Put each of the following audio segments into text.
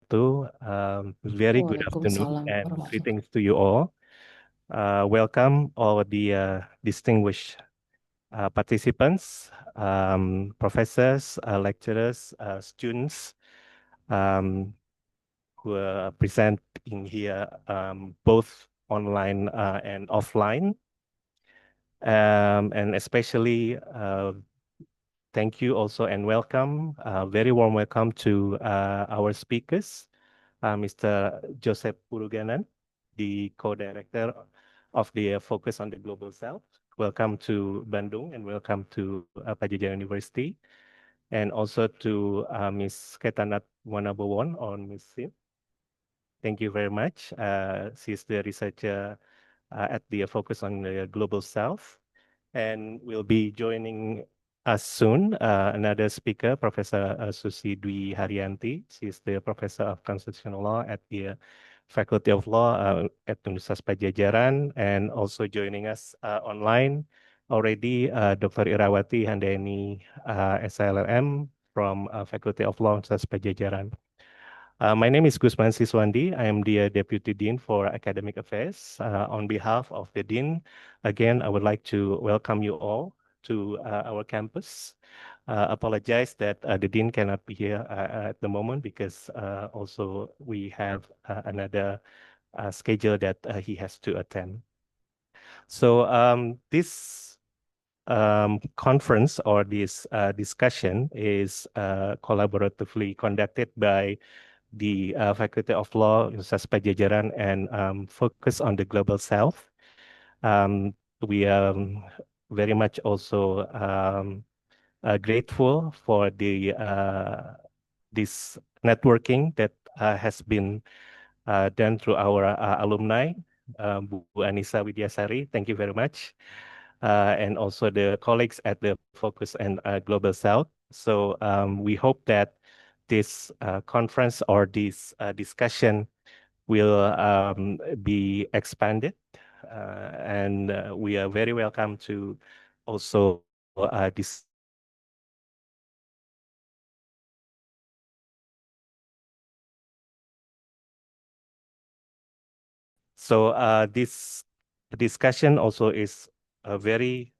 wabarakatuh. Very good afternoon Waalaikumsalam and warahmatullahi greetings to you all. Welcome all the distinguished participants, professors, lecturers, students um, who are presenting here, both online and offline. And especially thank you also and welcome, very warm welcome to our speakers. Mr. Joseph Puruganan, the co-director of the Focus on the Global South. Welcome to Bandung and welcome to Padjadjaran University. And also to Ms. Ketanat Wanabowon or Ms. Sim. Thank you very much. She's the researcher at the Focus on the Global South. And we'll be joining us soon, another speaker, Professor Susi Dwi Haryanti. She's the Professor of Constitutional Law at the Faculty of Law at Universitas Padjadjaran, and also joining us online already, Dr. Irawati Handayani, SLLM from Faculty of Law, Universitas Padjadjaran. My name is Gusman Siswandi. I am the Deputy Dean for Academic Affairs. On behalf of the Dean, again, I would like to welcome you all to our campus. Apologize that the Dean cannot be here at the moment because also we have another schedule that he has to attend. So this conference or this discussion is collaboratively conducted by the Faculty of Law, Universitas Padjadjaran, and focus on the Global South. We are very much also grateful for the this networking that has been done through our alumni, Bu Anissa Widyasari. Thank you very much. And also the colleagues at the Focus and Global South. So we hope that this conference or this discussion will be expanded. And we are very welcome to also this. So this discussion also is very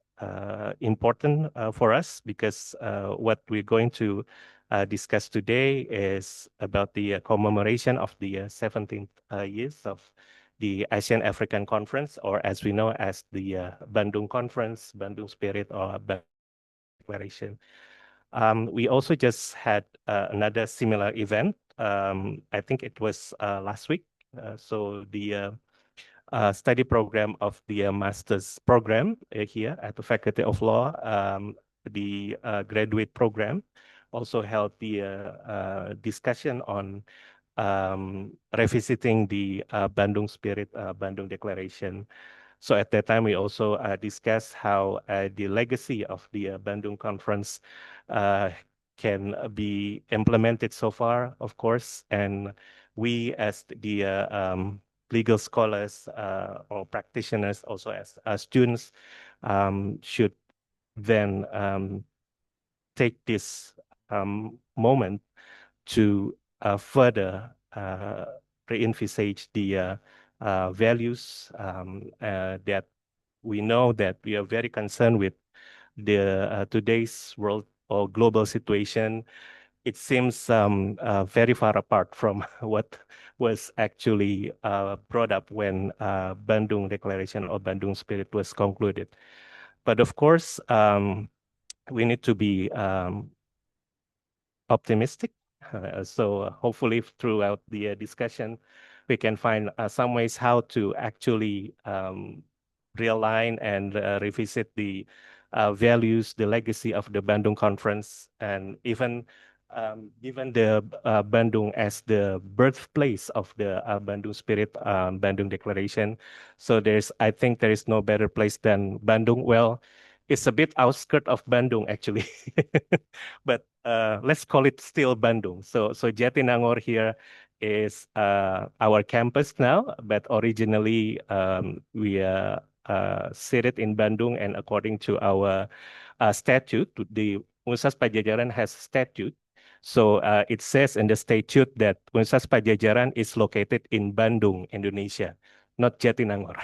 important for us because what we're going to discuss today is about the commemoration of the 17th years of the ASEAN African Conference, or as we know as the Bandung Conference, Bandung Spirit, or Bandung Declaration. We also just had another similar event. I think it was last week. So the study program of the master's program here at the Faculty of Law, the graduate program, also held the discussion on revisiting the Bandung Spirit, Bandung Declaration. So at that time, we also discussed how the legacy of the Bandung Conference can be implemented so far, of course, and we as the legal scholars or practitioners, also as students, should then take this moment to further re-envisage the values that we know that we are very concerned with the today's world or global situation. It seems very far apart from what was actually brought up when Bandung Declaration or Bandung Spirit was concluded. But of course, we need to be optimistic. So hopefully throughout the discussion, we can find some ways how to actually realign and revisit the values, the legacy of the Bandung Conference, and even given the Bandung as the birthplace of the Bandung Spirit, Bandung Declaration. So I think there is no better place than Bandung. Well, it's a bit outskirt of Bandung actually, but let's call it still Bandung. So Jatinangor here is our campus now, but originally we are seated in Bandung, and according to our statute, the Universitas Padjadjaran has statute So it says in the statute that Universitas Padjadjaran is located in Bandung, Indonesia, not Jatinangor.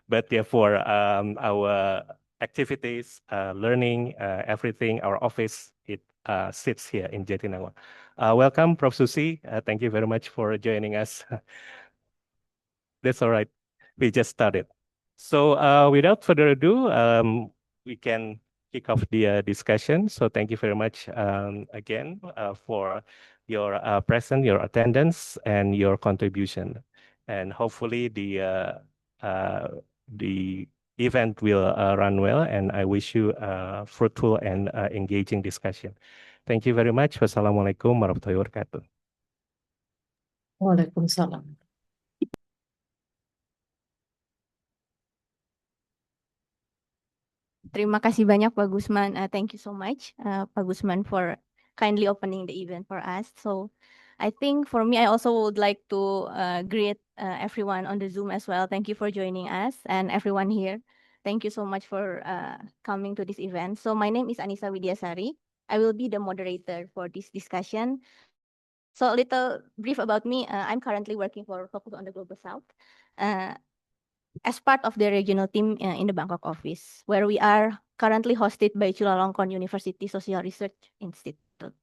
But therefore, our activities, learning, everything, our office, it sits here in Jatinangor. Welcome, Prof. Susi. Thank you very much for joining us. That's all right. We just started. So without further ado, we can kick off the discussion. So thank you very much again for your presence, your attendance, and your contribution. And hopefully the event will run well. And I wish you a fruitful and engaging discussion. Thank you very much. Wassalamualaikum warahmatullahi wabarakatuh. Waalaikumsalam. Terima kasih banyak Pak Gusman. Thank you so much, Pak Gusman, for kindly opening the event for us. So I think for me, I also would like to greet everyone on the Zoom as well. Thank you for joining us, and everyone here. Thank you so much for coming to this event. So my name is Anissa Widyasari. I will be the moderator for this discussion. So a little brief about me. I'm currently working for Focus on the Global South. As part of the regional team in the Bangkok office, where we are currently hosted by Chulalongkorn University Social Research Institute.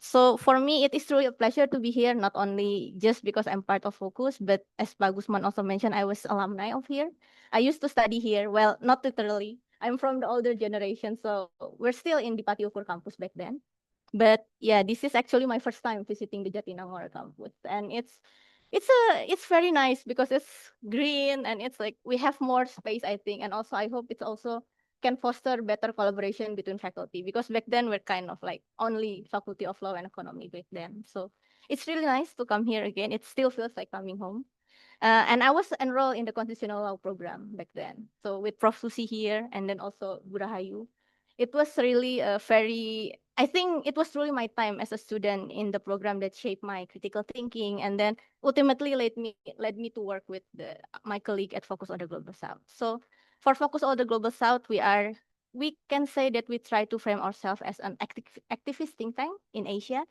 So for me, it is truly a pleasure to be here, not only just because I'm part of Focus, but as Pak Gusman also mentioned, I was alumni of here. I used to study here. Well, not literally. I'm from the older generation, so we're still in the Pati Ukur campus back then. But yeah, this is actually my first time visiting the Jatinangor campus, and it's very nice because it's green and it's like we have more space, I think, and also I hope it's also can foster better collaboration between faculty, because back then we're kind of like only Faculty of Law and Economy back then. So it's really nice to come here again. It still feels like coming home. And I was enrolled in the constitutional law program back then. So with Prof. Susi here and then also Burahayu, it was really a very, I think it was really my time as a student in the program that shaped my critical thinking, and then ultimately led me to work with my colleague at Focus on the Global South. So for Focus on the Global South, we can say that we try to frame ourselves as an activist think tank in Asia.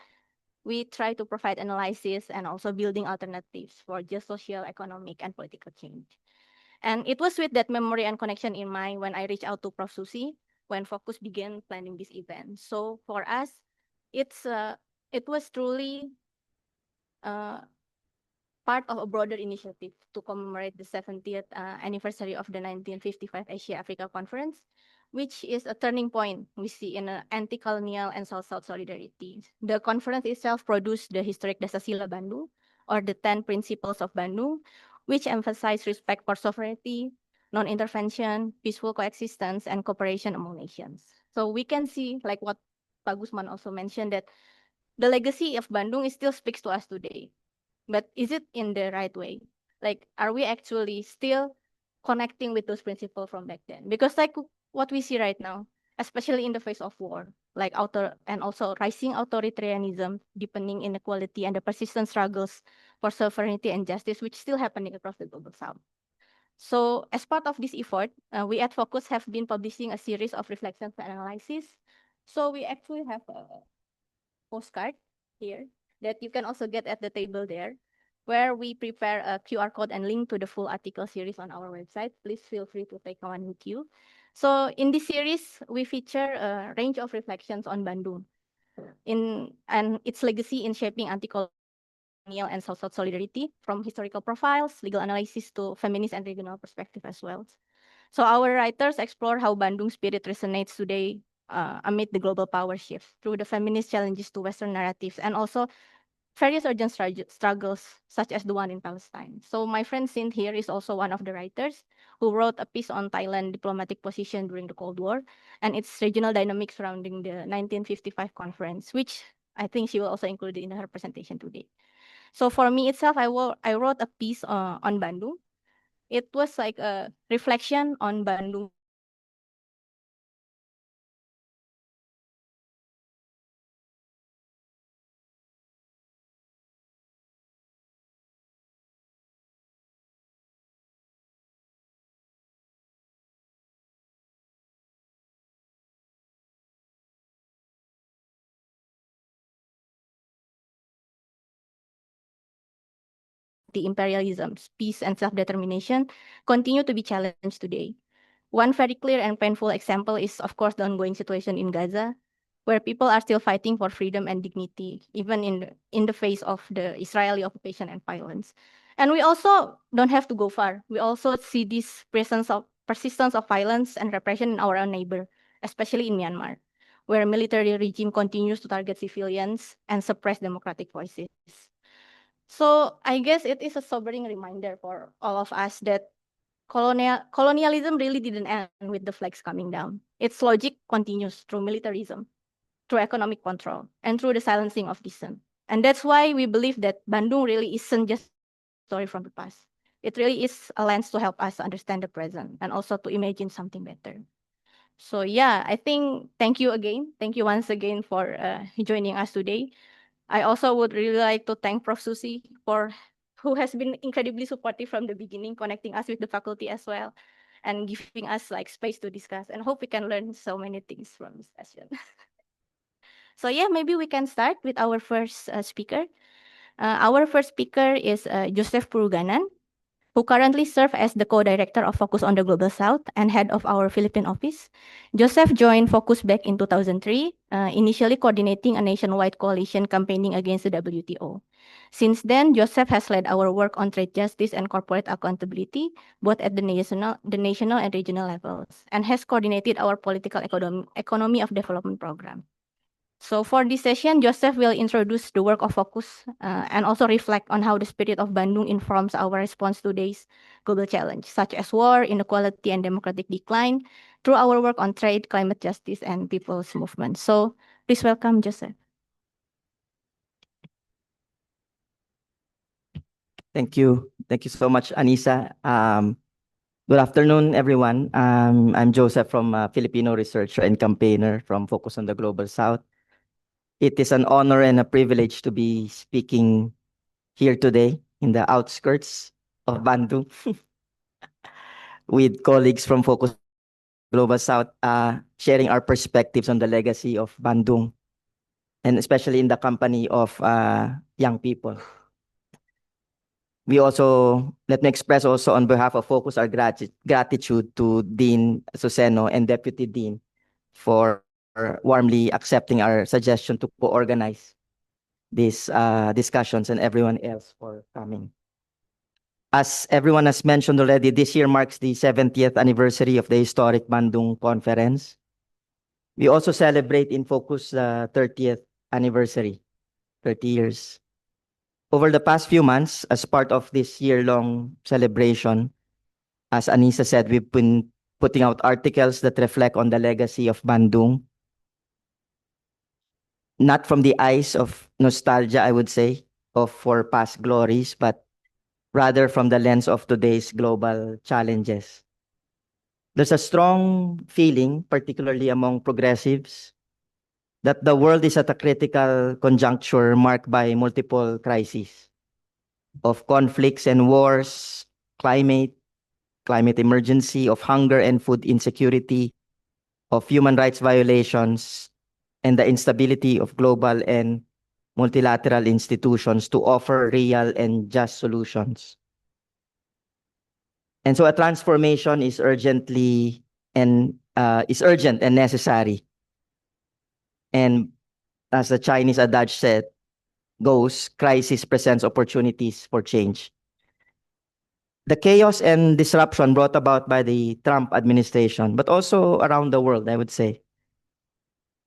We try to provide analysis and also building alternatives for just social, economic, and political change. And it was with that memory and connection in mind when I reached out to Prof. Susi when Focus began planning this event. So for us, it was truly part of a broader initiative to commemorate the 70th anniversary of the 1955 Asia Africa Conference, which is a turning point we see in anti-colonial and South-South solidarity. The conference itself produced the historic Dasasila Bandung, or the 10 Principles of Bandung, which emphasize respect for sovereignty, non-intervention, peaceful coexistence, and cooperation among nations. So we can see, like what Pak Gusman also mentioned, that the legacy of Bandung still speaks to us today. But is it in the right way? Like, are we actually still connecting with those principles from back then? Because like what we see right now, especially in the face of war, like and also rising authoritarianism, deepening inequality, and the persistent struggles for sovereignty and justice, which still happening across the global south. So as part of this effort, we at Focus have been publishing a series of reflections and analysis. So we actually have a postcard here that you can also get at the table there, where we prepare a QR code and link to the full article series on our website. Please feel free to take one with you. So in this series, we feature a range of reflections on Bandung and its legacy in shaping anti-colonial and South-South solidarity, from historical profiles, legal analysis, to feminist and regional perspective as well. So our writers explore how Bandung spirit resonates today amid the global power shift through the feminist challenges to Western narratives, and also various urgent struggles, such as the one in Palestine. So my friend Sint here is also one of the writers who wrote a piece on Thailand diplomatic position during the Cold War and its regional dynamics surrounding the 1955 conference, which I think she will also include in her presentation today. So for me itself, I wrote a piece on Bandung. It was like a reflection on Bandung anti-imperialism, peace, and self-determination continue to be challenged today. One very clear and painful example is, of course, the ongoing situation in Gaza, where people are still fighting for freedom and dignity, even in the face of the Israeli occupation and violence. And we also don't have to go far. We also see this persistence of violence and repression in our own neighbor, especially in Myanmar, where military regime continues to target civilians and suppress democratic voices. So I guess it is a sobering reminder for all of us that colonialism really didn't end with the flags coming down. Its logic continues through militarism, through economic control, and through the silencing of dissent. And that's why we believe that Bandung really isn't just a story from the past. It really is a lens to help us understand the present and also to imagine something better. So yeah, I think thank you again. Thank you once again for joining us today. I also would really like to thank Prof. Susi who has been incredibly supportive from the beginning, connecting us with the faculty as well, and giving us like space to discuss. And hope we can learn so many things from this session. So yeah, maybe we can start with our first speaker. Our first speaker is Joseph Puruganan, who currently serves as the co-director of Focus on the Global South and head of our Philippine office. Joseph joined Focus back in 2003, initially coordinating a nationwide coalition campaigning against the WTO. Since then, Joseph has led our work on trade justice and corporate accountability, both at the national and regional levels, and has coordinated our political economy of development program. So for this session, Joseph will introduce the work of Focus and also reflect on how the spirit of Bandung informs our response to today's global challenge, such as war, inequality, and democratic decline, through our work on trade, climate justice, and people's movement. So please welcome Joseph. Thank you. Thank you so much, Anissa. Good afternoon, everyone. I'm Joseph from Filipino researcher and campaigner from Focus on the Global South. It is an honor and a privilege to be speaking here today in the outskirts of Bandung with colleagues from Focus Global South, sharing our perspectives on the legacy of Bandung, and especially in the company of young people. Let me express also on behalf of Focus our gratitude to Dean Suseno and Deputy Dean for warmly accepting our suggestion to co-organize these discussions, and everyone else for coming. As everyone has mentioned already, this year marks the 70th anniversary of the historic Bandung Conference. We also celebrate in Focus the 30th anniversary, 30 years. Over the past few months, as part of this year-long celebration, as Anissa said, we've been putting out articles that reflect on the legacy of Bandung, not from the eyes of nostalgia, I would say, for past glories, but rather from the lens of today's global challenges. There's a strong feeling, particularly among progressives, that the world is at a critical conjuncture marked by multiple crises of conflicts and wars, climate emergency, of hunger and food insecurity, of human rights violations, and the instability of global and multilateral institutions to offer real and just solutions. And so a transformation is urgent and necessary. And as the Chinese adage goes, crisis presents opportunities for change. The chaos and disruption brought about by the Trump administration, but also around the world, I would say,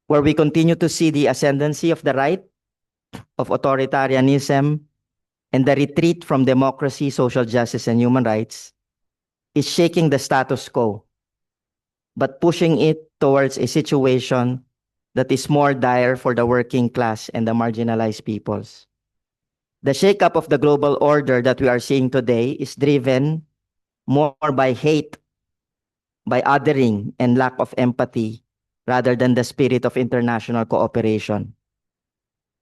where we continue to see the ascendancy of the right, of authoritarianism, and the retreat from democracy, social justice, and human rights, is shaking the status quo, but pushing it towards a situation that is more dire for the working class and the marginalized peoples. The shakeup of the global order that we are seeing today is driven more by hate, by othering, and lack of empathy, rather than the spirit of international cooperation.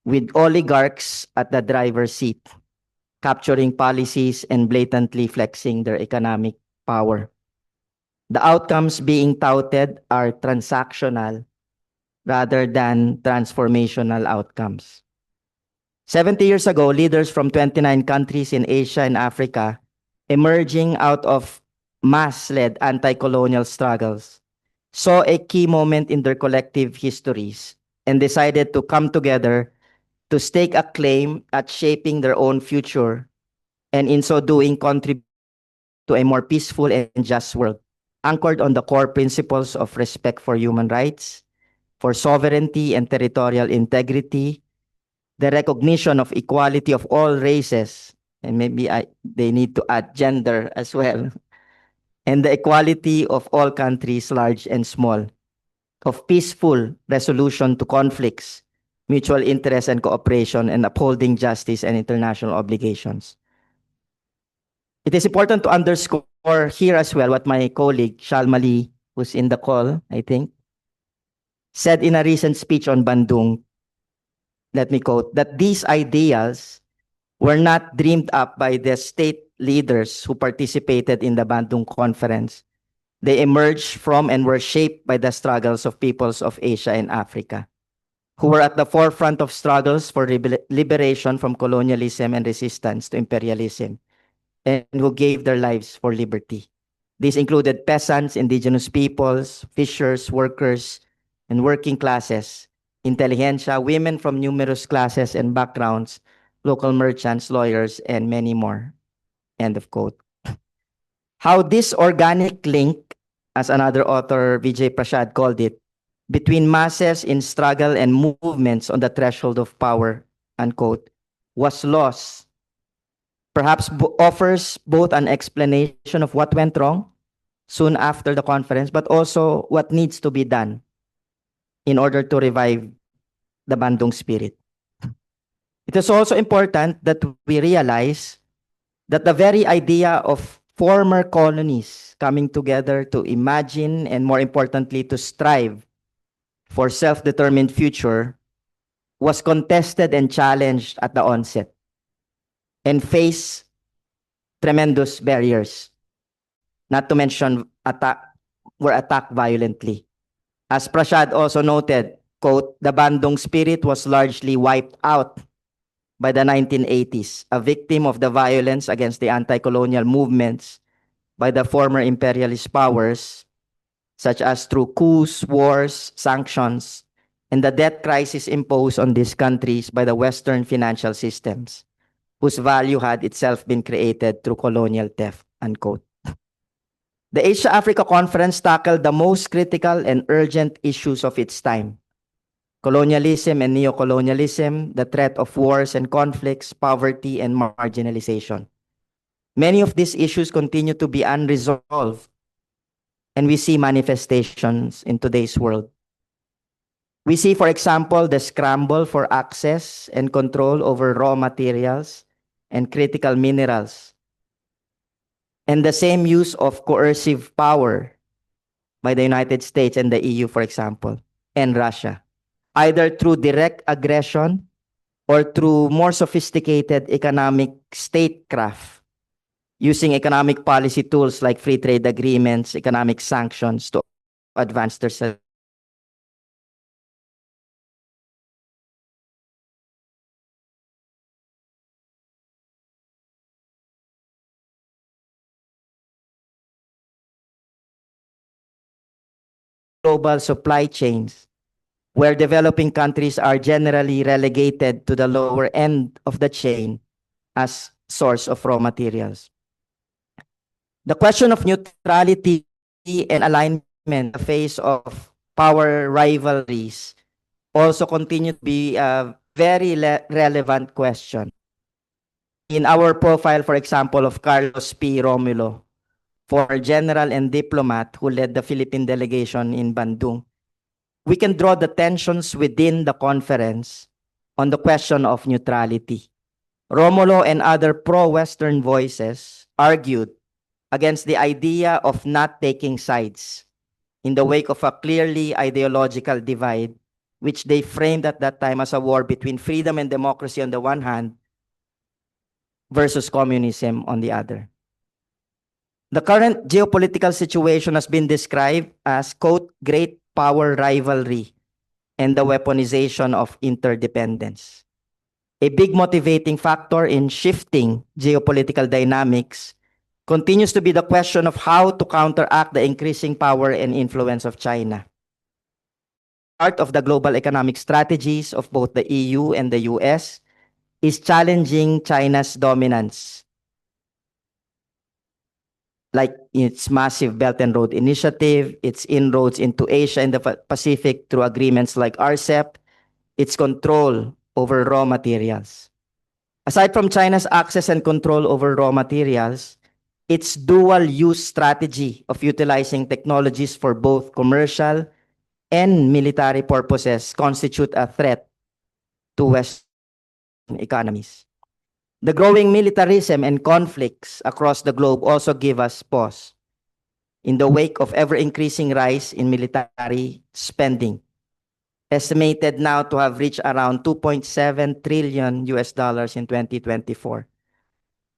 With oligarchs at the driver's seat, capturing policies and blatantly flexing their economic power. The outcomes being touted are transactional rather than transformational outcomes. 70 years ago, leaders from 29 countries in Asia and Africa, emerging out of mass-led anti-colonial struggles, saw a key moment in their collective histories and decided to come together to stake a claim at shaping their own future, and in so doing contribute to a more peaceful and just world, anchored on the core principles of respect for human rights, for sovereignty and territorial integrity, the recognition of equality of all races, and maybe they need to add gender as well, and the equality of all countries, large and small, of peaceful resolution to conflicts, mutual interest and cooperation, and upholding justice and international obligations. It is important to underscore here as well what my colleague, Shalmali, who's in the call, I think, said in a recent speech on Bandung. Let me quote, that these ideals were not dreamed up by the state leaders who participated in the Bandung Conference. They emerged from and were shaped by the struggles of peoples of Asia and Africa, who were at the forefront of struggles for liberation from colonialism and resistance to imperialism, and who gave their lives for liberty. These included peasants, indigenous peoples, fishers, workers, and working classes, intelligentsia, women from numerous classes and backgrounds, local merchants, lawyers, and many more. End of quote. How this organic link, as another author, Vijay Prashad, called it, between masses in struggle and movements on the threshold of power, unquote, was lost, perhaps offers both an explanation of what went wrong soon after the conference, but also what needs to be done in order to revive the Bandung spirit. It is also important that we realize that the very idea of former colonies coming together to imagine and, more importantly, to strive for self-determined future was contested and challenged at the onset and faced tremendous barriers, not to mention were attacked violently. As Prashad also noted, quote, the Bandung spirit was largely wiped out by the 1980s, a victim of the violence against the anti-colonial movements by the former imperialist powers, such as through coups, wars, sanctions, and the debt crisis imposed on these countries by the Western financial systems, whose value had itself been created through colonial theft, unquote. The Asia-Africa Conference tackled the most critical and urgent issues of its time: colonialism and neocolonialism, the threat of wars and conflicts, poverty, and marginalization. Many of these issues continue to be unresolved, and we see manifestations in today's world. We see, for example, the scramble for access and control over raw materials and critical minerals, and the same use of coercive power by the United States and the EU, for example, and Russia, either through direct aggression or through more sophisticated economic statecraft, using economic policy tools like free trade agreements, economic sanctions to advance their global supply chains, where developing countries are generally relegated to the lower end of the chain as source of raw materials. The question of neutrality and alignment in the face of power rivalries also continue to be a very relevant question. In our profile, for example, of Carlos P. Romulo, former general and diplomat who led the Philippine delegation in Bandung, we can draw the tensions within the conference on the question of neutrality. Romulo and other pro-Western voices argued against the idea of not taking sides in the wake of a clearly ideological divide, which they framed at that time as a war between freedom and democracy on the one hand versus communism on the other. The current geopolitical situation has been described as, quote, great power rivalry and the weaponization of interdependence. a big motivating factor in shifting geopolitical dynamics continues to be the question of how to counteract the increasing power and influence of China. Part of the global economic strategies of both the EU and the US is challenging China's dominance, like its massive Belt and Road Initiative, its inroads into Asia and the Pacific through agreements like RCEP, its control over raw materials. Aside from China's access and control over raw materials, its dual-use strategy of utilizing technologies for both commercial and military purposes constitute a threat to Western economies. The growing militarism and conflicts across the globe also give us pause. In the wake of ever-increasing rise in military spending, estimated now to have reached around $2.7 trillion in 2024,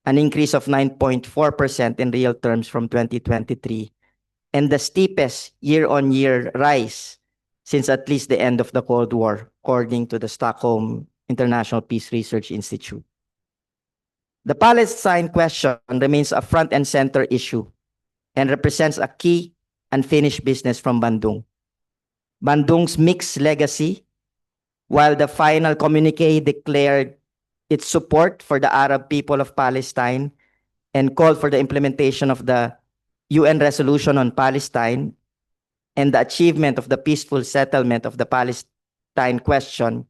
an increase of 9.4% in real terms from 2023, and the steepest year-on-year rise since at least the end of the Cold War, according to the Stockholm International Peace Research Institute. The Palestine question remains a front and center issue and represents a key unfinished business from Bandung. Bandung's mixed legacy, while the final communique declared its support for the Arab people of Palestine and called for the implementation of the UN resolution on Palestine and the achievement of the peaceful settlement of the Palestine question,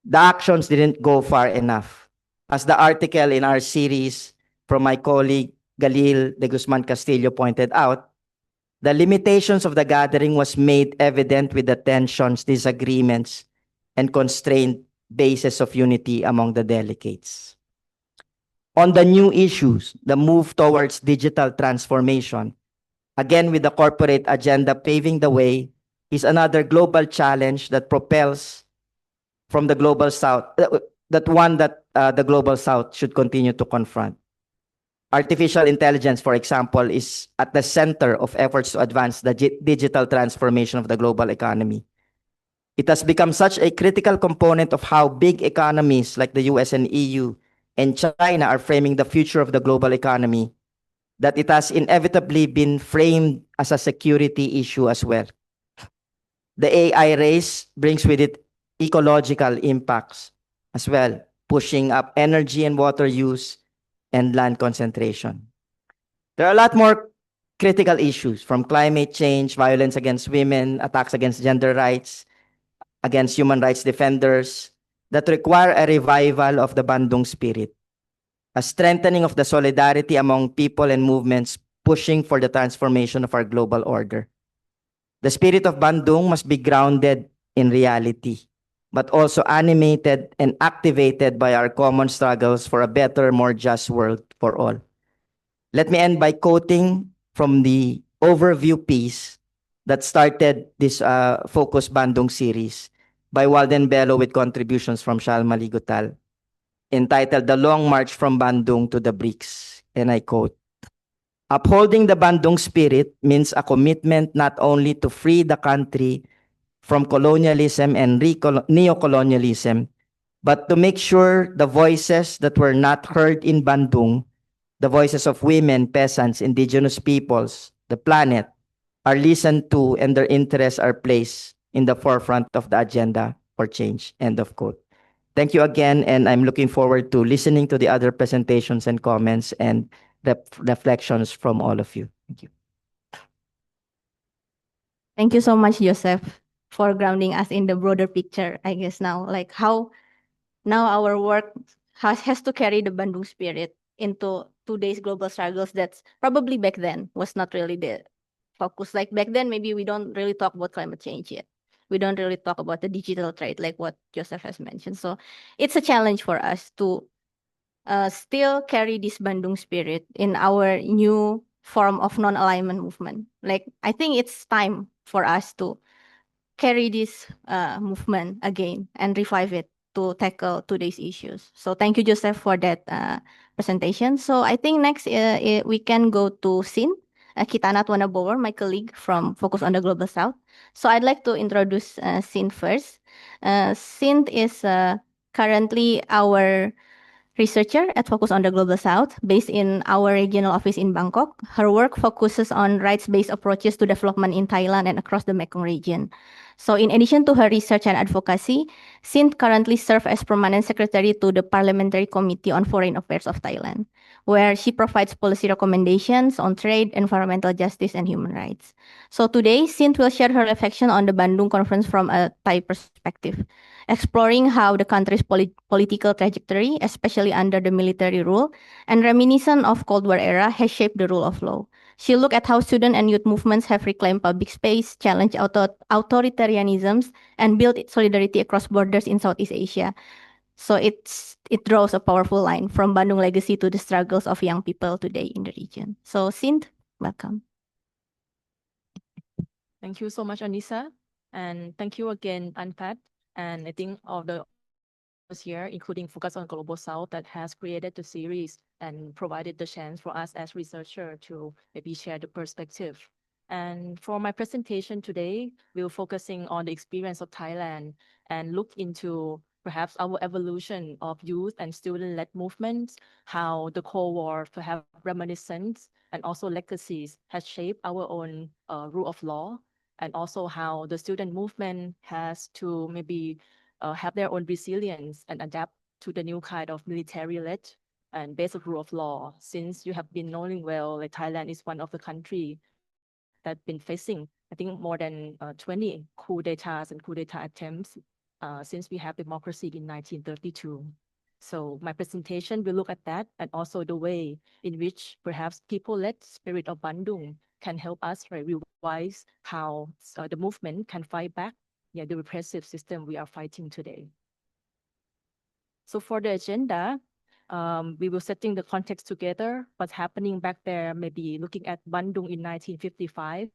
the actions didn't go far enough. As the article in our series from my colleague Galil de Guzman Castillo pointed out, the limitations of the gathering was made evident with the tensions, disagreements, and constrained basis of unity among the delegates. On the new issues, the move towards digital transformation, again with the corporate agenda paving the way, is another global challenge that propels from the global south, the global south should continue to confront. Artificial intelligence, for example, is at the center of efforts to advance the digital transformation of the global economy. It has become such a critical component of how big economies like the US and EU and China are framing the future of the global economy, that it has inevitably been framed as a security issue as well. The AI race brings with it ecological impacts as well, pushing up energy and water use and land concentration. There are a lot more critical issues, from climate change, violence against women, attacks against gender rights, against human rights defenders, that require a revival of the Bandung spirit, a strengthening of the solidarity among people and movements pushing for the transformation of our global order. The spirit of Bandung must be grounded in reality, but also animated and activated by our common struggles for a better, more just world for all. Let me end by quoting from the overview piece that started this Focus Bandung series by Walden Bello with contributions from Shalma Ligutal, entitled The Long March from Bandung to the BRICS. And I quote, "Upholding the Bandung spirit means a commitment not only to free the country from colonialism and neocolonialism, but to make sure the voices that were not heard in Bandung, the voices of women, peasants, indigenous peoples, the planet, are listened to and their interests are placed in the forefront of the agenda for change." End of quote. Thank you again, and I'm looking forward to listening to the other presentations and comments and reflections from all of you. Thank you. Thank you so much, Joseph, for grounding us in the broader picture, I guess now, like how now our work has to carry the Bandung spirit into today's global struggles that's probably back then was not really the focus. Like back then, maybe we don't really talk about climate change yet. We don't really talk about the digital trade, like what Joseph has mentioned. So it's a challenge for us to still carry this Bandung spirit in our new form of non-alignment movement. Like, I think it's time for us to carry this movement again and revive it to tackle today's issues. So thank you, Joseph, for that presentation. So I think next we can go to Sin Kitanat Wanabower, my colleague from Focus on the Global South. So I'd like to introduce Sin first. Sin is currently our researcher at Focus on the Global South, based in our regional office in Bangkok. Her work focuses on rights-based approaches to development in Thailand and across the Mekong region. So in addition to her research and advocacy, Sint currently serves as permanent secretary to the Parliamentary Committee on Foreign Affairs of Thailand, where she provides policy recommendations on trade, environmental justice, and human rights. So today, Sint will share her reflection on the Bandung conference from a Thai perspective, exploring how the country's political trajectory, especially under the military rule, and reminiscent of Cold War era, has shaped the rule of law. She looked at how student and youth movements have reclaimed public space, challenged authoritarianisms, and built solidarity across borders in Southeast Asia. So it draws a powerful line from Bandung legacy to the struggles of young people today in the region. So Sint, welcome. Thank you so much, Anissa. And thank you again, UNPAD. And I think all the organizers here, including Focus on Global South, that has created the series and provided the chance for us as researchers to maybe share the perspective. And for my presentation today, we're focusing on the experience of Thailand and look into perhaps our evolution of youth and student-led movements, how the Cold War perhaps reminiscence and also legacies has shaped our own rule of law, and also how the student movement has to maybe have their own resilience and adapt to the new kind of military-led and basic rule of law. Since you have been knowing well, like Thailand is one of the country that been facing, I think, more than 20 coup d'etats and coup d'etat attempts since we have democracy in 1932. So my presentation will look at that and also the way in which perhaps people-led spirit of Bandung can help us revise how the movement can fight back the repressive system we are fighting today. So for the agenda, we will setting the context together, what's happening back there, maybe looking at Bandung in 1955,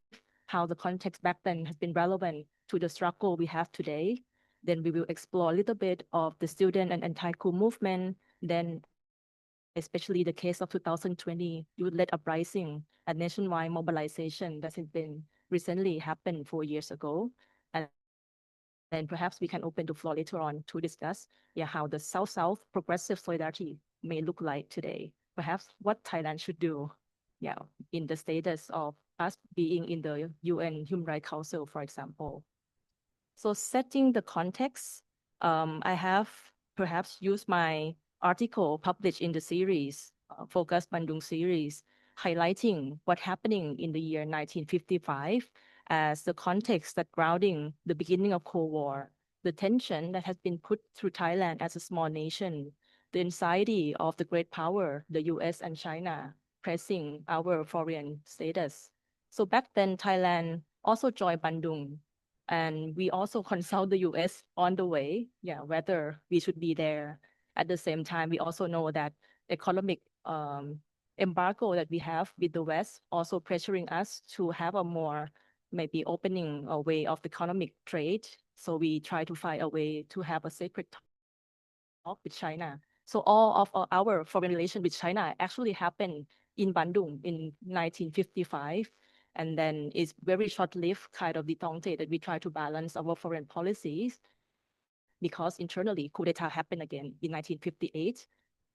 how the context back then has been relevant to the struggle we have today. Then we will explore a little bit of the student and anti-coup movement, then especially the case of 2020 youth-led uprising and nationwide mobilization that has been recently happened 4 years ago. And then perhaps we can open the floor later on to discuss how the South-South progressive solidarity may look like today. Perhaps what Thailand should do in the status of us being in the UN Human Rights Council, for example. So setting the context, I have perhaps used my article published in the series, Focus Bandung series, highlighting what's happening in the year 1955 as the context that grounding the beginning of Cold War, the tension that has been put through Thailand as a small nation, the anxiety of the great power, the US and China, pressing our foreign status. So back then, Thailand also joined Bandung, and we also consult the US on the way, whether we should be there. At the same time, we also know that economic embargo that we have with the West also pressuring us to have a more maybe opening a way of economic trade. So we try to find a way to have a sacred talk with China. So all of our foreign relation with China actually happened in Bandung in 1955. And then it's very short-lived kind of detente that we try to balance our foreign policies, because internally coup d'etat happened again in 1958.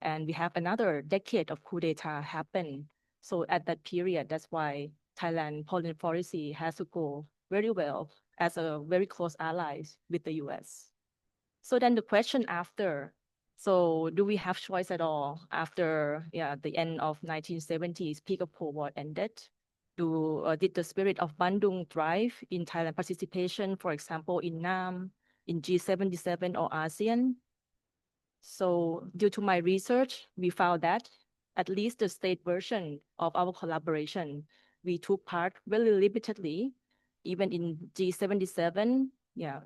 And we have another decade of coup d'etat happen. So at that period, that's why Thailand foreign policy has to go very well as a very close ally with the US. So then the question after, so do we have choice at all after the end of 1970s, peak of Cold War ended? Did the spirit of Bandung thrive in Thailand participation, for example, in NAM, in G77 or ASEAN? So due to my research, we found that at least the state version of our collaboration, we took part very limitedly, even in G77.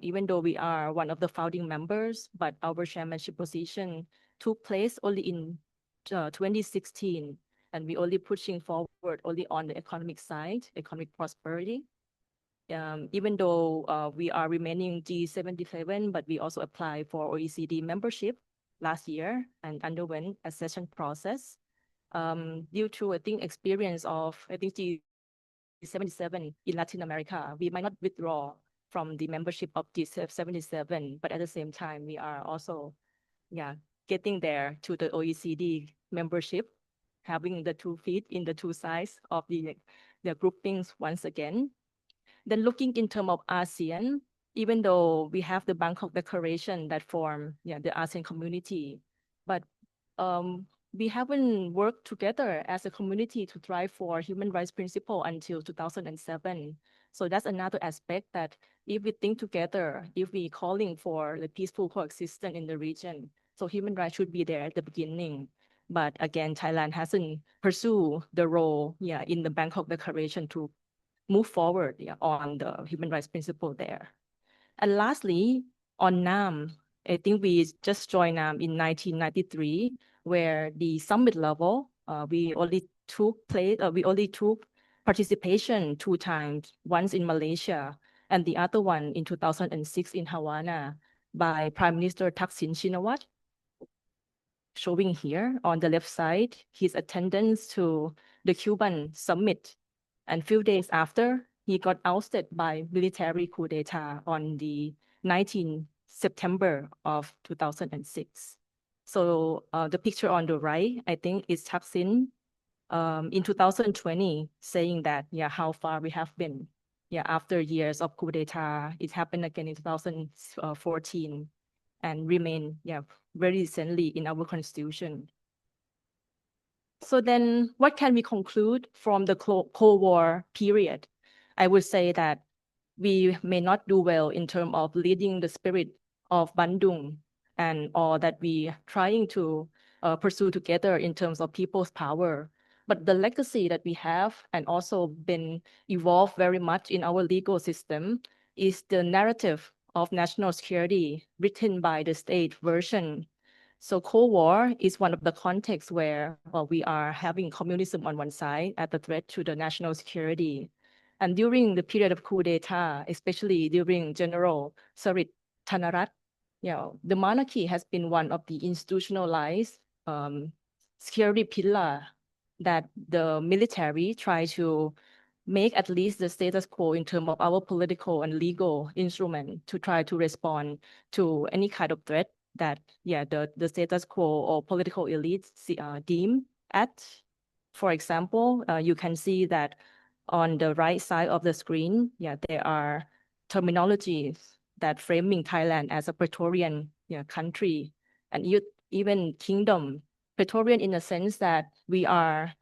Even though we are one of the founding members, but our chairmanship position took place only in 2016. And we only pushing forward only on the economic side, economic prosperity. Even though we are remaining G77, but we also apply for OECD membership last year and underwent accession process. Due to, I think, experience of, I think, G77 in Latin America, we might not withdraw from the membership of G77, but at the same time, we are also getting there to the OECD membership, having the 2 feet in the 2 sides of the groupings once again. Then looking in terms of ASEAN, even though we have the Bangkok Declaration that form the ASEAN community, but we haven't worked together as a community to drive for human rights principle until 2007. So that's another aspect that if we think together, if we calling for the peaceful coexistence in the region, so human rights should be there at the beginning. But again, Thailand hasn't pursued the role in the Bangkok Declaration to move forward on the human rights principle there. And lastly, on NAM, I think we just joined NAM in 1993, where the summit level, we only took participation 2 times, once in Malaysia and the other one in 2006 in Havana by Prime Minister Thaksin Shinawatra. Showing here on the left side, his attendance to the Cuban summit. And few days after, he got ousted by military coup d'etat on the 19th September of 2006. So the picture on the right, I think, is Thaksin in 2020 saying that, how far we have been. After years of coup d'etat, it happened again in 2014 and remain, very recently in our constitution. So then what can we conclude from the Cold War period? I would say that we may not do well in terms of leading the spirit of Bandung and all that we trying to pursue together in terms of people's power. But the legacy that we have and also been evolved very much in our legal system is the narrative of national security written by the state version. So Cold War is one of the contexts where we are having communism on one side as a threat to the national security. And during the period of coup d'etat, especially during General Sarit Thanarat, the monarchy has been one of the institutionalized security pillar that the military try to make at least the status quo in terms of our political and legal instrument to try to respond to any kind of threat that the status quo or political elites deem at. For example, you can see that on the right side of the screen, there are terminologies that framing Thailand as a Praetorian country and even kingdom. Praetorian in the sense that we are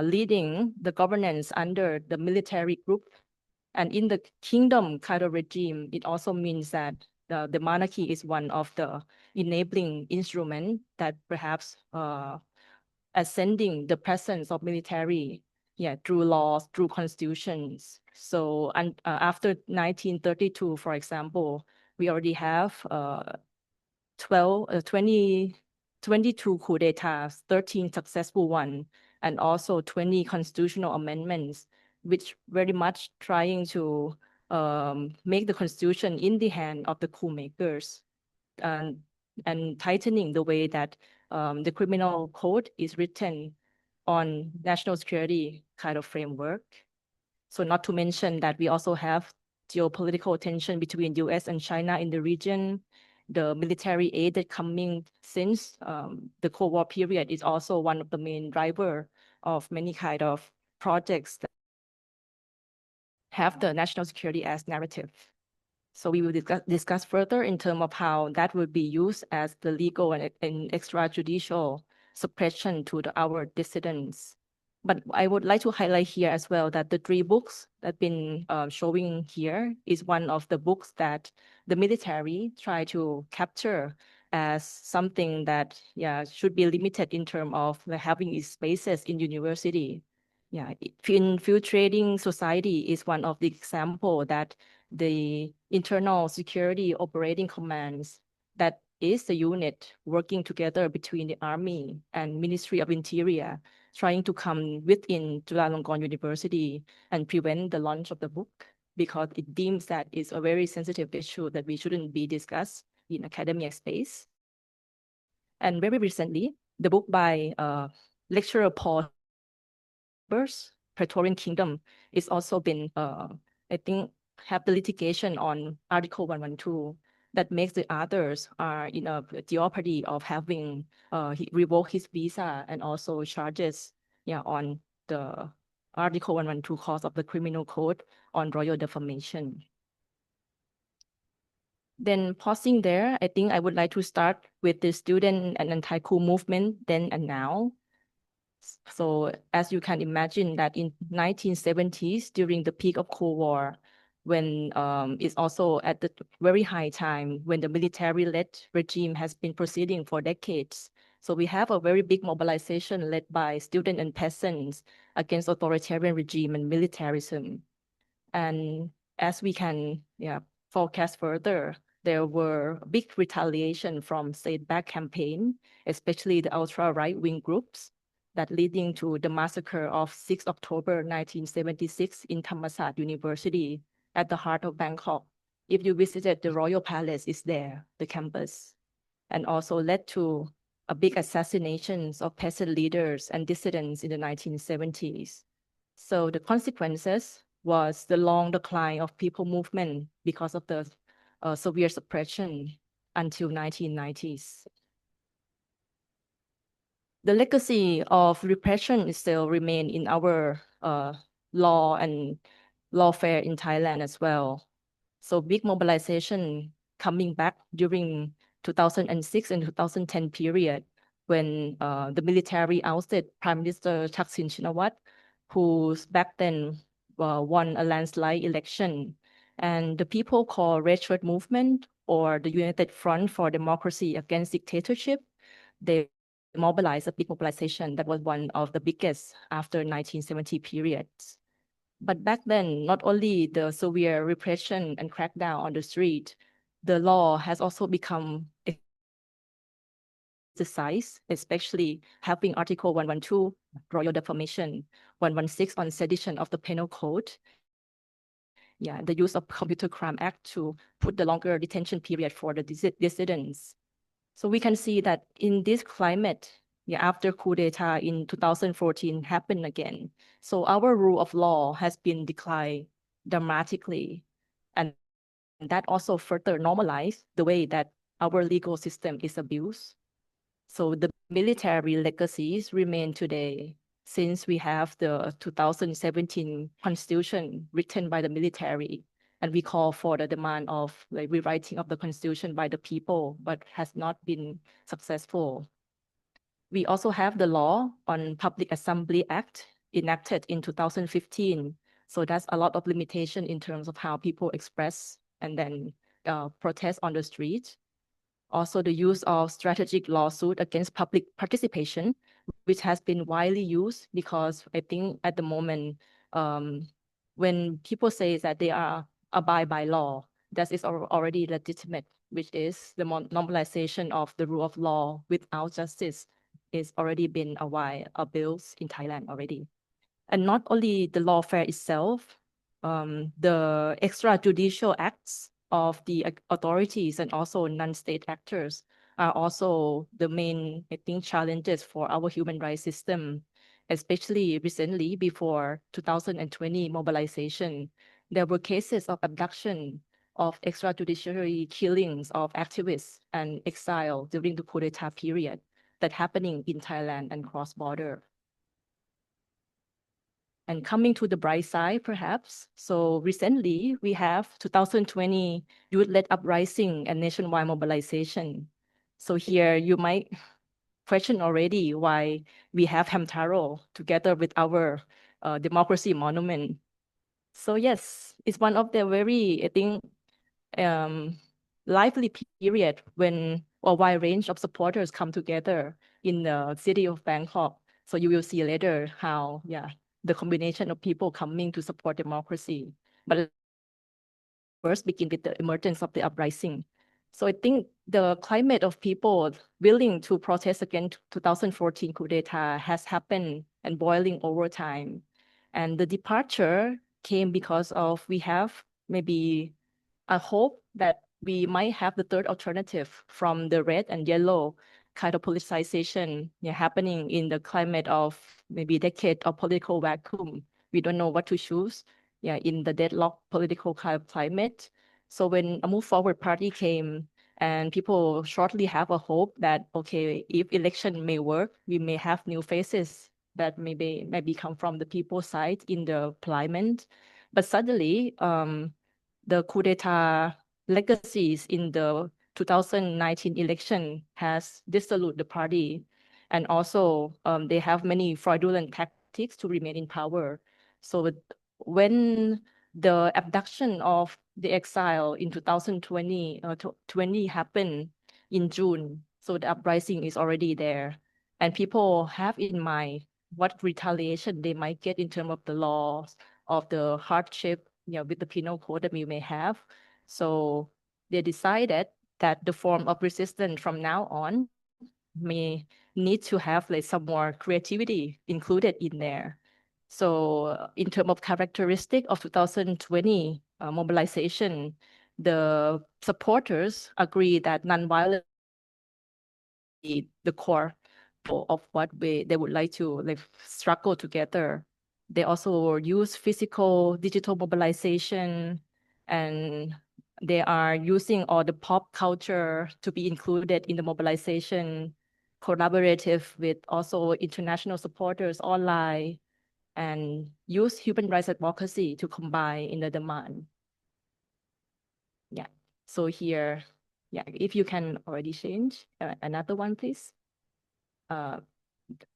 leading the governance under the military group. And in the kingdom kind of regime, it also means that the monarchy is one of the enabling instrument that perhaps ascending the presence of military through laws, through constitutions. So after 1932, for example, we already have 22 coup d'etats, 13 successful ones, and also 20 constitutional amendments, which very much trying to make the constitution in the hand of the coup makers and tightening the way that the criminal code is written on national security kind of framework. So not to mention that we also have geopolitical tension between US and China in the region. The military aid that coming since the Cold War period is also one of the main driver of many kind of projects that have the national security as narrative. So we will discuss further in terms of how that will be used as the legal and extrajudicial suppression to our dissidents. But I would like to highlight here as well that the 3 books that been showing here is one of the books that the military try to capture as something that should be limited in terms of having its spaces in university. Infiltrating society is one of the example that the internal security operating commands that is the unit working together between the Army and Ministry of Interior, trying to come within Chulalongkorn University and prevent the launch of the book because it deems that it's a very sensitive issue that we shouldn't be discussed in academic space. And very recently, the book by lecturer Paul Praetorian Kingdom is also been, I think, have the litigation on Article 112. that makes the others are in a jeopardy of having revoke his visa and also charges on the Article 112 clause of the Criminal Code on royal defamation. Then pausing there, I think I would like to start with the student and anti-coup movement then and now. So as you can imagine that in 1970s, during the peak of Cold War, when it's also at the very high time when the military-led regime has been proceeding for decades. So we have a very big mobilization led by students and peasants against authoritarian regime and militarism. And as we can forecast further, there were big retaliation from state-backed campaign, especially the ultra-right-wing groups, that leading to the massacre of 6 October 1976 in Thammasat University at the heart of Bangkok. If you visited the Royal Palace, it's there, the campus, and also led to a big assassinations of peasant leaders and dissidents in the 1970s. So the consequences was the long decline of people movement because of the severe suppression until 1990s. The legacy of repression still remain in our law and lawfare in Thailand as well. So big mobilization coming back during 2006 and 2010 period when the military ousted Prime Minister Thaksin Shinawatra, who back then won a landslide election. And the people called Red Shirt Movement or the United Front for Democracy Against Dictatorship, they mobilized a big mobilization that was one of the biggest after 1970 periods. But back then, not only the severe repression and crackdown on the street, the law has also become exercised, especially having Article 112, royal defamation, 116 on sedition of the Penal Code. Yeah, the use of Computer Crime Act to put the longer detention period for the dissidents. So we can see that in this climate, after coup d'etat in 2014 happened again. So our rule of law has been declined dramatically. And that also further normalized the way that our legal system is abused. So the military legacies remain today since we have the 2017 constitution written by the military. And we call for the demand of rewriting of the constitution by the people, but has not been successful. We also have the law on Public Assembly Act enacted in 2015. So that's a lot of limitation in terms of how people express and then protest on the street. Also the use of strategic lawsuit against public participation, which has been widely used because I think at the moment, when people say that they are abide by law, that is already legitimate, which is the normalization of the rule of law without justice is already been a while abused in Thailand already. And not only the lawfare itself, the extrajudicial acts of the authorities and also non-state actors are also the main, I think, challenges for our human rights system, especially recently before 2020 mobilization. There were cases of abduction, of extrajudiciary killings of activists and exile during the coup d'etat period that happening in Thailand and cross-border. And coming to the bright side, perhaps. So recently, we have 2020 youth-led uprising and nationwide mobilization. So here you might question already why we have Hamtaro together with our democracy monument. So yes, it's one of the very, I think, lively period when a wide range of supporters come together in the city of Bangkok. So you will see later how, the combination of people coming to support democracy. But first begin with the emergence of the uprising. So I think the climate of people willing to protest against 2014 coup d'etat has happened and boiling over time. And the departure came because of we have maybe a hope that we might have the third alternative from the red and yellow kind of politicization happening in the climate of maybe a decade of political vacuum. We don't know what to choose in the deadlock political kind of climate. So when a Move Forward party came, and people shortly have a hope that, okay, if election may work, we may have new faces that maybe come from the people's side in the parliament. But suddenly, the coup d'etat legacies in the 2019 election has dissolute the party. And also, they have many fraudulent tactics to remain in power. So when the abduction of the exile in 2020 happened in June, so the uprising is already there. And people have in mind what retaliation they might get in terms of the laws, of the hardship, with the penal code that we may have. So they decided that the form of resistance from now on may need to have like some more creativity included in there. So in terms of characteristic of 2020 mobilization, the supporters agree that nonviolent the core of what they would like to like struggle together. They also use physical digital mobilization, and they are using all the pop culture to be included in the mobilization, collaborative with also international supporters online, and use human rights advocacy to combine in the demand. Yeah, so here, yeah, if you can already change another one, please.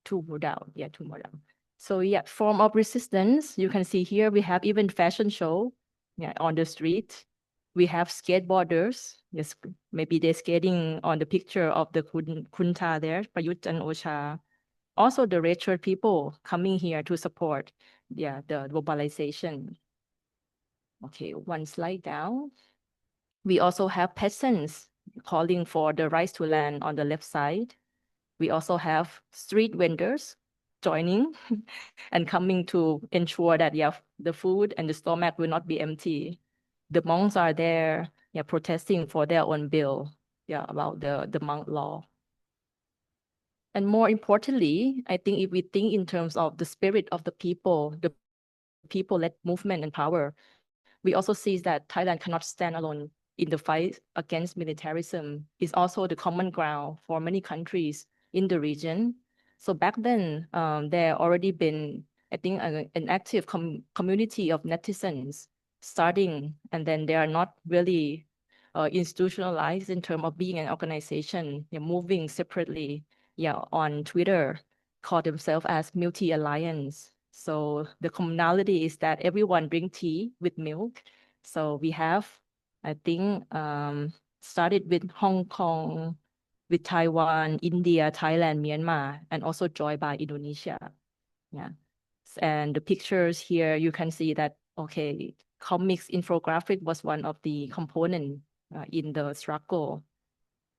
Two more down. Yeah, two more down. So yeah, form of resistance. You can see here we have even fashion show, yeah, on the street. We have skateboarders. Yes, maybe they're skating on the picture of the Kunta there, Prayut Chan-o-cha. Also the red shirt people coming here to support, yeah, the mobilization. Okay, one slide down. We also have peasants calling for the rights to land on the left side. We also have street vendors joining and coming to ensure that, yeah, the food and the stomach will not be empty. The monks are there, yeah, protesting for their own bill, yeah, about the monk law. And more importantly, I think if we think in terms of the spirit of the people-led movement and power, we also see that Thailand cannot stand alone in the fight against militarism. It's also the common ground for many countries in the region. So back then, there already been, I think, an active community of netizens starting, and then they are not really institutionalized in terms of being an organization. They're moving separately, yeah, on Twitter, call themselves as Multi Alliance. So the commonality is that everyone drink tea with milk. So we have, I think, started with Hong Kong, with Taiwan, India, Thailand, Myanmar, and also joined by Indonesia. Yeah. And the pictures here, you can see that, okay, comics infographic was one of the components in the struggle.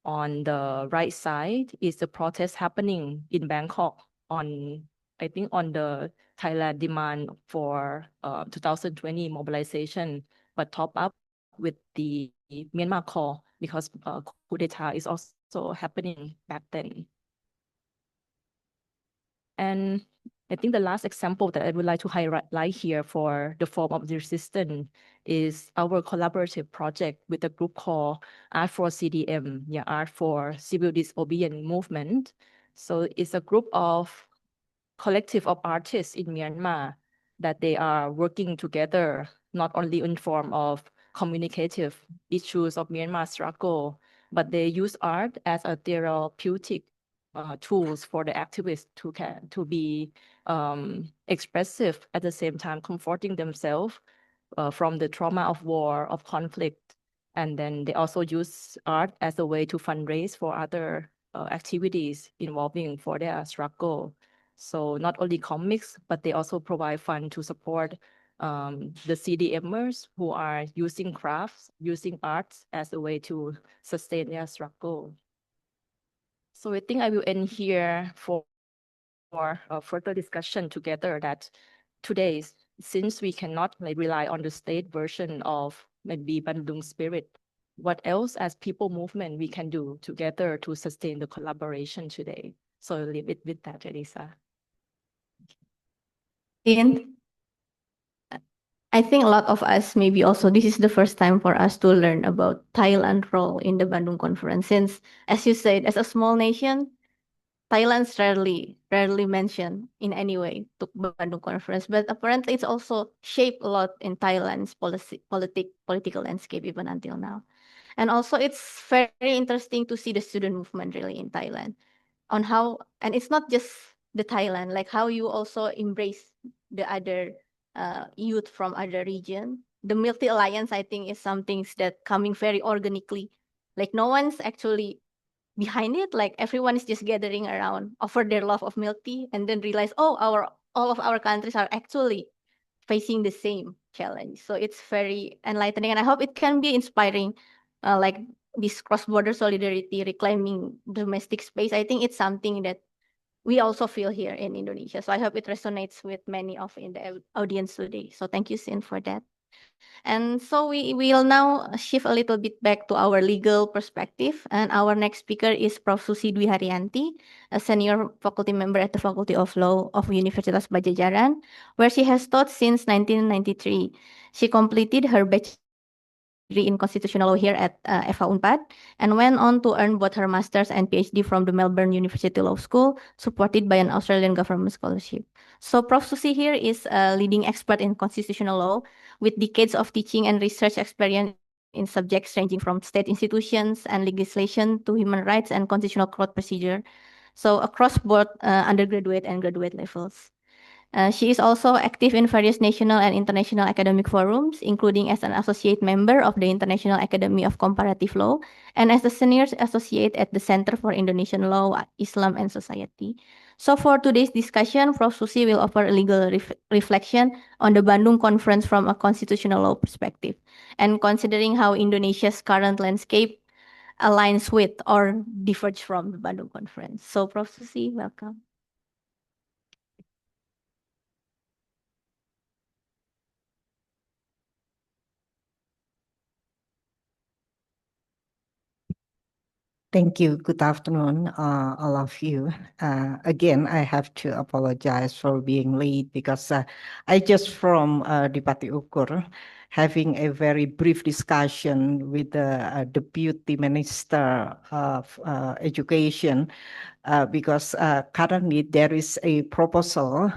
On the right side is the protest happening in Bangkok on, I think, on the Thailand demand for 2020 mobilization, but top up with the Myanmar call because coup d'etat is also happening back then. And I think the last example that I would like to highlight here for the form of the resistance is our collaborative project with a group called Art for CDM, yeah, Art for Civil Disobedience Movement. So it's a group of collective of artists in Myanmar that they are working together, not only in form of communicative issues of Myanmar struggle, but they use art as a therapeutic tools for the activists to be expressive at the same time, comforting themselves from the trauma of war, of conflict. And then they also use art as a way to fundraise for other activities involving for their struggle. So not only comics, but they also provide fund to support the CDMers who are using crafts, using arts as a way to sustain their struggle. So I think I will end here for further discussion together that today, since we cannot like rely on the state version of maybe Bandung spirit, what else as people movement we can do together to sustain the collaboration today? So I'll leave it with that, Elisa. In I think a lot of us, maybe also this is the first time for us to learn about Thailand's role in the Bandung Conference. Since, as you said, as a small nation, Thailand's rarely mentioned in any way to Bandung Conference, but apparently it's also shaped a lot in Thailand's political landscape even until now. And also it's very interesting to see the student movement really in Thailand on how, and it's not just the Thailand, like how you also embrace the other youth from other region. The Multi Alliance, I think, is something that coming very organically. Like no one's actually behind it. Like everyone is just gathering around, offer their love of milk tea, and then realize, oh, all of our countries are actually facing the same challenge. So it's very enlightening, and I hope it can be inspiring, like this cross-border solidarity, reclaiming domestic space. I think it's something that we also feel here in Indonesia. So I hope it resonates with many of in the audience today. So thank you, Sin, for that. And so we will now shift a little bit back to our legal perspective. And our next speaker is Prof. Susi Dwi Haryanti, a senior faculty member at the Faculty of Law of Universitas Padjadjaran, where she has taught since 1993. She completed her bachelor's degree in constitutional law here at FH Unpad and went on to earn both her master's and PhD from the Melbourne University Law School, supported by an Australian government scholarship. So Prof. Susi here is a leading expert in constitutional law with decades of teaching and research experience in subjects ranging from state institutions and legislation to human rights and constitutional court procedure. So across both undergraduate and graduate levels. She is also active in various national and international academic forums, including as an associate member of the International Academy of Comparative Law and as a senior associate at the Center for Indonesian Law, Islam and Society. So for today's discussion, Prof. Susi will offer a legal reflection on the Bandung Conference from a constitutional law perspective, and considering how Indonesia's current landscape aligns with or diverges from the Bandung Conference. So Prof. Susi, welcome. Thank you. Good afternoon, all of you. Again, I have to apologize for being late because I just from Dipati Ukur having a very brief discussion with the Deputy Minister of Education because currently there is a proposal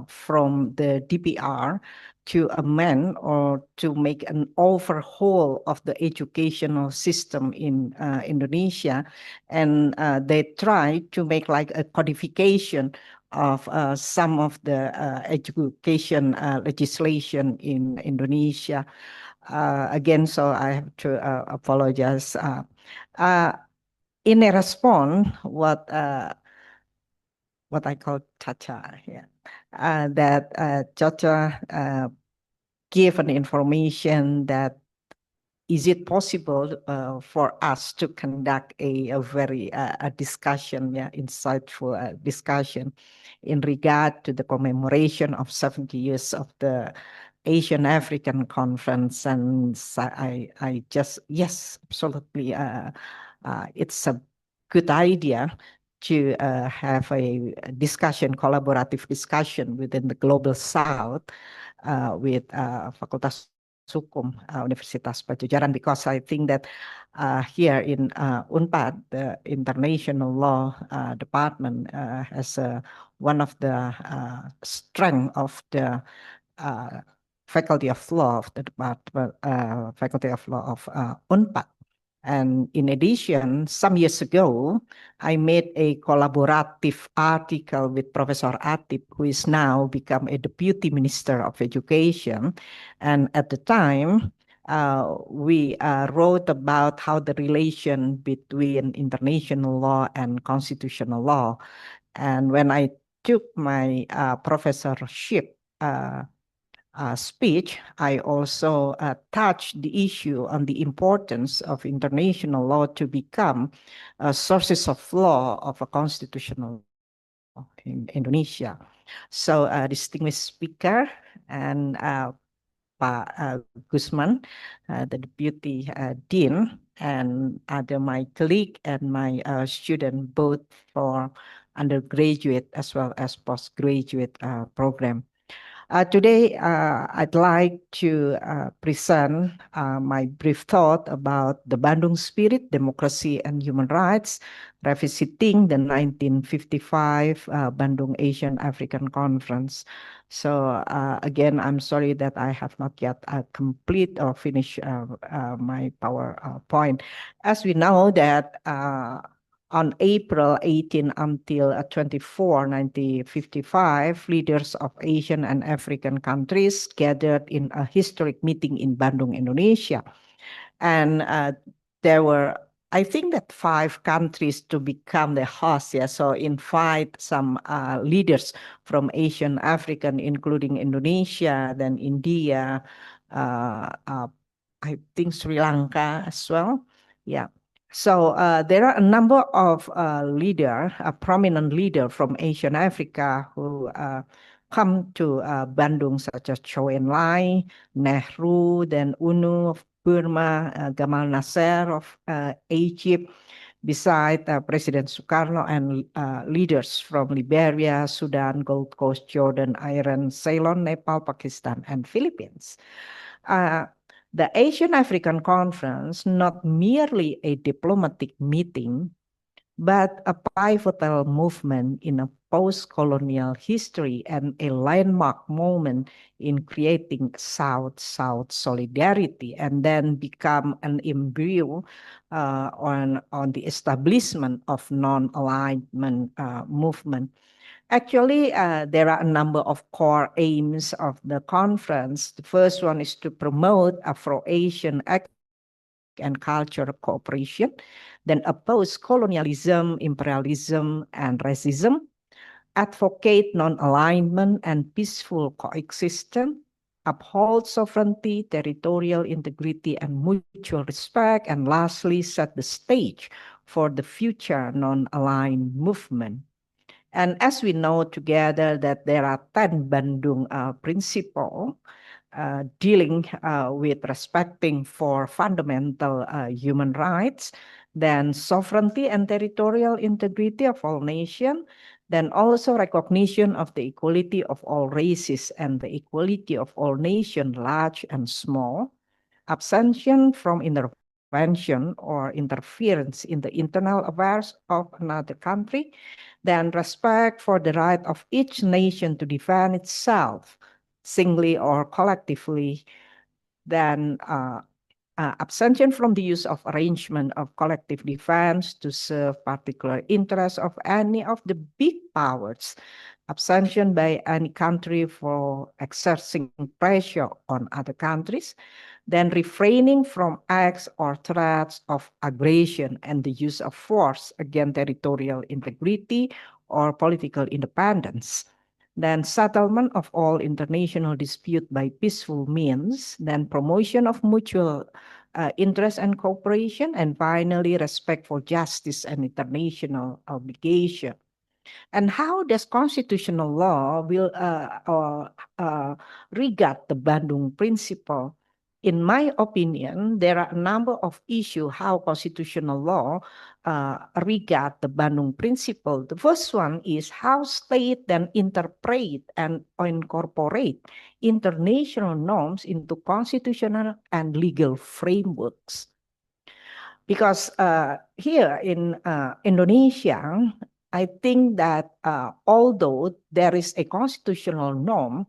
from the DPR to amend or to make an overhaul of the educational system in Indonesia. And they try to make like a codification of some of the education legislation in Indonesia. Again, so I have to apologize. In a response, what I call Chacha, yeah, that Chacha give an information that is it possible for us to conduct a very discussion, yeah, insightful discussion in regard to the commemoration of 70 years of the Asian African Conference. And so I just, yes, absolutely. It's a good idea to have a discussion, collaborative discussion within the Global South with Fakultas Hukum Universitas Padjadjaran, because I think that here in Unpad, the International Law Department has one of the strength of the Faculty of Law of the Department, Faculty of Law of Unpad. And in addition, some years ago, I made a collaborative article with Professor Atip, who is now become a Deputy Minister of Education. And at the time, we wrote about how the relation between international law and constitutional law. And when I took my professorship speech, I also touched the issue on the importance of international law to become sources of law of a constitutional law in Indonesia. So, distinguished speaker and Pak Gusman, the Deputy Dean, and other my colleague and my student, both for undergraduate as well as postgraduate program. Today, I'd like to present my brief thought about the Bandung Spirit, Democracy and Human Rights, revisiting the 1955 Bandung Asian African Conference. So again, I'm sorry that I have not yet complete or finished my PowerPoint. As we know that on April 18 until 24, 1955, leaders of Asian and African countries gathered in a historic meeting in Bandung, Indonesia. And there were, I think that 5 countries to become the host. Yeah, so invite some leaders from Asian, African, including Indonesia, then India, I think Sri Lanka as well. Yeah. So there are a number of prominent leader from Asian Africa who come to Bandung, such as Chou En-lai, Nehru, then UNU of Burma, Gamal Nasser of Egypt, beside President Sukarno and leaders from Liberia, Sudan, Gold Coast, Jordan, Iran, Ceylon, Nepal, Pakistan, and Philippines. The Asian African Conference, not merely a diplomatic meeting, but a pivotal movement in a post-colonial history and a landmark moment in creating South-South solidarity, and then become an embryo on the establishment of non-alignment movement. Actually, there are a number of core aims of the conference. The first one is to promote Afro-Asian and cultural cooperation, then oppose colonialism, imperialism, and racism, advocate non-alignment and peaceful coexistence, uphold sovereignty, territorial integrity, and mutual respect, and lastly, set the stage for the future non-aligned movement. And as we know together that there are 10 Bandung principles dealing with respecting for fundamental human rights, then sovereignty and territorial integrity of all nations, then also recognition of the equality of all races and the equality of all nations, large and small, abstention from intervention or interference in the internal affairs of another country, then respect for the right of each nation to defend itself, singly or collectively, then abstention from the use of arrangement of collective defense to serve particular interests of any of the big powers, abstention by any country for exerting pressure on other countries, then refraining from acts or threats of aggression and the use of force against territorial integrity or political independence, then settlement of all international dispute by peaceful means, then promotion of mutual interest and cooperation, and finally respect for justice and international obligation. And how does constitutional law will regard the Bandung principle? In my opinion, there are a number of issues how constitutional law regard the Bandung principle. The first one is how state then interpret and incorporate international norms into constitutional and legal frameworks. Because here in Indonesia, I think that although there is a constitutional norm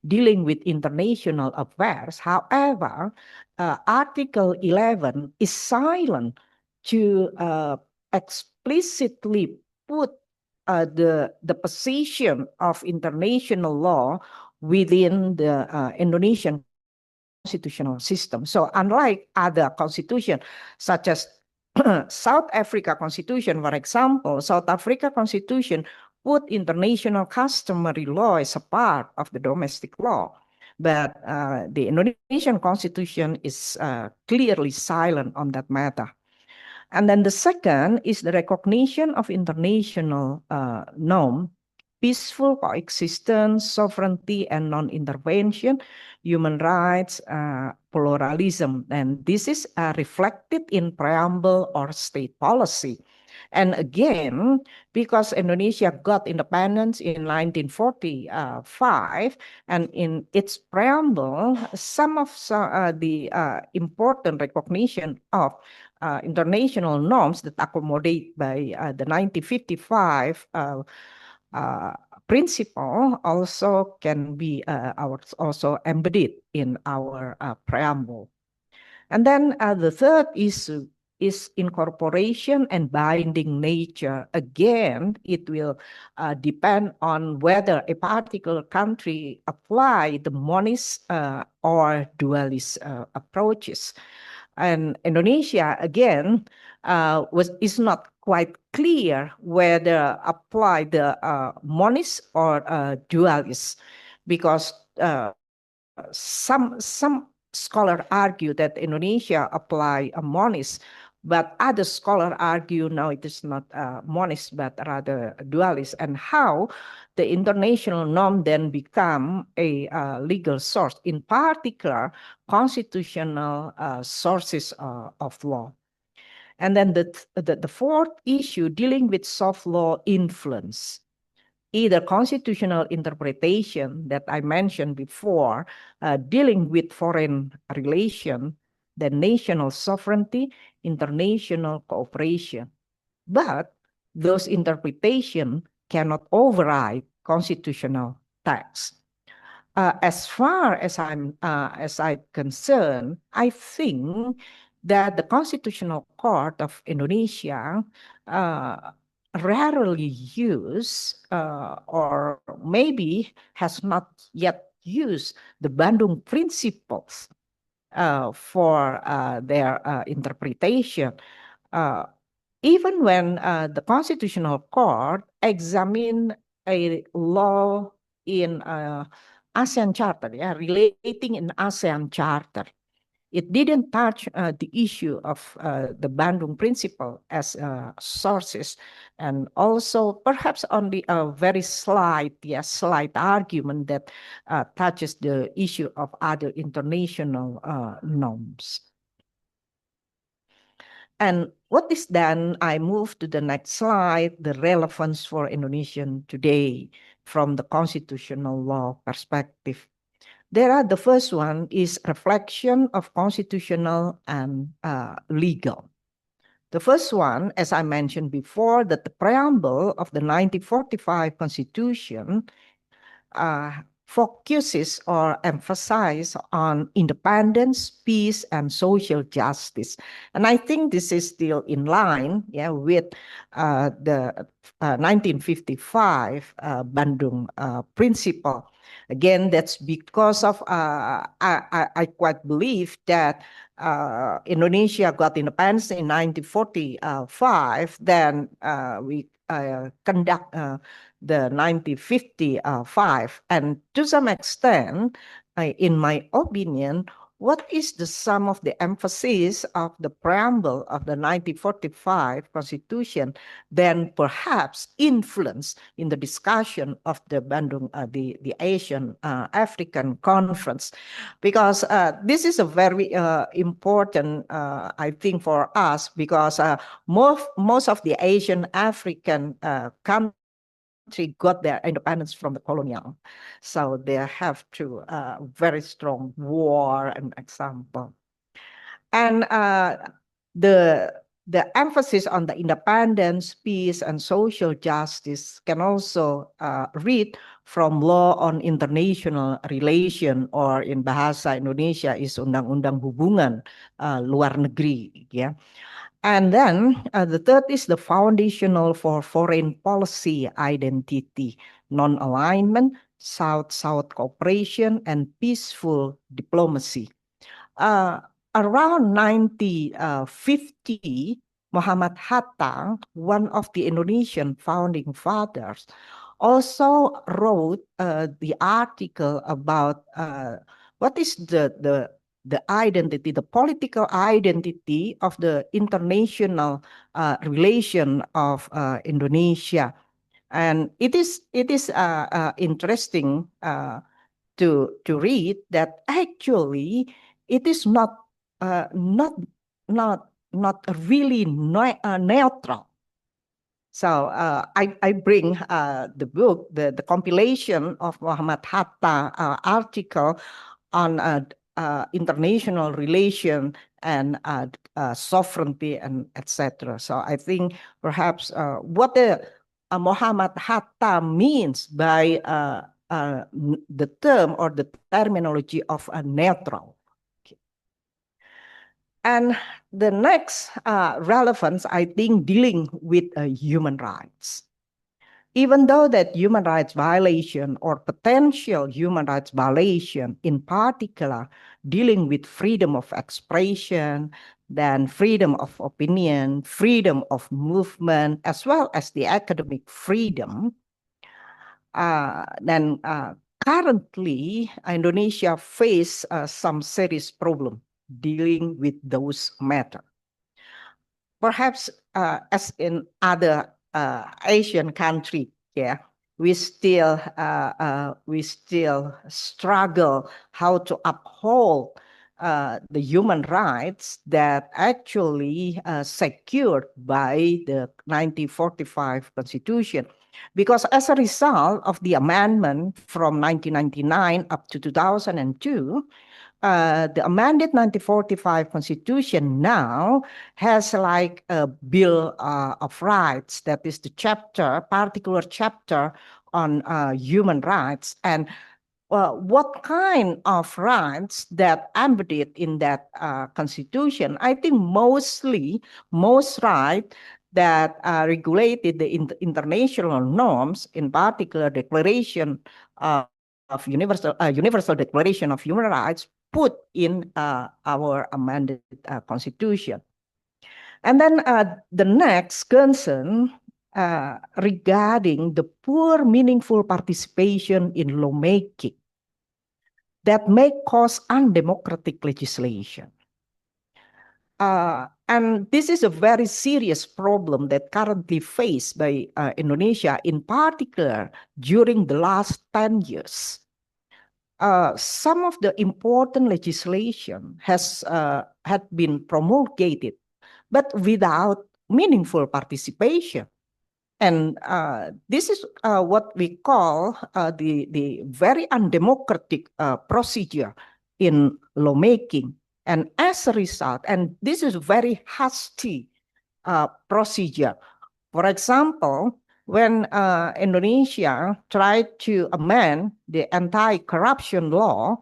dealing with international affairs, however, Article 11 is silent to explicitly put the position of international law within the Indonesian constitutional system. So unlike other constitutions, such as South Africa Constitution, for example, South Africa Constitution put international customary law as a part of the domestic law. But the Indonesian Constitution is clearly silent on that matter. And then the second is the recognition of international norm, peaceful coexistence, sovereignty and non-intervention, human rights, pluralism. And this is reflected in preamble or state policy. And again, because Indonesia got independence in 1945, and in its preamble, some of the important recognition of international norms that accommodate by the 1955 principle also can be also embedded in our preamble. And then the third issue is incorporation and binding nature. Again, it will depend on whether a particular country apply the monist or dualist approaches. And Indonesia, again, is not quite clear whether apply the monist or dualist, because some scholar argue that Indonesia apply a monist, but other scholar argue no, it is not monist but rather dualist, and how the international norm then become a legal source, in particular constitutional sources of law. And then the fourth issue, dealing with soft law influence, either constitutional interpretation that I mentioned before, dealing with foreign relation, the national sovereignty, international cooperation. But those interpretations cannot override constitutional text. As far as I'm concerned, I think that the Constitutional Court of Indonesia rarely use or maybe has not yet used the Bandung principles for their interpretation. Even when the Constitutional Court examine a law in ASEAN Charter, relating in ASEAN Charter, it didn't touch the issue of the Bandung Principle as sources, and also perhaps only a very slight argument that touches the issue of other international norms. And what is then, I move to the next slide, the relevance for Indonesian today from the constitutional law perspective. The first one is reflection of constitutional and legal. The first one, as I mentioned before, that the preamble of the 1945 Constitution focuses or emphasizes on independence, peace, and social justice. And I think this is still in line with the 1955 Bandung principle. Again, that's because of, I quite believe that Indonesia got independence in 1945, then we conduct the 1955. And to some extent, in my opinion, what is the sum of the emphasis of the preamble of the 1945 Constitution then perhaps influence in the discussion of the Bandung, the Asian African Conference? Because this is a very important, I think, for us, because most of the Asian African countries got their independence from the colonial. So they have to very strong war, an example. And the emphasis on the independence, peace, and social justice can also read from law on international relation, or in bahasa Indonesia is Undang-Undang Hubungan Luar Negeri, ya. And then the third is the foundational for foreign policy identity, non-alignment, South-South cooperation, and peaceful diplomacy. Around 1950, Muhammad Hatta, one of the Indonesian founding fathers, also wrote the article about what is the identity, the political identity of the international relation of Indonesia. And it is interesting to read that actually it is not really neutral. So I bring the book, the compilation of Muhammad Hatta article on international relation and sovereignty and etc. So I think perhaps what the Muhammad Hatta means by the term or the terminology of neutral. And the next relevance, I think, dealing with human rights. Even though that human rights violation or potential human rights violation, in particular, dealing with freedom of expression, then freedom of opinion, freedom of movement, as well as the academic freedom, then currently Indonesia face some serious problem dealing with those matters. Perhaps as in other Asian country, yeah, we still struggle how to uphold the human rights that actually secured by the 1945 Constitution. Because as a result of the amendment from 1999 up to 2002, the amended 1945 Constitution now has like a Bill of Rights, that is the particular chapter on human rights, and what kind of rights that embedded in that Constitution. I think most rights that regulated the international norms, in particular Declaration of Universal Declaration of Human Rights, put in our amended Constitution. And then the next concern regarding the poor meaningful participation in lawmaking that may cause undemocratic legislation. And this is a very serious problem that currently faced by Indonesia, in particular during the last 10 years. Some of the important legislation had been promulgated, but without meaningful participation. And this is what we call the very undemocratic procedure in lawmaking. And as a result, and this is a very hasty procedure. For example, when Indonesia tried to amend the anti-corruption law,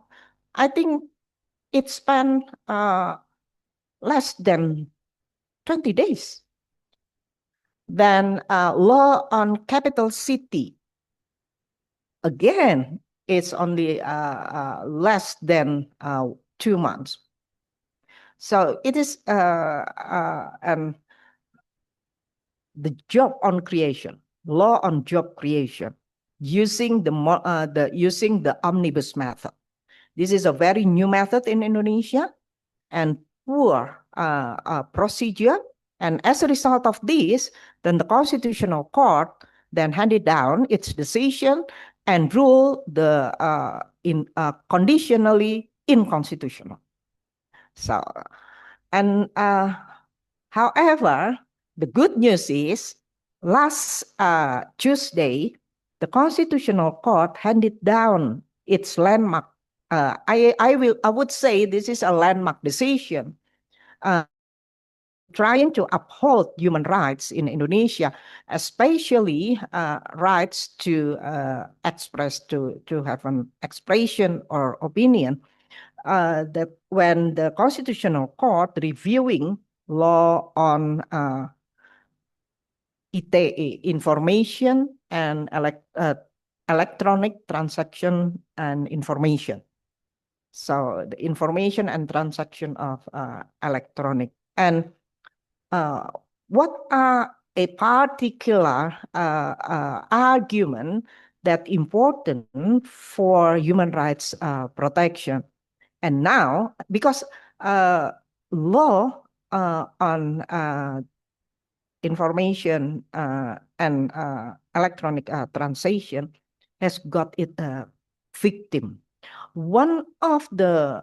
I think it spent less than 20 days. Then law on capital city, again, it's only less than 2 months. So it is the job on creation, law on job creation, using the omnibus method. This is a very new method in Indonesia and poor procedure. And as a result of this, then the Constitutional Court then handed down its decision and ruled the conditionally inconstitutional. So, and however, the good news is last Tuesday, the Constitutional Court handed down its landmark. I would say this is a landmark decision trying to uphold human rights in Indonesia, especially rights to express, to have an expression or opinion. That when the Constitutional Court reviewing law on ITE, information and electronic transaction and information. So the information and transaction of electronic. And what are a particular argument that important for human rights protection? And now, because law on information and electronic transaction has got it victim. One of the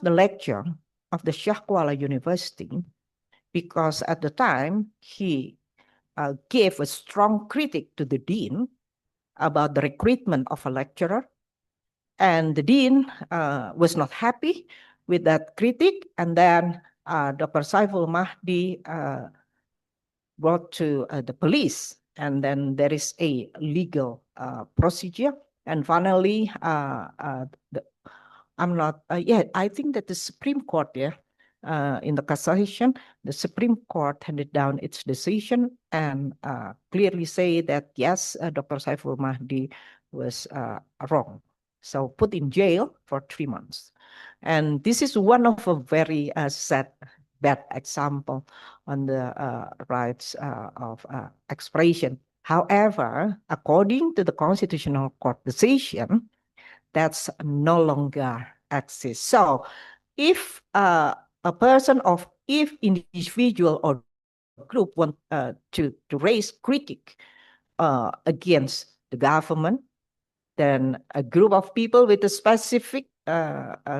lecture of the Shah Kuala University, because at the time he gave a strong critique to the dean about the recruitment of a lecturer. And the dean was not happy with that critique. And then Dr. Saiful Mahdi brought to the police. And then there is a legal procedure. And finally, I think that the Supreme Court, in the cassation, the Supreme Court handed down its decision and clearly say that, yes, Dr. Saiful Mahdi was wrong. So put in jail for 3 months. And this is one of a very sad, bad example on the rights of expression. However, according to the Constitutional Court decision, that's no longer exists. So if a person of if individual or group want to raise critique against the government, then a group of people with a specific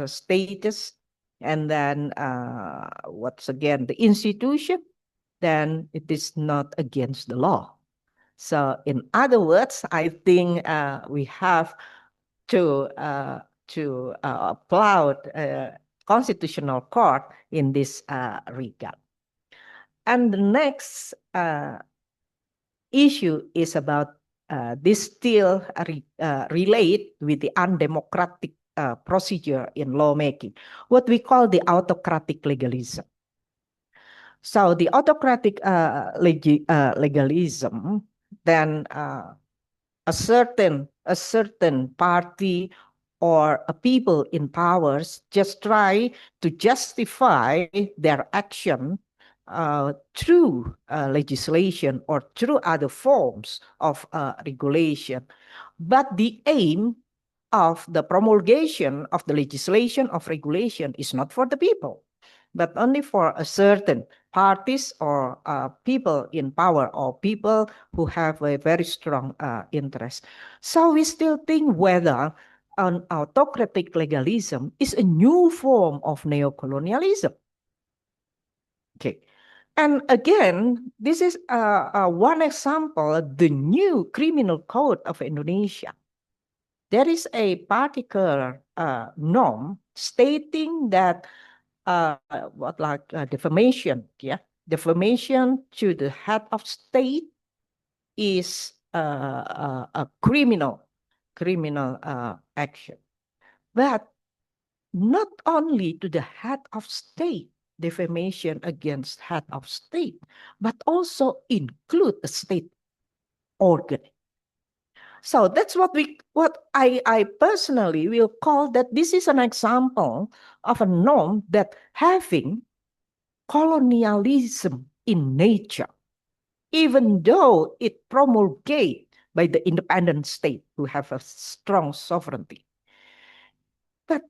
status, and then what's again the institution, then it is not against the law. So in other words, I think we have to applaud Constitutional Court in this regard. And the next issue is about this still relate with the undemocratic procedure in lawmaking, what we call the autocratic legalism. So the autocratic legalism, then a certain party or a people in powers just try to justify their action through legislation or through other forms of regulation. But the aim of the promulgation of the legislation of regulation is not for the people, but only for a certain parties or people in power or people who have a very strong interest. So we still think whether an autocratic legalism is a new form of neocolonialism. Okay. And again, this is one example, the new criminal code of Indonesia. There is a particular norm stating that defamation, defamation to the head of state is a criminal action. But not only to the head of state, defamation against head of state, but also include a state organ. So that's what I personally will call that this is an example of a norm that having colonialism in nature, even though it promulgated by the independent state who have a strong sovereignty. But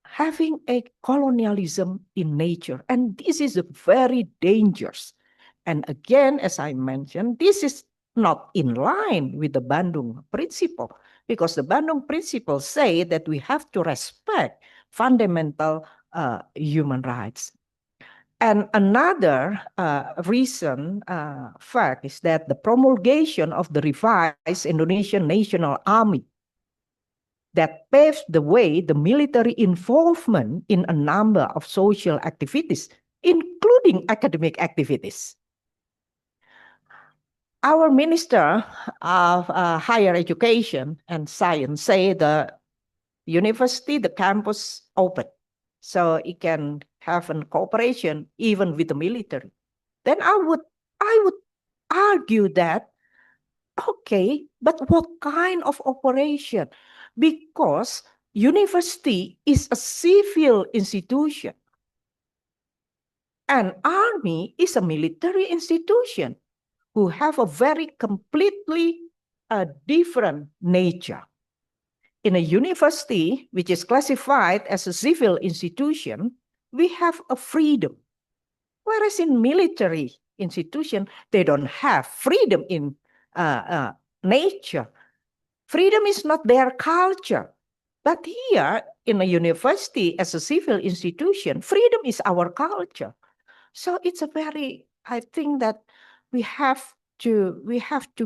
having a colonialism in nature, and this is very dangerous. And again, as I mentioned, this is not in line with the Bandung principle, because the Bandung principle say that we have to respect fundamental human rights. And another recent fact is that the promulgation of the revised Indonesian National Army that paved the way the military involvement in a number of social activities, including academic activities. Our Minister of Higher Education and Science say the university, the campus open, so it can have a cooperation even with the military. Then I would argue that, okay, but what kind of operation? Because university is a civil institution and army is a military institution who have a very completely different nature. In a university, which is classified as a civil institution, we have a freedom. Whereas in military institution, they don't have freedom in nature. Freedom is not their culture. But here, in a university, as a civil institution, freedom is our culture. So it's a very, I think that we have to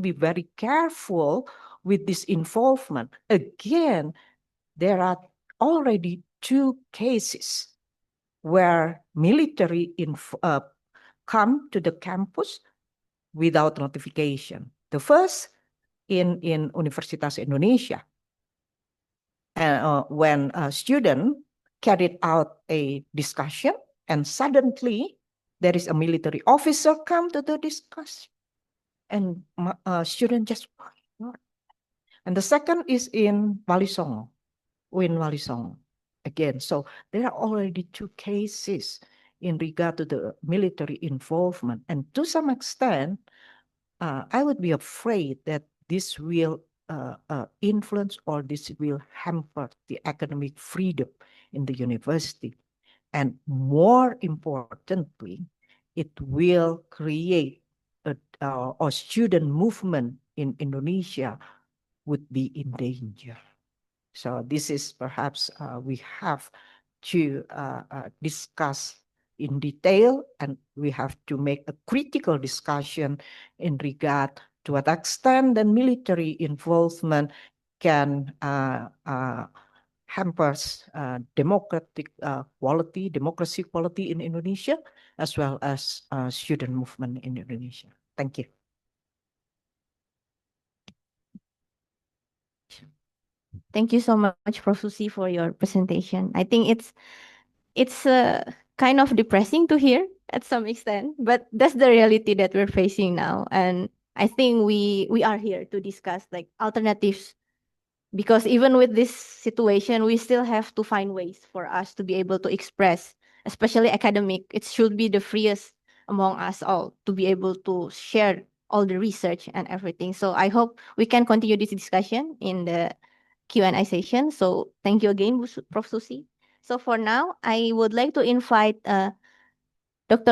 be very careful with this involvement. Again, there are already 2 cases where military come to the campus without notification. The first in Universitas Indonesia, when a student carried out a discussion and suddenly there is a military officer come to the discussion and student just ignored. And the second is in Wali Songo, again. So there are already 2 cases in regard to the military involvement. And to some extent, I would be afraid that this will influence or this will hamper the academic freedom in the university. And more importantly, it will create a student movement in Indonesia would be in danger. So this is perhaps we have to discuss in detail, and we have to make a critical discussion in regard to what extent the military involvement can hampers democracy quality in Indonesia, as well as student movement in Indonesia. Thank you. Thank you so much, Prof. Susi, for your presentation. I think it's kind of depressing to hear at some extent, but that's the reality that we're facing now. And I think we are here to discuss like alternatives, because even with this situation, we still have to find ways for us to be able to express, especially academic. It should be the freest among us all to be able to share all the research and everything. So I hope we can continue this discussion in the Q&A session. So thank you again, Prof. Susi. So for now, I would like to invite Dr.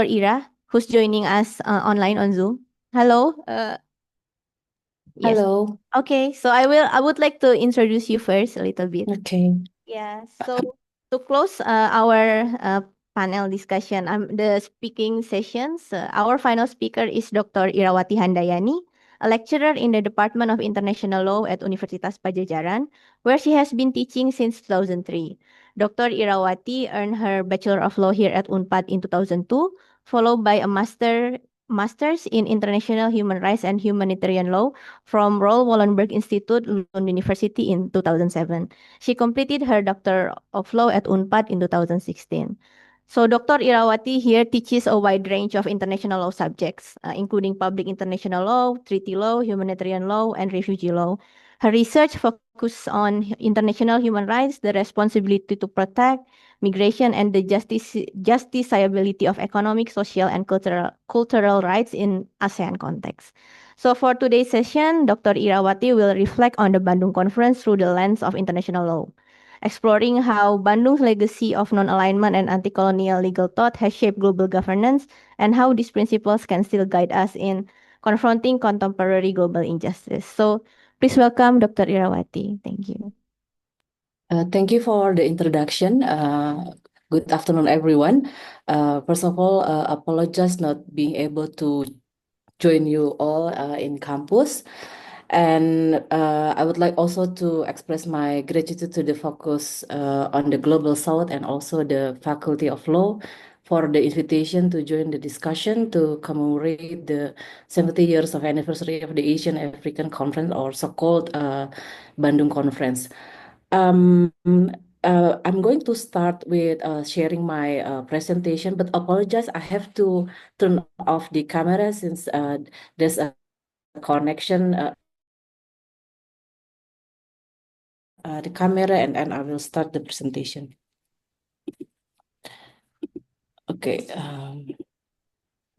Ira, who's joining us online on Zoom. Hello. Yes. Hello. Okay, so I would like to introduce you first a little bit. Okay. Yeah, so to close our panel discussion, the speaking sessions, our final speaker is Dr. Irawati Handayani, a lecturer in the Department of International Law at Universitas Padjadjaran, where she has been teaching since 2003. Dr. Irawati earned her Bachelor of Law here at UNPAD in 2002, followed by a Master's in International Human Rights and Humanitarian Law from Roel Wallenberg Institute, London University in 2007. She completed her Doctor of Law at UNPAD in 2016. So Dr. Irawati here teaches a wide range of international law subjects, including public international law, treaty law, humanitarian law, and refugee law. Her research focuses on international human rights, the responsibility to protect, migration, and the justiciability of economic, social, and cultural rights in ASEAN context. So for today's session, Dr. Irawati will reflect on the Bandung Conference through the lens of international law, exploring how Bandung's legacy of non-alignment and anti-colonial legal thought has shaped global governance, and how these principles can still guide us in confronting contemporary global injustice. So please welcome Dr. Irawati. Thank you. Thank you for the introduction. Good afternoon, everyone. First of all, apologize not being able to join you all in campus. And I would like also to express my gratitude to the focus on the Global South and also the Faculty of Law for the invitation to join the discussion to commemorate the 70 years of anniversary of the Asian African Conference, or so-called Bandung Conference. I'm going to start with sharing my presentation, but apologize, I have to turn off the camera since there's a connection the camera, and I will start the presentation. Okay,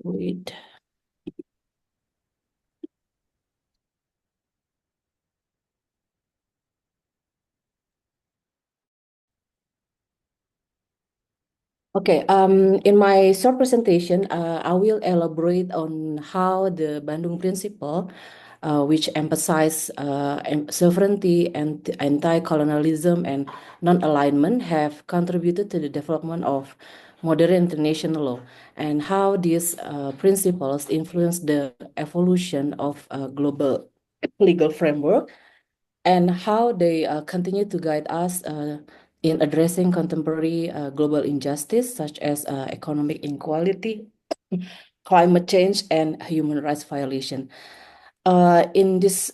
wait. Okay, in my short presentation, I will elaborate on how the Bandung Principle, which emphasize sovereignty and anti-colonialism and non-alignment, have contributed to the development of modern international law, and how these principles influence the evolution of a global legal framework, and how they continue to guide us in addressing contemporary global injustice such as economic inequality, climate change, and human rights violation. In this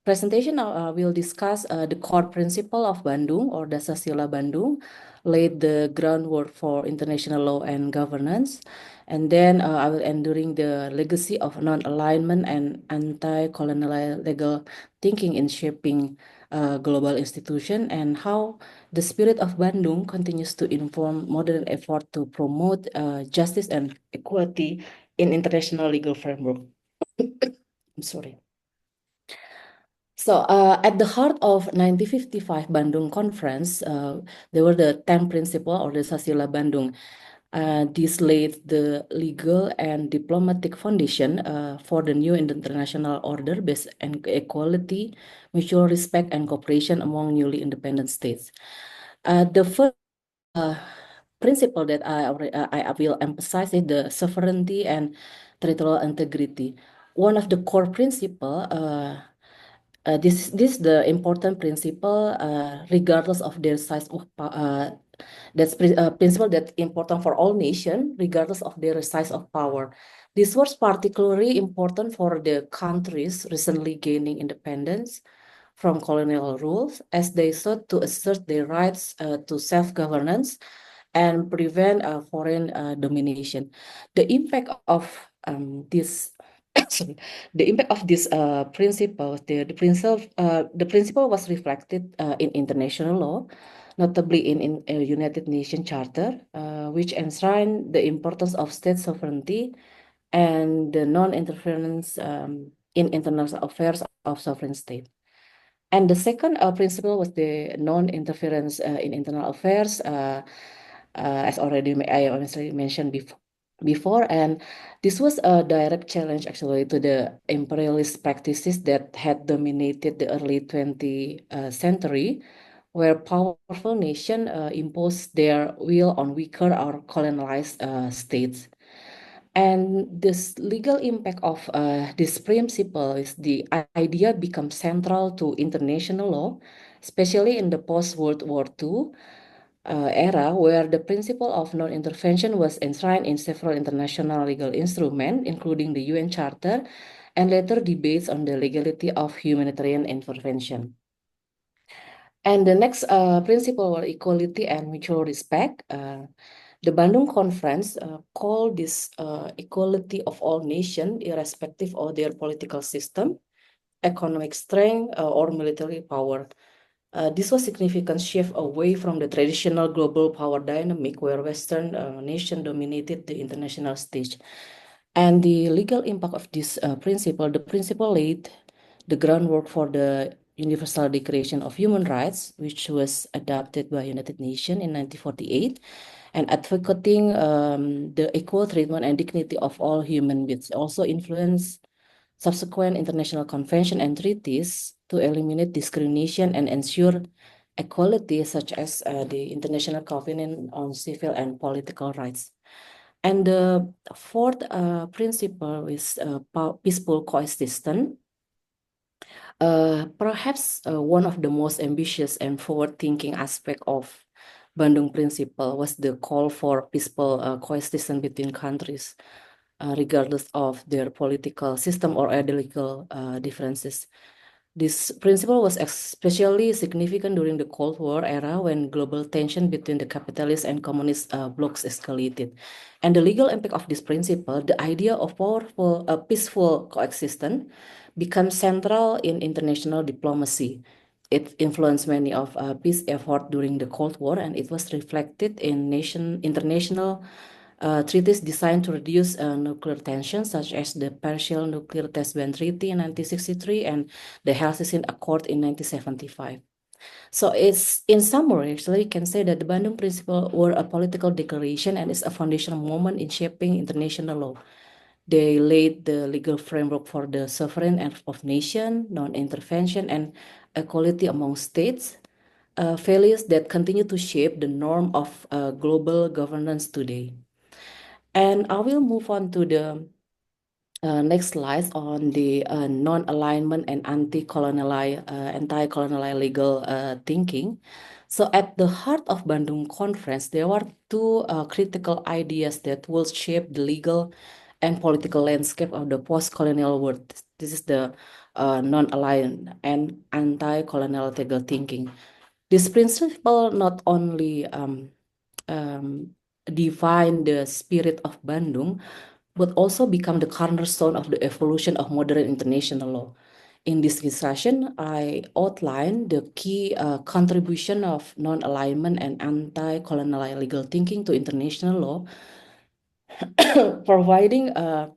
presentation, we'll discuss the core principle of Bandung, or Dasar Sila Bandung, laid the groundwork for international law and governance. And then I will end during the legacy of non-alignment and anti-colonial legal thinking in shaping global institution, and how the spirit of Bandung continues to inform modern effort to promote justice and equality in international legal framework. I'm sorry. So at the heart of 1955 Bandung Conference, there were the 10 principles or the Sasila Bandung. This laid the legal and diplomatic foundation for the new international order based on equality, mutual respect, and cooperation among newly independent states. The first principle that I will emphasize is the sovereignty and territorial integrity. One of the core principles this the important principle regardless of their size of that's principle that important for all nations regardless of their size of power. This was particularly important for the countries recently gaining independence from colonial rules, as they sought to assert their rights to self-governance and prevent foreign domination. The impact of this sorry, the impact of this principle, the principle was reflected in international law, notably in a United Nations Charter, which enshrined the importance of state sovereignty and the non-interference in international affairs of sovereign state. And the second principle was the non-interference in internal affairs, as I already mentioned before, and this was a direct challenge actually to the imperialist practices that had dominated the early 20th century, where powerful nations imposed their will on weaker or colonized states. And this legal impact of this principle is the idea becomes central to international law, especially in the post-World War II era, where the principle of non-intervention was enshrined in several international legal instruments, including the UN Charter, and later debates on the legality of humanitarian intervention. And the next principle was equality and mutual respect. The Bandung Conference called this equality of all nations, irrespective of their political system, economic strength, or military power. This was a significant shift away from the traditional global power dynamic where Western nations dominated the international stage. And the legal impact of this principle, the principle laid the groundwork for the Universal Declaration of Human Rights, which was adopted by United Nations in 1948, and advocating the equal treatment and dignity of all human beings. Also influenced subsequent international convention and treaties to eliminate discrimination and ensure equality, such as the International Covenant on Civil and Political Rights. And the fourth principle is peaceful coexistence. Perhaps one of the most ambitious and forward-thinking aspect of Bandung Principle was the call for peaceful coexistence between countries, regardless of their political system or ideological differences. This principle was especially significant during the Cold War era when global tension between the capitalist and communist blocs escalated. And the legal impact of this principle, the idea of powerful, peaceful coexistence, becomes central in international diplomacy. It influenced many of peace efforts during the Cold War, and it was reflected in international treaties designed to reduce nuclear tensions, such as the Partial Nuclear Test Ban Treaty in 1963 and the Helsinki Accord in 1975. So it's in summary, actually, you can say that the Bandung Principle were a political declaration and is a foundational moment in shaping international law. They laid the legal framework for the sovereign of nation, non-intervention, and equality among states, values that continue to shape the norm of global governance today. And I will move on to the next slide on the non-alignment and anti-colonial legal thinking. So at the heart of Bandung Conference, there were two critical ideas that will shape the legal and political landscape of the post-colonial world. This is the non-aligned and anti-colonial legal thinking. This principle not only define the spirit of Bandung, but also become the cornerstone of the evolution of modern international law. In this discussion, I outline the key contribution of non-alignment and anti-colonial legal thinking to international law, providing a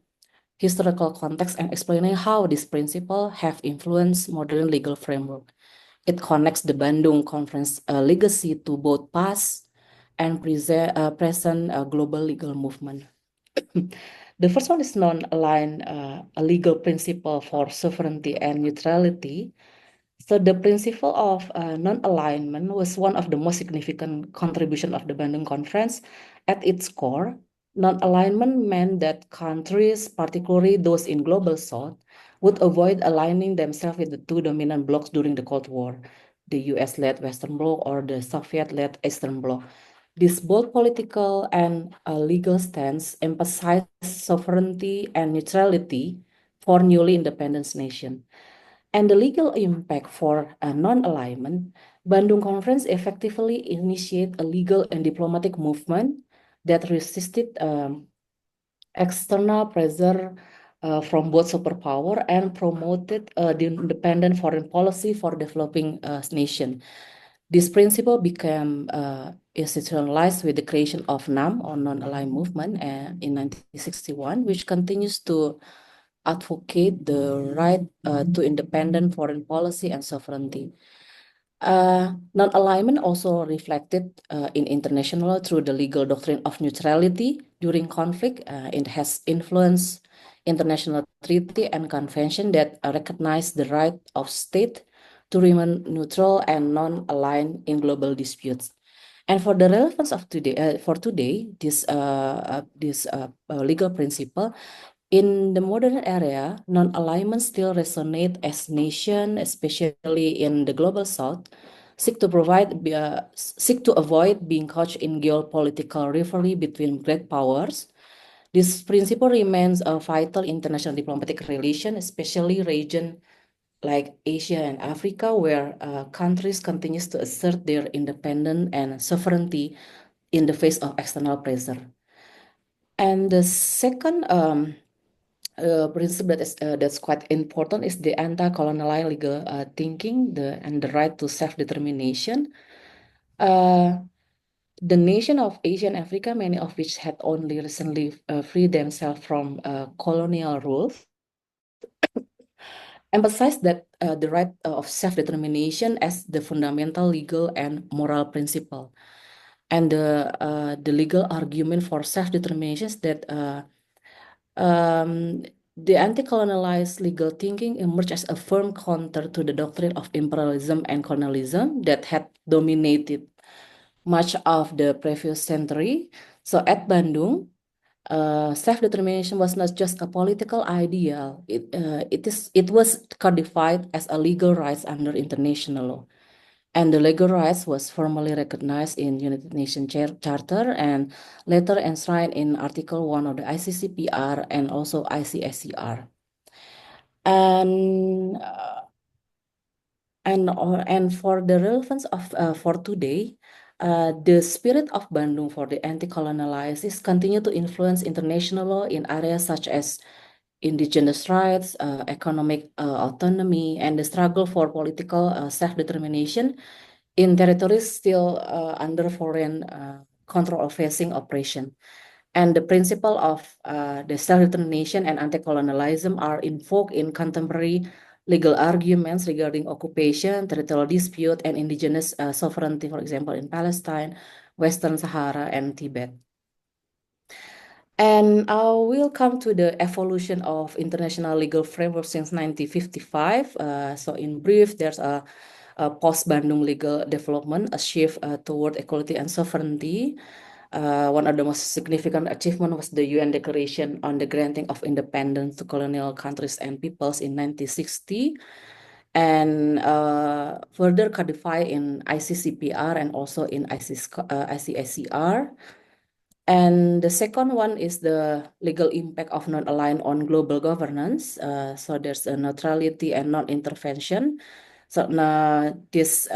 historical context and explaining how this principle have influenced modern legal framework. It connects the Bandung Conference legacy to both past and present global legal movement. The first one is non-aligned a legal principle for sovereignty and neutrality. So the principle of non-alignment was one of the most significant contribution of the Bandung Conference. At its core, non-alignment meant that countries, particularly those in global south, would avoid aligning themselves with the two dominant blocs during the Cold War, the US-led Western Bloc or the Soviet-led Eastern Bloc. This bold political and legal stance emphasized sovereignty and neutrality for newly independent nation. And the legal impact for non-alignment, Bandung Conference effectively initiated a legal and diplomatic movement that resisted external pressure from both superpower and promoted the independent foreign policy for developing nation. This principle became institutionalized with the creation of NAM, or Non-Aligned Movement, in 1961, which continues to advocate the right to independent foreign policy and sovereignty. Non-alignment also reflected in international law through the legal doctrine of neutrality during conflict. It has influenced international treaty and convention that recognize the right of state to remain neutral and non-aligned in global disputes. And for the relevance of today, this legal principle in the modern era, non-alignment still resonate as nation, especially in the global south, seek to avoid being caught in geopolitical rivalry between great powers. This principle remains a vital international diplomatic relation, especially region like Asia and Africa, where countries continue to assert their independence and sovereignty in the face of external pressure. And the second principle that's quite important is the anti-colonial legal thinking, and the right to self-determination. The nation of Asia and Africa, many of which had only recently freed themselves from colonial rules, emphasize that the right of self-determination as the fundamental legal and moral principle. And the legal argument for self-determination is that the anti-colonialized legal thinking emerged as a firm counter to the doctrine of imperialism and colonialism that had dominated much of the previous century. So at Bandung, self-determination was not just a political ideal. It was codified as a legal right under international law. And the legal rights was formally recognized in United Nations Charter and later enshrined in Article 1 of the ICCPR and also ICSCR. And for the relevance of for today, the spirit of Bandung for the anti-colonialists continue to influence international law in areas such as indigenous rights, economic autonomy, and the struggle for political self-determination in territories still under foreign control or facing oppression. And the principle of the self-determination and anti-colonialism are invoked in contemporary legal arguments regarding occupation, territorial dispute, and indigenous sovereignty, for example, in Palestine, Western Sahara, and Tibet. And I will come to the evolution of international legal framework since 1955. So in brief, there's a post-Bandung legal development, a shift toward equality and sovereignty. One of the most significant achievements was the UN Declaration on the granting of independence to colonial countries and peoples in 1960, and further codified in ICCPR and also in ICACR. And the second one is the legal impact of non-aligned on global governance. So there's a neutrality and non-intervention. So now this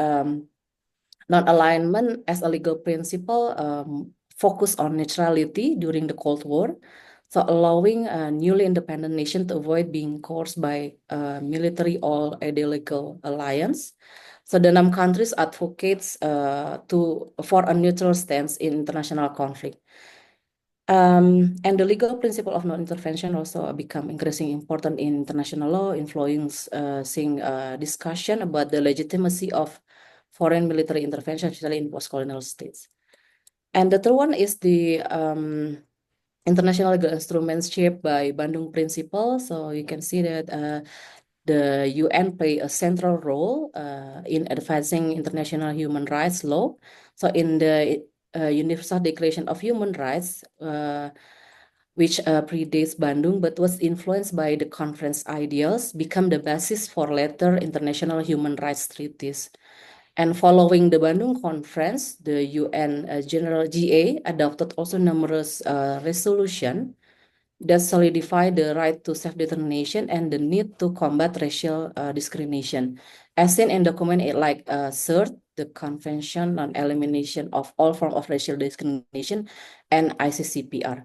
non-alignment as a legal principle focus on neutrality during the Cold War, so allowing a newly independent nation to avoid being coerced by military or ideological alliance. So the NAM countries advocates for a neutral stance in international conflict. And the legal principle of non-intervention also become increasingly important in international law, influencing discussion about the legitimacy of foreign military intervention, especially in post-colonial states. And the third one is the international legal instruments shaped by Bandung Principle. So you can see that the UN play a central role in advancing international human rights law. So in the Universal Declaration of Human Rights, which predates Bandung but was influenced by the conference ideals, become the basis for later international human rights treaties. And following the Bandung Conference, the UN General GA adopted also numerous resolutions that solidify the right to self-determination and the need to combat racial discrimination. As seen in documents like CERT, the Convention on Elimination of All Forms of Racial Discrimination, and ICCPR.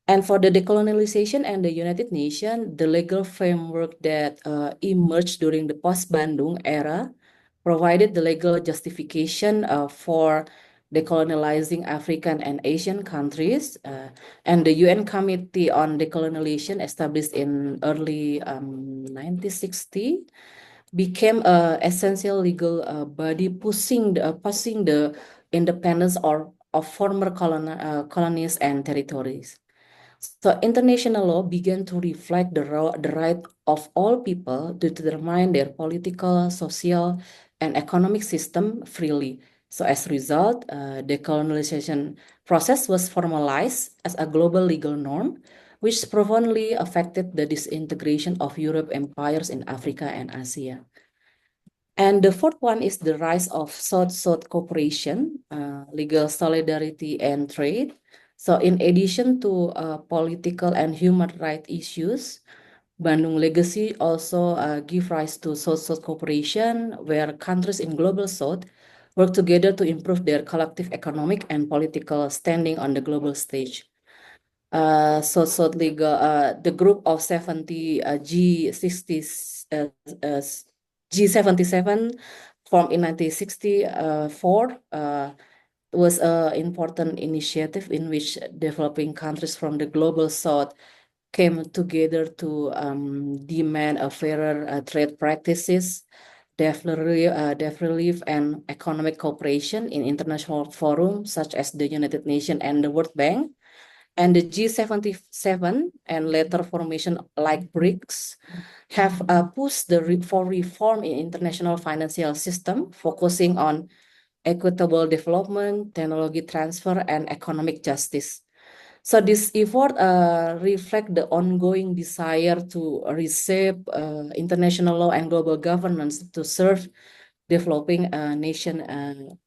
And for the decolonization and the United Nations, the legal framework that emerged during the post-Bandung era provided the legal justification for decolonizing African and Asian countries, and the UN Committee on Decolonization, established in early 1960, became an essential legal body pushing the independence of former colonies and territories. So international law began to reflect the right of all people to determine their political, social, and economic system freely. So as a result, the colonization process was formalized as a global legal norm, which profoundly affected the disintegration of Europe empires in Africa and Asia. And the fourth one is the rise of South-South cooperation, legal solidarity, and trade. So in addition to political and human rights issues, Bandung Legacy also give rise to South-South cooperation, where countries in Global South work together to improve their collective economic and political standing on the global stage. South-South legal, the group of 70 G77 formed in 1964 was an important initiative in which developing countries from the Global South came together to demand a fairer trade practices, debt relief, and economic cooperation in international forums such as the United Nations and the World Bank. And the G77 and later formation like BRICS have pushed for reform in international financial system, focusing on equitable development, technology transfer, and economic justice. So this effort reflect the ongoing desire to reshape international law and global governance to serve developing nation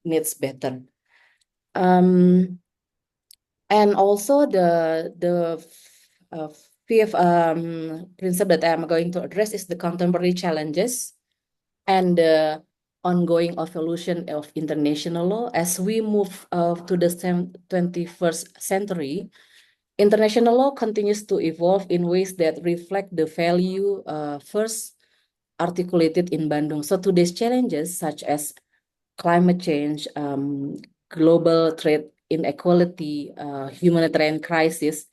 needs better. And also the fifth principle that I'm going to address is the contemporary challenges and the ongoing evolution of international law. As we move to the 21st century, international law continues to evolve in ways that reflect the value first articulated in Bandung. So today's challenges such as climate change, global trade inequality, humanitarian crisis,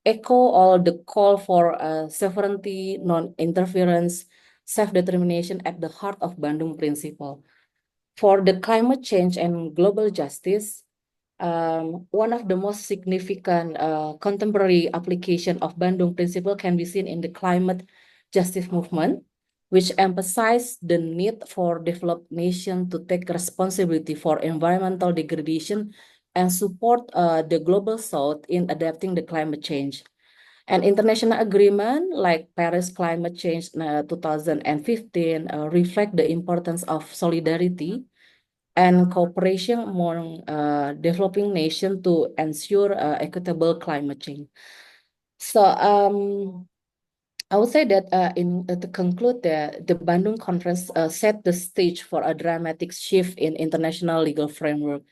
echo all the call for sovereignty, non-interference, self-determination at the heart of Bandung Principle. For the climate change and global justice, one of the most significant contemporary application of Bandung Principle can be seen in the climate justice movement. which emphasize the need for developed nations to take responsibility for environmental degradation and support the global south in adapting the climate change. An international agreement like Paris Climate Change 2015 reflect the importance of solidarity and cooperation among developing nations to ensure equitable climate change. So I would say that to conclude, the Bandung Conference set the stage for a dramatic shift in international legal framework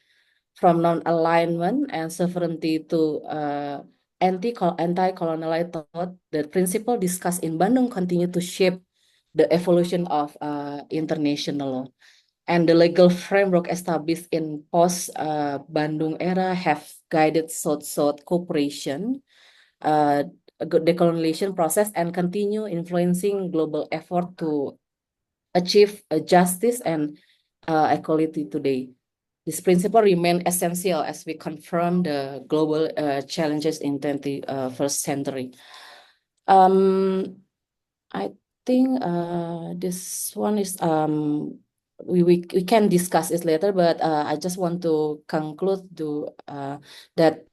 from non-alignment and sovereignty to anti-colonial thought. The principle discussed in Bandung continue to shape the evolution of international law. And the legal framework established in post-Bandung era have guided South-South cooperation, decolonization process, and continue influencing global effort to achieve justice and equality today. This principle remain essential as we confront the global challenges in 21st century. I think this one is we can discuss it later, but I just want to conclude that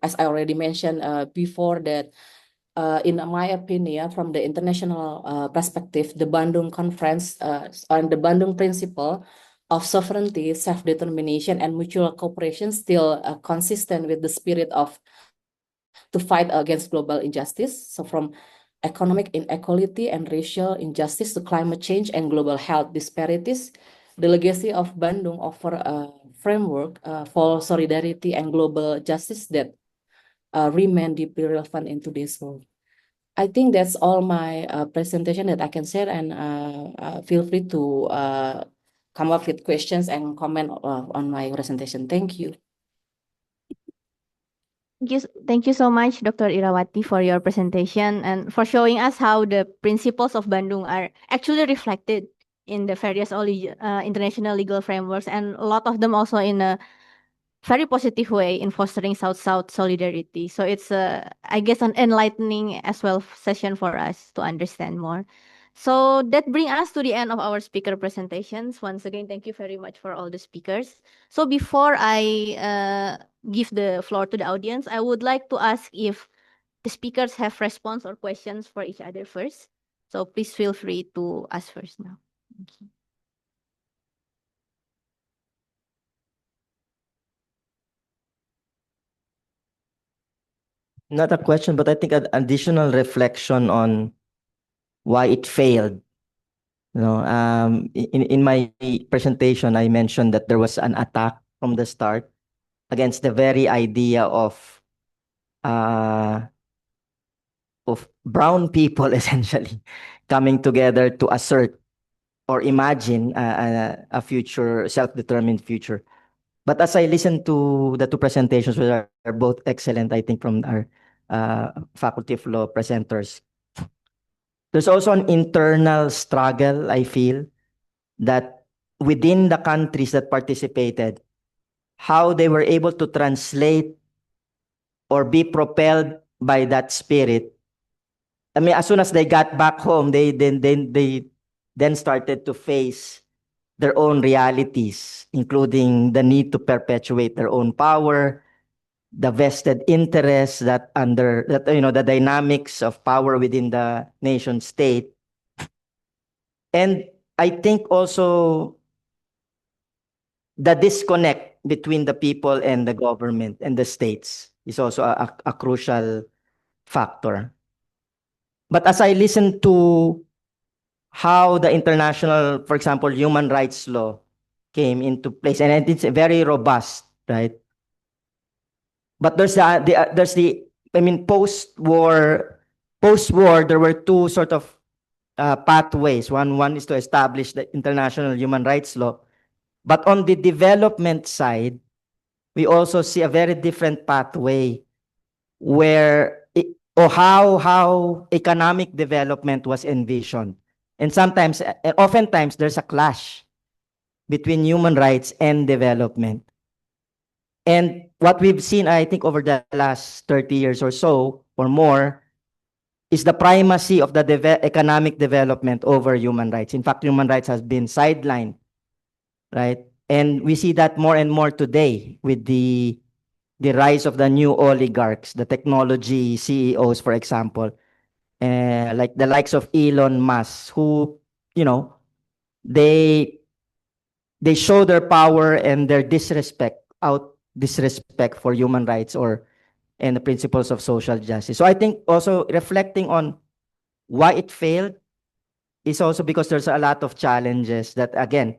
as I already mentioned before, that in my opinion, from the international perspective, the Bandung Conference on the Bandung Principle of sovereignty, self-determination, and mutual cooperation still consistent with the spirit of to fight against global injustice. So from economic inequality and racial injustice to climate change and global health disparities, the legacy of Bandung offer a framework for solidarity and global justice that remain deeply relevant in today's world. I think that's all my presentation that I can share, and feel free to come up with questions and comment on my presentation. Thank you. Thank you so much, Dr. Irawati, for your presentation and for showing us how the principles of Bandung are actually reflected in the various international legal frameworks, and a lot of them also in a very positive way in fostering South-South solidarity. So it's, I guess, an enlightening as well session for us to understand more. So that brings us to the end of our speaker presentations. Once again, thank you very much for all the speakers. So before I give the floor to the audience, I would like to ask if the speakers have response or questions for each other first. So please feel free to ask first now. Thank you. Not a question, but I think an additional reflection on why it failed. In my presentation, I mentioned that there was an attack from the start against the very idea of brown people essentially coming together to assert or imagine a future, self-determined future. But as I listened to the two presentations, which are both excellent, I think, from our Faculty of Law presenters, there's also an internal struggle, I feel, that within the countries that participated, how they were able to translate or be propelled by that spirit. I mean, as soon as they got back home, they then started to face their own realities, including the need to perpetuate their own power, the vested interests the dynamics of power within the nation state. And I think also the disconnect between the people and the government and the states is also a crucial factor. But as I listen to how the international, for example, human rights law came into place, and it's very robust, right? But there's post-war, there were two sort of pathways. One is to establish the international human rights law, but on the development side, we also see a very different pathway where how economic development was envisioned. And oftentimes, there's a clash between human rights and development. And what we've seen, I think, over the last 30 years or so or more, is the primacy of the economic development over human rights. In fact, human rights has been sidelined, right? And we see that more and more today with the rise of the new oligarchs, the technology CEOs, for example, like the likes of Elon Musk, who, you know, they show their power and their disrespect for human rights and the principles of social justice. So I think also reflecting on why it failed is also because there's a lot of challenges that, again,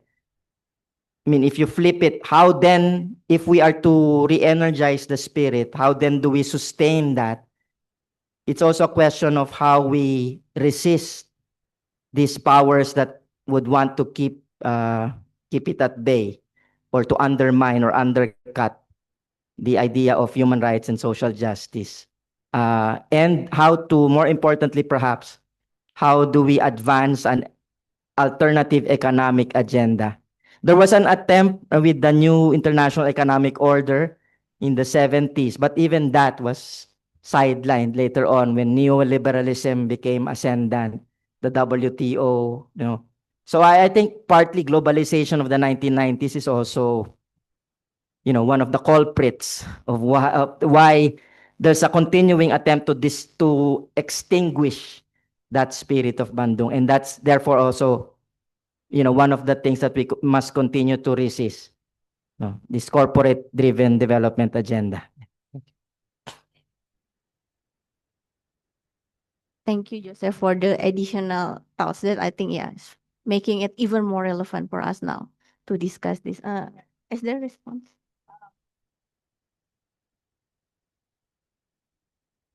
I mean, if you flip it, how then, if we are to re-energize the spirit, how then do we sustain that? It's also a question of how we resist these powers that would want to keep it at bay, or to undermine or undercut the idea of human rights and social justice. And how to, more importantly perhaps, how do we advance an alternative economic agenda? There was an attempt with the new international economic order in the 70s, but even that was sidelined later on when neoliberalism became ascendant, the WTO, you know. So I think partly globalization of the 1990s is also, you know, one of the culprits of why there's a continuing attempt to extinguish that spirit of Bandung, and that's therefore also, you know, one of the things that we must continue to resist, no, this corporate-driven development agenda. Thank you, Joseph, for the additional thoughts that I think, yes, making it even more relevant for us now to discuss this. Is there a response?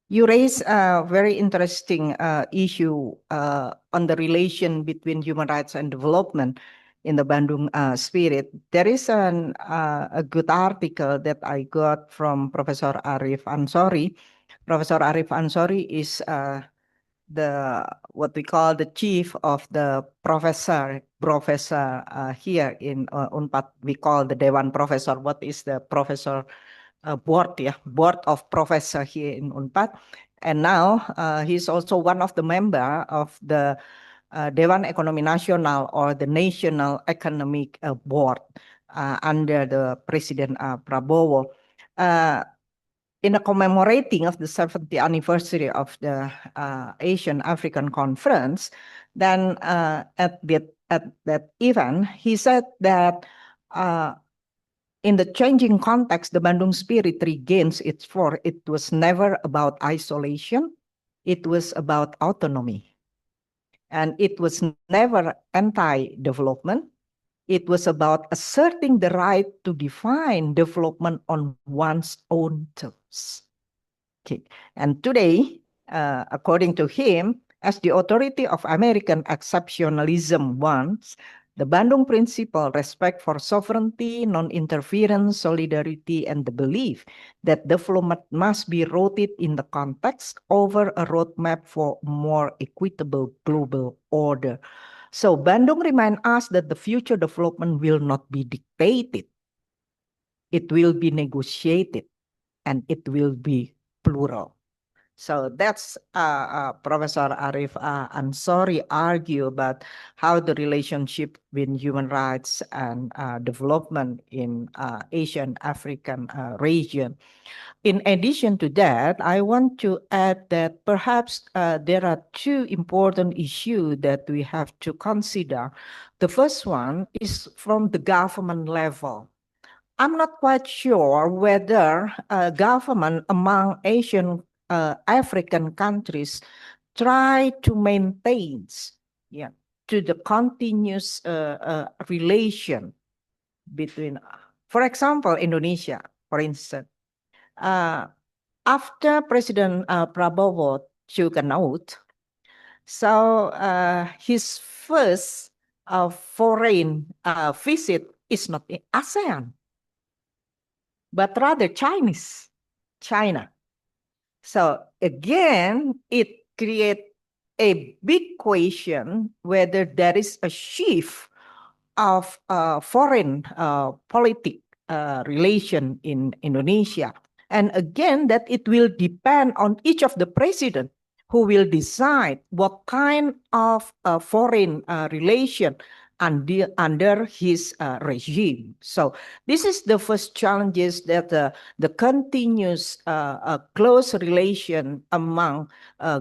You raise a very interesting issue on the relation between human rights and development in the Bandung spirit. There is a good article that I got from Professor Arif Ansori. Professor Arif Ansori is what we call the chief of the professor here in Unpad. We call the Dewan Professor. What is the professor board? Yeah, board of professor here in Unpad. And now he's also one of the member of the Dewan Ekonomi Nasional, or the National Economic Board under the President Prabowo. In a commemorating of the 70th anniversary of the Asian African Conference, then at that event, he said that in the changing context, the Bandung spirit regains its force. It was never about isolation. It was about autonomy. And it was never anti-development. It was about asserting the right to define development on one's own terms. Okay. And today, according to him, as the authority of American exceptionalism wants, the Bandung principle, respect for sovereignty, non-interference, solidarity, and the belief that development must be rooted in the context over a roadmap for more equitable global order. So Bandung reminds us that the future development will not be dictated. It will be negotiated, and it will be plural. So that's Professor Arif Ansori argue about how the relationship between human rights and development in Asian African region. In addition to that, I want to add that perhaps there are two important issues that we have to consider. The first one is from the government level. I'm not quite sure whether government among Asian African countries try to maintain to the continuous relation between, for example, Indonesia, for instance. After President Prabowo took an oath, so his first foreign visit is not in ASEAN, but rather China. So again, it creates a big question whether there is a shift of foreign politic relation in Indonesia. And again, that it will depend on each of the president who will decide what kind of foreign relation under his regime. So this is the first challenges that the continuous close relation among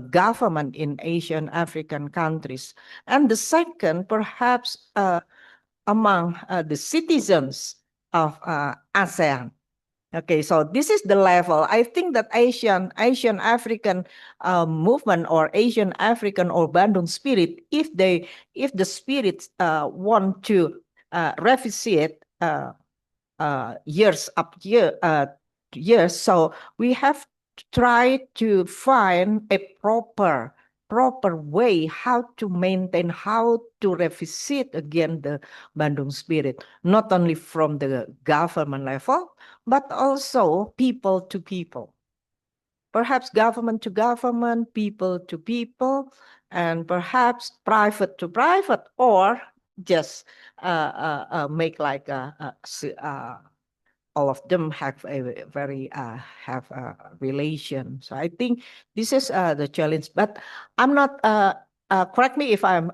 government in Asian African countries. And the second, perhaps among the citizens of ASEAN. Okay, so this is the level. I think that Asian African movement or Asian African or Bandung spirit, if the spirits want to revisit years up years, so we have to try to find a proper way how to maintain, how to revisit again the Bandung spirit, not only from the government level, but also people to people. Perhaps government to government, people to people, and perhaps private to private, or just make like all of them have a very have a relation. So I think this is the challenge. But I'm not. Correct me if I'm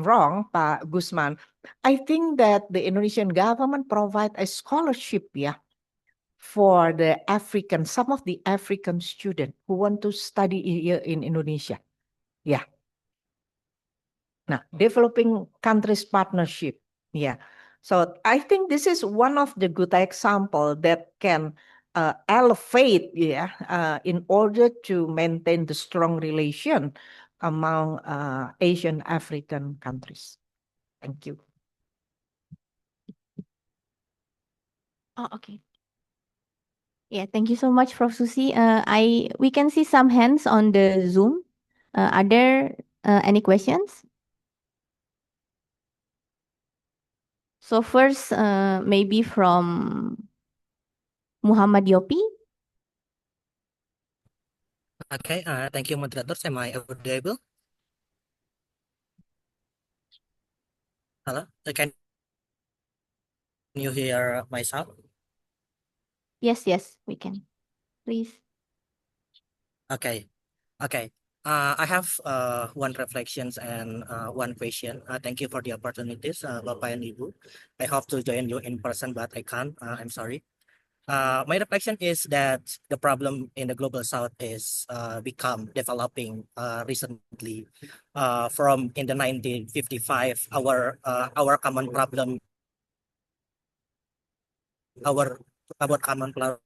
wrong, Pak Gusman. I think that the Indonesian government provide a scholarship, yeah, for the African, some of the African students who want to study here in Indonesia. Yeah. Now, developing countries partnership. Yeah. So I think this is one of the good example that can elevate, yeah, in order to maintain the strong relation among Asian African countries. Thank you. Oh, okay. Yeah, thank you so much, Prof. Susi. We can see some hands on the Zoom. Are there any questions? So first, maybe from Muhammad Yopi. Okay, thank you, moderators. Am I audible? Hello, can you hear myself? Yes, we can. Please. Okay, okay. I have one reflections and one question. Thank you for the opportunities, Bapak and Ibu. I hope to join you in person, but I can't. I'm sorry. My reflection is that the problem in the global south is become developing recently. From in the 1955, our common problem, our common problem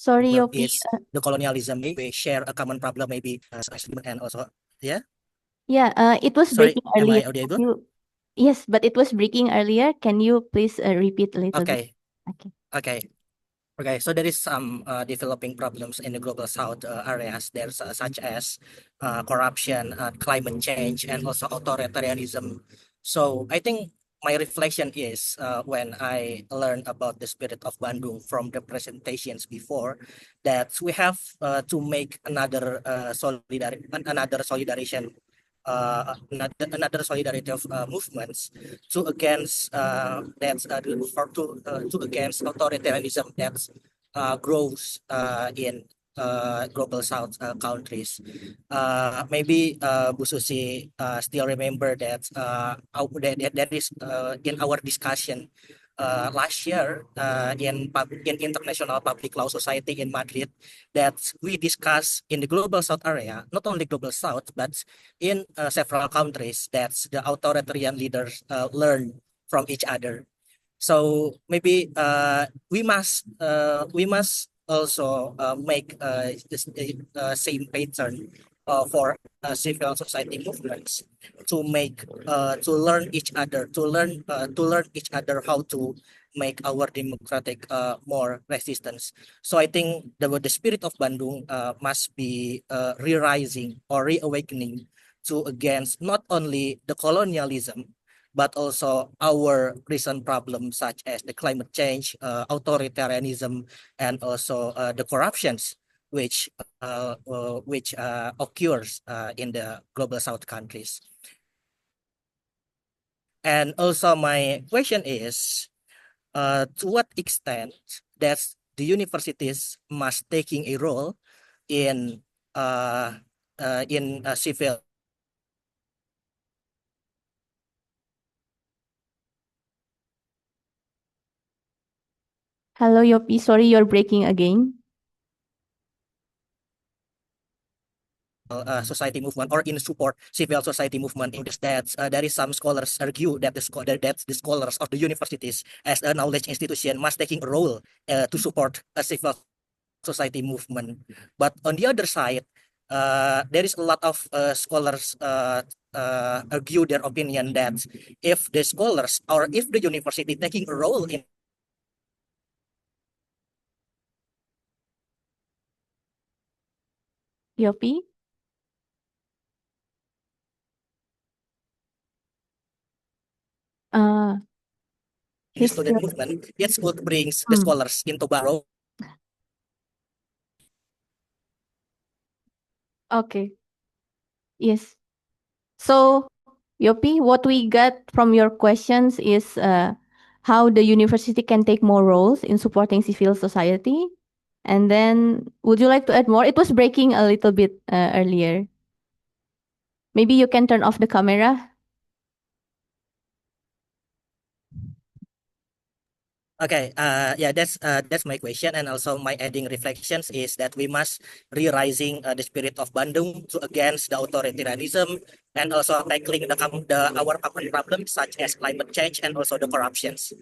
Sorry, Yopi. is the colonialism. We share a common problem, maybe and also yeah. Yeah, it was Sorry, breaking am I earlier. audible? Yes, but it was breaking earlier. Can you please repeat a little bit? Okay. Okay. Okay, so there is some developing problems in the global south areas. There's such as corruption, climate change, and also authoritarianism. So I think my reflection is when I learned about the spirit of Bandung from the presentations before, that we have to make another solidarity of movements to against to against authoritarianism that grows in global south countries. Maybe Bu Susi still remember that that is in our discussion last year in International Public Law Society in Madrid, that we discussed in the global south area, not only global south, but in several countries, that the authoritarian leaders learn from each other. So maybe we must also make the same pattern for civil society movements to make to learn each other, to learn each other how to make our democratic more resistance. So I think the spirit of Bandung must be re-rising or reawakening to against not only the colonialism, but also our recent problems such as the climate change, authoritarianism, and also the corruptions which occurs in the global south countries. And also my question is, to what extent that the universities must taking a role in civil. Hello, Yopi. Sorry, you're breaking again. Society movement or in support civil society movement in this that there is some scholars argue that the scholars of the universities as a knowledge institution must taking a role to support a civil society movement. But on the other side, there is a lot of scholars argue their opinion that if the scholars or if the university taking a role in Yopi? the student movement, it would brings the scholars into borrow. Okay. Yes. So, Yopi, what we got from your questions is how the university can take more roles in supporting civil society. And then, would you like to add more? It was breaking a little bit earlier. Maybe you can turn off the camera. Okay, yeah, that's my question, and also my adding reflections is that we must re-rising the spirit of Bandung to against the authoritarianism, and also tackling our common problems such as climate change and also the corruptions.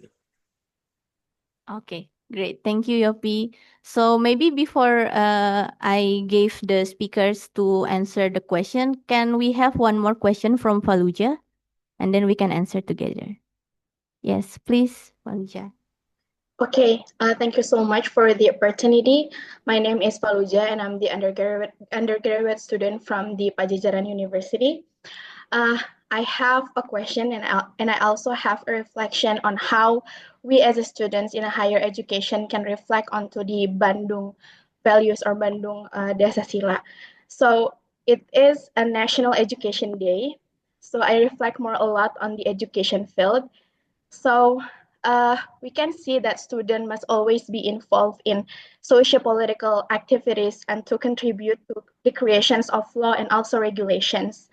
Okay, great. Thank you, Yopi. So maybe before I gave the speakers to answer the question, can we have one more question from Fallujah? And then we can answer together. Yes, please, Fallujah. Okay, thank you so much for the opportunity. My name is Fallujah and I'm the undergraduate student from the Padjadjaran University. I have a question and I also have a reflection on how we as students in a higher education can reflect onto the Bandung values or Bandung Dasasila. So it is a National Education Day. So I reflect more a lot on the education field. So we can see that students must always be involved in socio-political activities and to contribute to the creations of law and also regulations.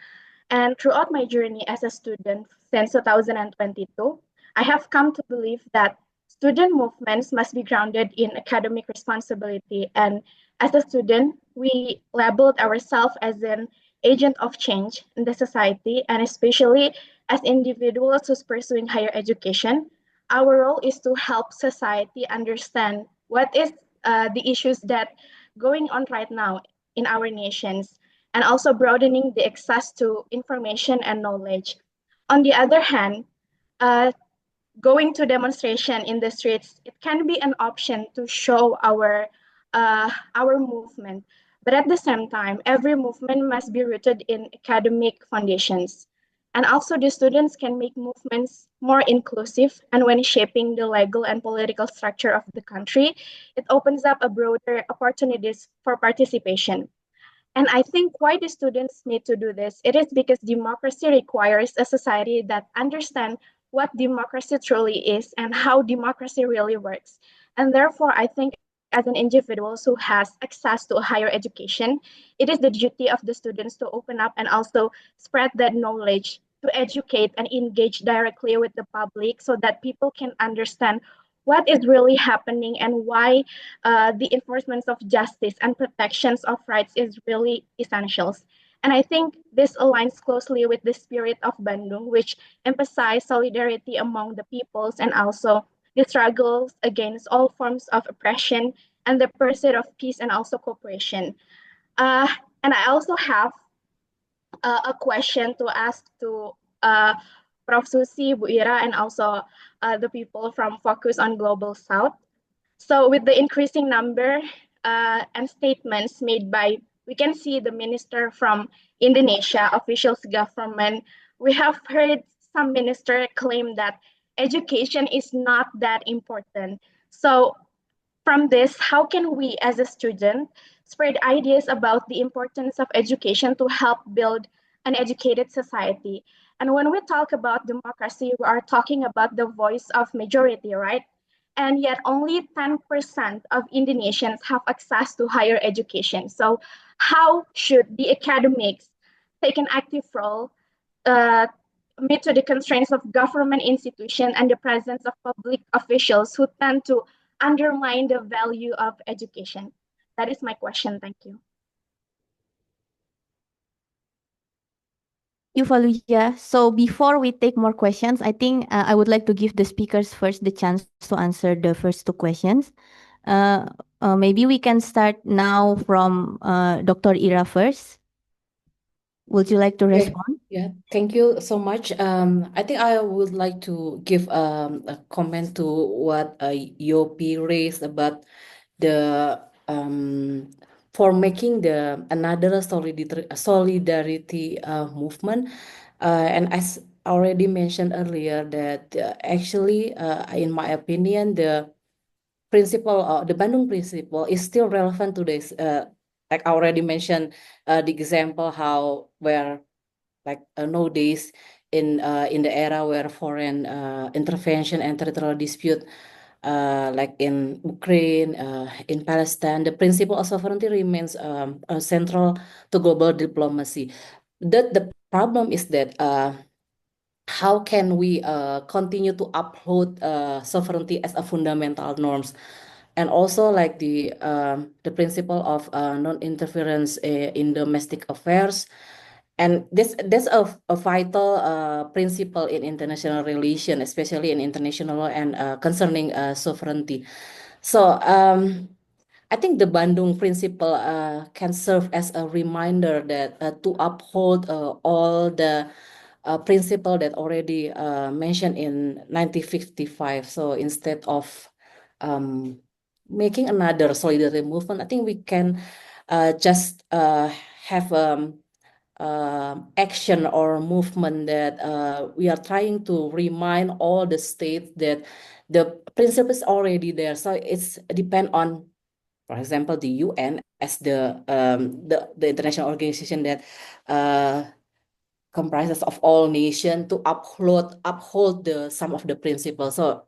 And throughout my journey as a student since 2022, I have come to believe that student movements must be grounded in academic responsibility. And as a student, we labeled ourselves as an agent of change in the society, and especially as individuals who's pursuing higher education. Our role is to help society understand what is the issues that going on right now in our nations, and also broadening the access to information and knowledge. On the other hand, going to demonstration in the streets, it can be an option to show our movement. But at the same time, every movement must be rooted in academic foundations. And also the students can make movements more inclusive, and when shaping the legal and political structure of the country, it opens up a broader opportunities for participation. And I think why the students need to do this, it is because democracy requires a society that understands what democracy truly is and how democracy really works. And therefore, I think as an individual who has access to a higher education, it is the duty of the students to open up and also spread that knowledge, to educate and engage directly with the public so that people can understand what is really happening and why the enforcement of justice and protections of rights is really essential. And I think this aligns closely with the spirit of Bandung, which emphasizes solidarity among the peoples and also the struggles against all forms of oppression and the pursuit of peace and also cooperation. And I also have a question to ask to Prof. Susi, Bu Ira, and also the people from Focus on Global South. So with the increasing number and statements made by, we can see the minister from Indonesia, officials government, we have heard some minister claim that education is not that important. So from this, how can we as a student spread ideas about the importance of education to help build an educated society? And when we talk about democracy, we are talking about the voice of majority, right? and yet only 10% of Indonesians have access to higher education. So how should the academics take an active role meet to the constraints of government institutions and the presence of public officials who tend to undermine the value of education? That is my question. Thank you. You, Fallujah. So before we take more questions, I think I would like to give the speakers first the chance to answer the first two questions. Maybe we can start now from Dr. Ira first. Would you like to Okay. respond? Yeah, thank you so much. I think I would like to give a comment to what Yopi raised about the for making the another solidarity movement. And as already mentioned earlier, that actually, in my opinion, the principle, the Bandung principle is still relevant today. Like I already mentioned, the example how where like nowadays in the era where foreign intervention and territorial dispute like in Ukraine, in Palestine, the principle of sovereignty remains central to global diplomacy. The problem is that how can we continue to uphold sovereignty as a fundamental norms, and also like the principle of non-interference in domestic affairs. And that's a vital principle in international relation, especially in international law and concerning sovereignty. So I think the Bandung principle can serve as a reminder that to uphold all the principle that already mentioned in 1955. So instead of making another solidarity movement, I think we can just have action or movement that we are trying to remind all the states that the principle is already there. So it's depend on, for example, the UN as the international organization that comprises of all nations to uphold the some of the principles. So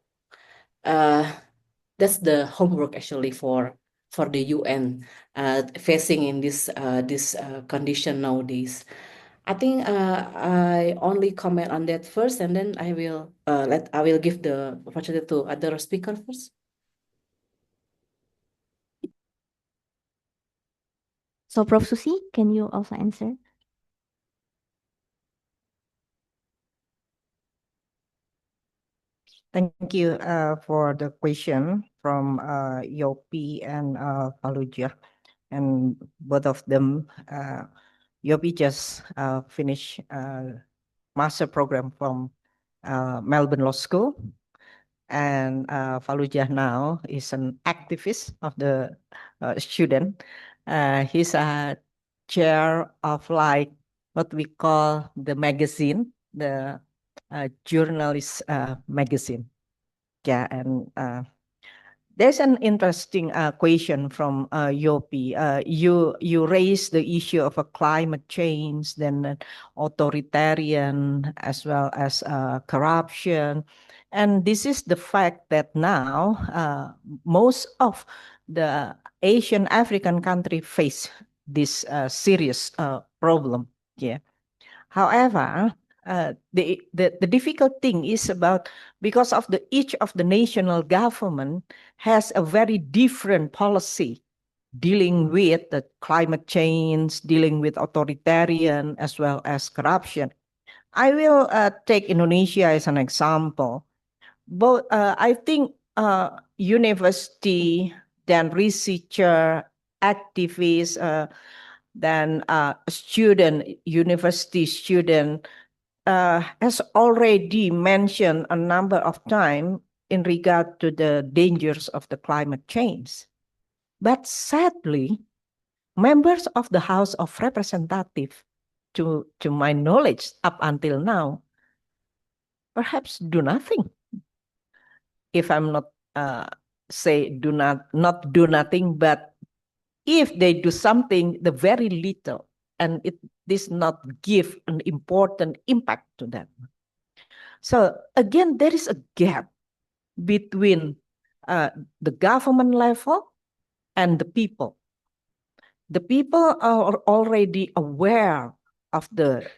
that's the homework actually for the UN facing in this condition nowadays. I think I only comment on that first, and then I will give the opportunity to other speaker first. So Prof. Susi, can you also answer? Thank you for the question from Yopi and Fallujah. And both of them, Yopi just finished master program from Melbourne Law School. And Fallujah now is an activist of the student. He's a chair of like what we call the magazine, the journalist magazine. Yeah, and there's an interesting question from Yopi. You raised the issue of a climate change, then authoritarian, as well as corruption. And this is the fact that now most of the Asian African country face this serious problem. Yeah. However, the difficult thing is about because of each of the national government has a very different policy dealing with the climate change, dealing with authoritarian as well as corruption. I will take Indonesia as an example. Both I think university, then researcher, activists, then student, university student has already mentioned a number of times in regard to the dangers of the climate change. But sadly, members of the House of Representatives, to my knowledge up until now, perhaps do nothing. If I'm not say not do nothing, but if they do something, the very little, and it does not give an important impact to them. So again, there is a gap between the government level and the people. The people are already aware of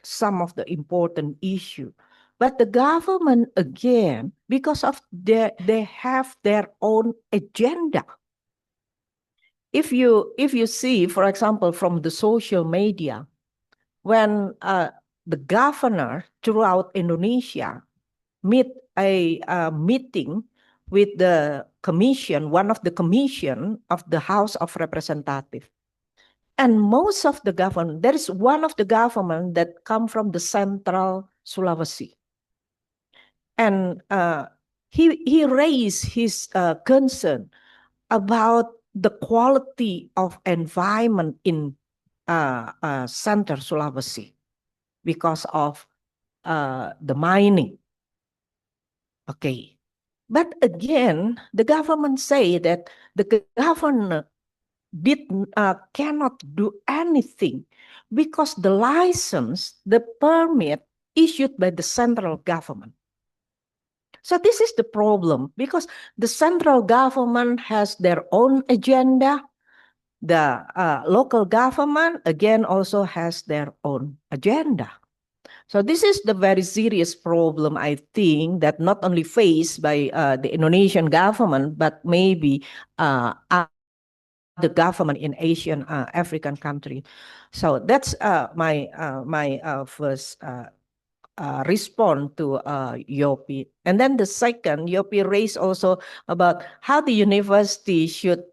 some of the important issue, but the government, again, because of they have their own agenda. If you see, for example, from the social media, when the governor throughout Indonesia meet a meeting with the commission, one of the commission of the House of Representatives. And most of the government, there is one of the government that come from the central Sulawesi. And he raised his concern about the quality of environment in Center Sulawesi because of the mining. Okay. But again, the government say that the governor cannot do anything because the license, the permit issued by the central government. So this is the problem because the central government has their own agenda. The local government, again, also has their own agenda. So this is the very serious problem, I think, that not only faced by the Indonesian government, but maybe the government in Asian African country. So that's my first response to Yopi. And then the second, Yopi raised also about how the university should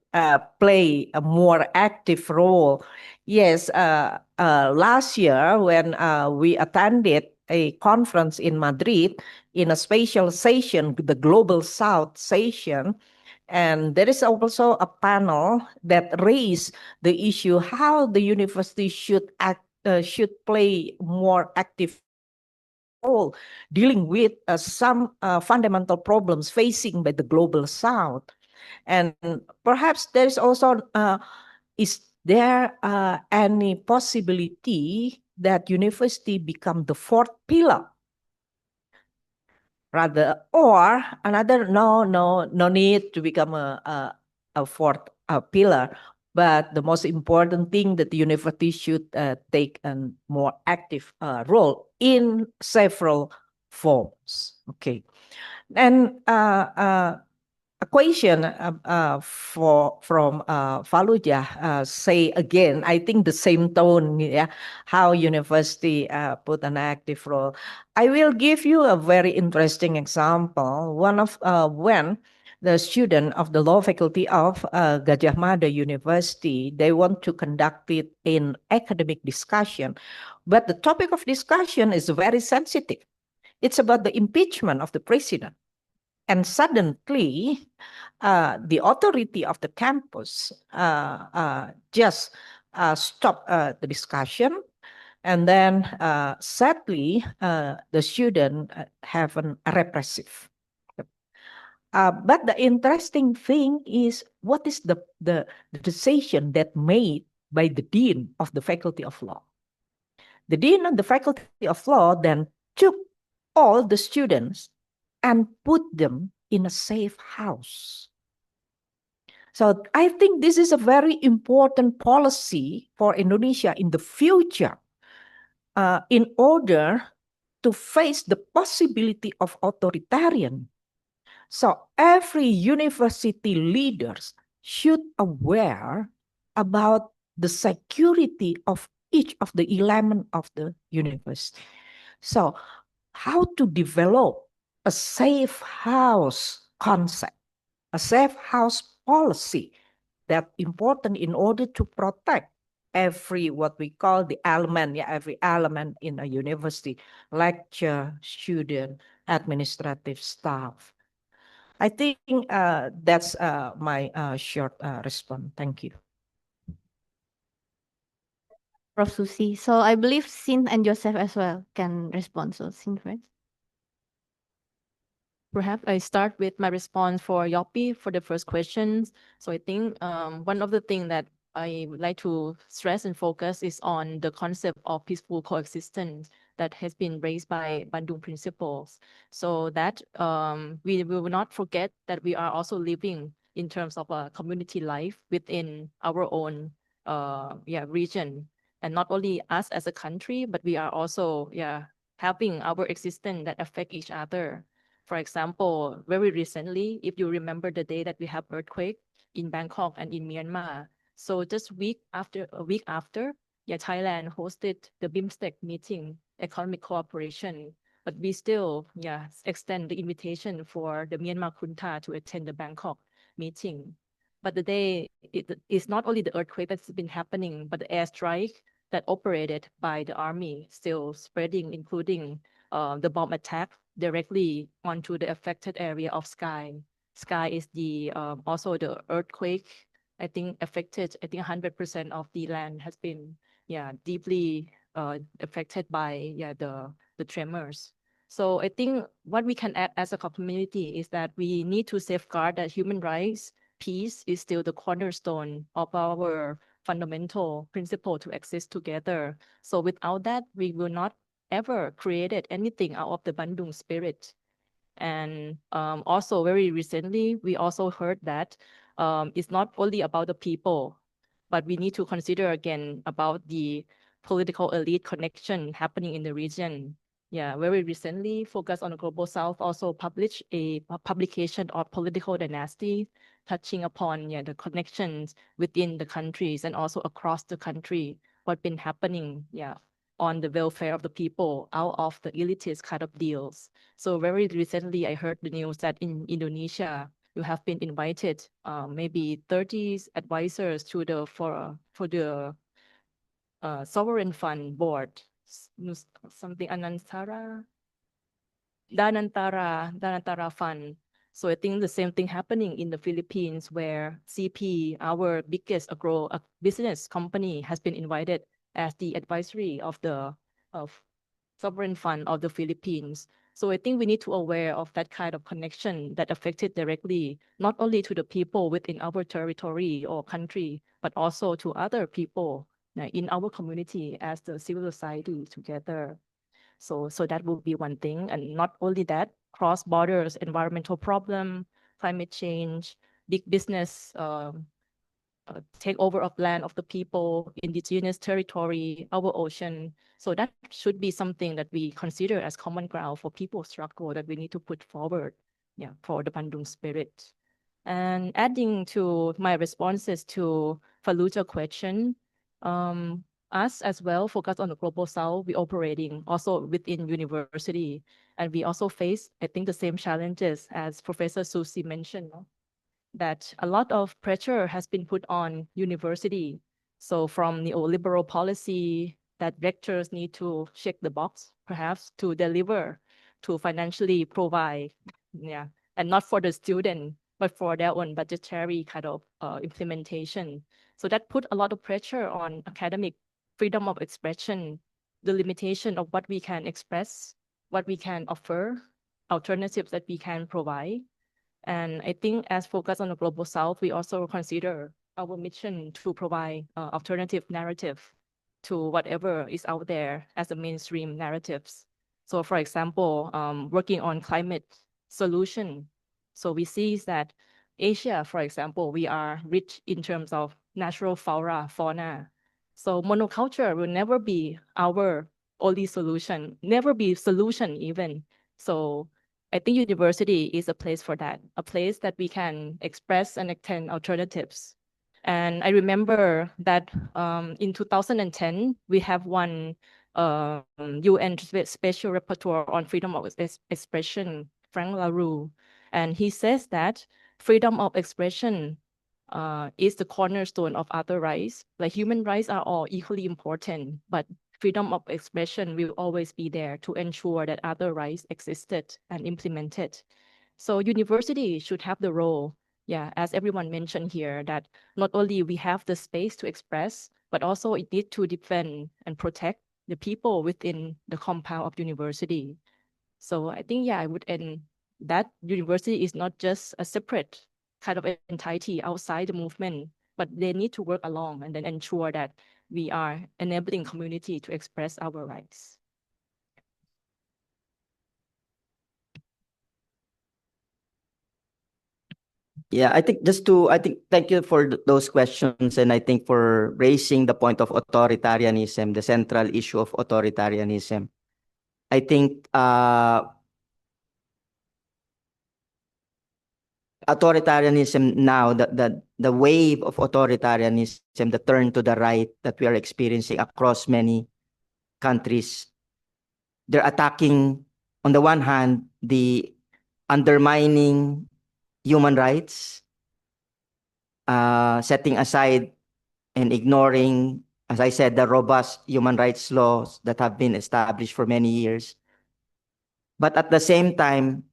play a more active role. Yes, last year when we attended a conference in Madrid in a special session, the Global South session, and there is also a panel that raised the issue how the university should play more active role dealing with some fundamental problems facing by the Global South. And perhaps there is also, is there any possibility that university become the fourth pillar? Rather, or another, no need to become a fourth pillar. But the most important thing that the university should take a more active role in several forms. Okay, and a question from Fallujah say again, I think the same tone, yeah, how university put an active role. I will give you a very interesting example. One of when the student of the law faculty of Gadjah Mada University, they want to conduct it in academic discussion, but the topic of discussion is very sensitive. It's about the impeachment of the president. And suddenly, the authority of the campus just stopped the discussion. And then, sadly, the student have a repressive. But the interesting thing is, what is the decision that made by the dean of the faculty of law? The dean of the faculty of law then took all the students and put them in a safe house. So I think this is a very important policy for Indonesia in the future in order to face the possibility of authoritarian. So every university leaders should aware about the security of each of the element of the university. So how to develop a safe house concept, a safe house policy that important in order to protect every what we call the element, every element in a university, lecturer, student, administrative staff. I think that's my short response. Thank you. Prof. Susi. So I believe Sin and Joseph as well can respond. So Sin first. Perhaps I start with my response for Yopi for the first questions. So I think one of the things that I would like to stress and focus is on the concept of peaceful coexistence that has been raised by Bandung principles, so that we will not forget that we are also living in terms of a community life within our own region, and not only us as a country, but we are also having our existence that affect each other. For example, very recently, if you remember the day that we have earthquake in Bangkok and in Myanmar, so just a week after, Thailand hosted the BIMSTEC meeting, economic cooperation, but we still extend the invitation for the Myanmar junta to attend the Bangkok meeting. But the day, it is not only the earthquake that's been happening, but the airstrike that operated by the army still spreading, including the bomb attack directly onto the affected area of Sky. Sky is the also the earthquake, I think, affected. I think 100% of the land has been deeply affected by the tremors. So I think what we can add as a community is that we need to safeguard that human rights, peace is still the cornerstone of our fundamental principle to exist together. So without that, we will not ever created anything out of the Bandung spirit. And also very recently, we also heard that it's not only about the people, but we need to consider again about the political elite connection happening in the region. Yeah, very recently, Focus on the Global South also published a publication of political dynasty, touching upon the connections within the countries and also across the country, what's been happening on the welfare of the people out of the elitist kind of deals. So very recently, I heard the news that in Indonesia, you have been invited, maybe 30 advisors to the for the sovereign fund board, something Danantara fund. So I think the same thing happening in the Philippines, where CP, our biggest agro business company, has been invited as the advisory of the sovereign fund of the Philippines. So I think we need to aware of that kind of connection that affected directly, not only to the people within our territory or country, but also to other people in our community as the civil society together. So that will be one thing. And not only that, cross borders, environmental problem, climate change, big business, takeover of land of the people, indigenous territory, our ocean. So that should be something that we consider as common ground for people struggle that we need to put forward, for the Bandung spirit. And adding to my responses to Fallujah question, us as well focus on the global south. We operating also within university, and we also face, I think, the same challenges as Professor Susi mentioned, that a lot of pressure has been put on university. So from neoliberal policy that rectors need to check the box, perhaps to deliver, to financially provide, and not for the student, but for their own budgetary kind of implementation. So that put a lot of pressure on academic freedom of expression, the limitation of what we can express, what we can offer, alternatives that we can provide. And I think as focus on the global south, we also consider our mission to provide alternative narrative to whatever is out there as a mainstream narratives. So for example, working on climate solution. So we see that Asia, for example, we are rich in terms of natural fauna. So monoculture will never be our only solution, never be solution even. So I think university is a place for that, a place that we can express and extend alternatives. And I remember that in 2010, we have one UN Special Rapporteur on freedom of expression, Frank LaRue, and he says that freedom of expression is the cornerstone of other rights. Like human rights are all equally important, but freedom of expression will always be there to ensure that other rights existed and implemented. So university should have the role, as everyone mentioned here, that not only we have the space to express, but also it needs to defend and protect the people within the compound of university. So I think, I would end that university is not just a separate kind of entity outside the movement, but they need to work along and then ensure that we are enabling community to express our rights. Yeah, I think thank you for those questions, and I think for raising the point of authoritarianism, the central issue of authoritarianism. I think authoritarianism now, the wave of authoritarianism, the turn to the right that we are experiencing across many countries, they're attacking, on the one hand, the undermining human rights, setting aside and ignoring, as I said, the robust human rights laws that have been established for many years. But at the same time,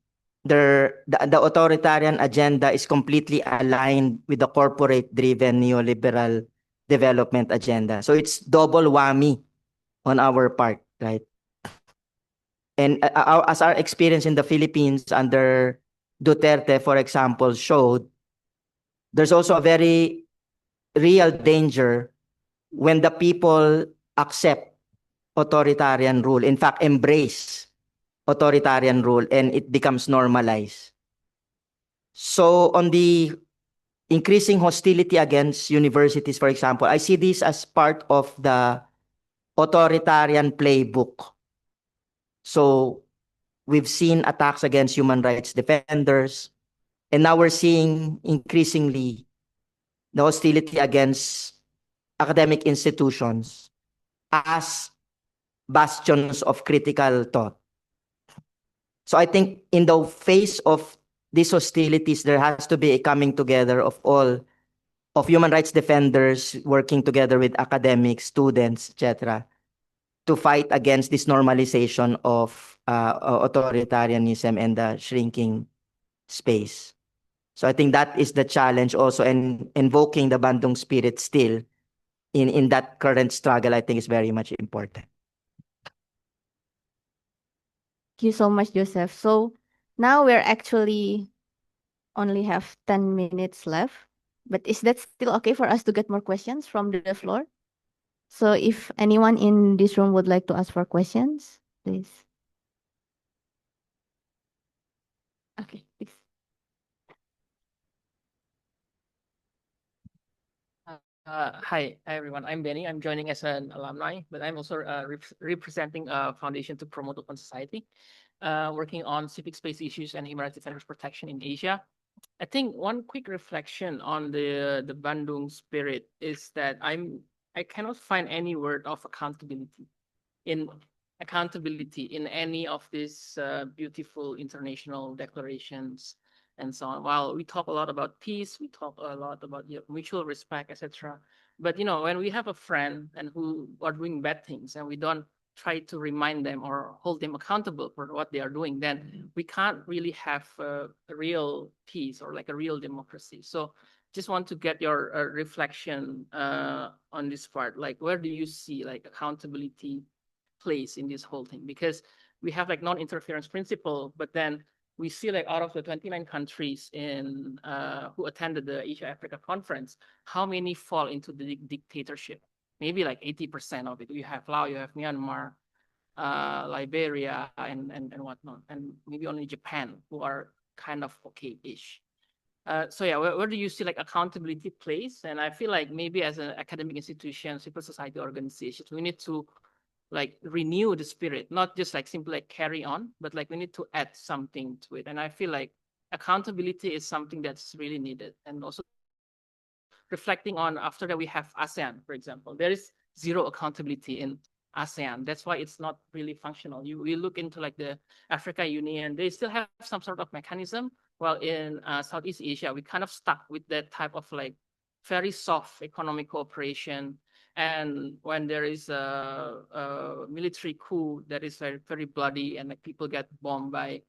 the authoritarian agenda is completely aligned with the corporate-driven neoliberal development agenda. So it's double whammy on our part, right? And as our experience in the Philippines under Duterte, for example, showed, there's also a very real danger when the people accept authoritarian rule, in fact, embrace authoritarian rule, and it becomes normalized. So on the increasing hostility against universities, for example, I see this as part of the authoritarian playbook. So we've seen attacks against human rights defenders, and now we're seeing increasingly the hostility against academic institutions as bastions of critical thought. So I think in the face of these hostilities, there has to be a coming together of all of human rights defenders working together with academics, students, etc., to fight against this normalization of authoritarianism and the shrinking space. So I think that is the challenge also, and invoking the Bandung spirit still in that current struggle, I think is very much important. Thank you so much, Joseph. So now we're actually only have 10 minutes left, but is that still okay for us to get more questions from the floor? So if anyone in this room would like to ask for questions, please. Okay, please. Hi, everyone. I'm Benny. I'm joining as an alumni, but I'm also representing a foundation to promote open society, working on civic space issues and human rights defenders protection in Asia. I think one quick reflection on the Bandung spirit is that I cannot find any word of accountability in any of these beautiful international declarations and so on. While we talk a lot about peace, we talk a lot about mutual respect, etc. But when we have a friend and who are doing bad things and we don't try to remind them or hold them accountable for what they are doing, then we can't really have a real peace or like a real democracy. So just want to get your reflection on this part. Like, where do you see like accountability place in this whole thing? Because we have like non-interference principle, but then we see like out of the 29 countries in who attended the Asia Africa conference, how many fall into the dictatorship? Maybe like 80% of it. You have Laos, you have Myanmar, Liberia, and whatnot, and maybe only Japan who are kind of okay-ish. So yeah, where do you see like accountability place? And I feel like maybe as an academic institution, civil society organizations, we need to like renew the spirit, not just like simply like carry on, but like we need to add something to it. And I feel like accountability is something that's really needed. And also reflecting on after that we have ASEAN, for example, there is zero accountability in ASEAN. That's why it's not really functional. We look into like the Africa Union, they still have some sort of mechanism, while in Southeast Asia, we kind of stuck with that type of like very soft economic cooperation. And when there is a military coup that is very, very bloody and like people get bombed by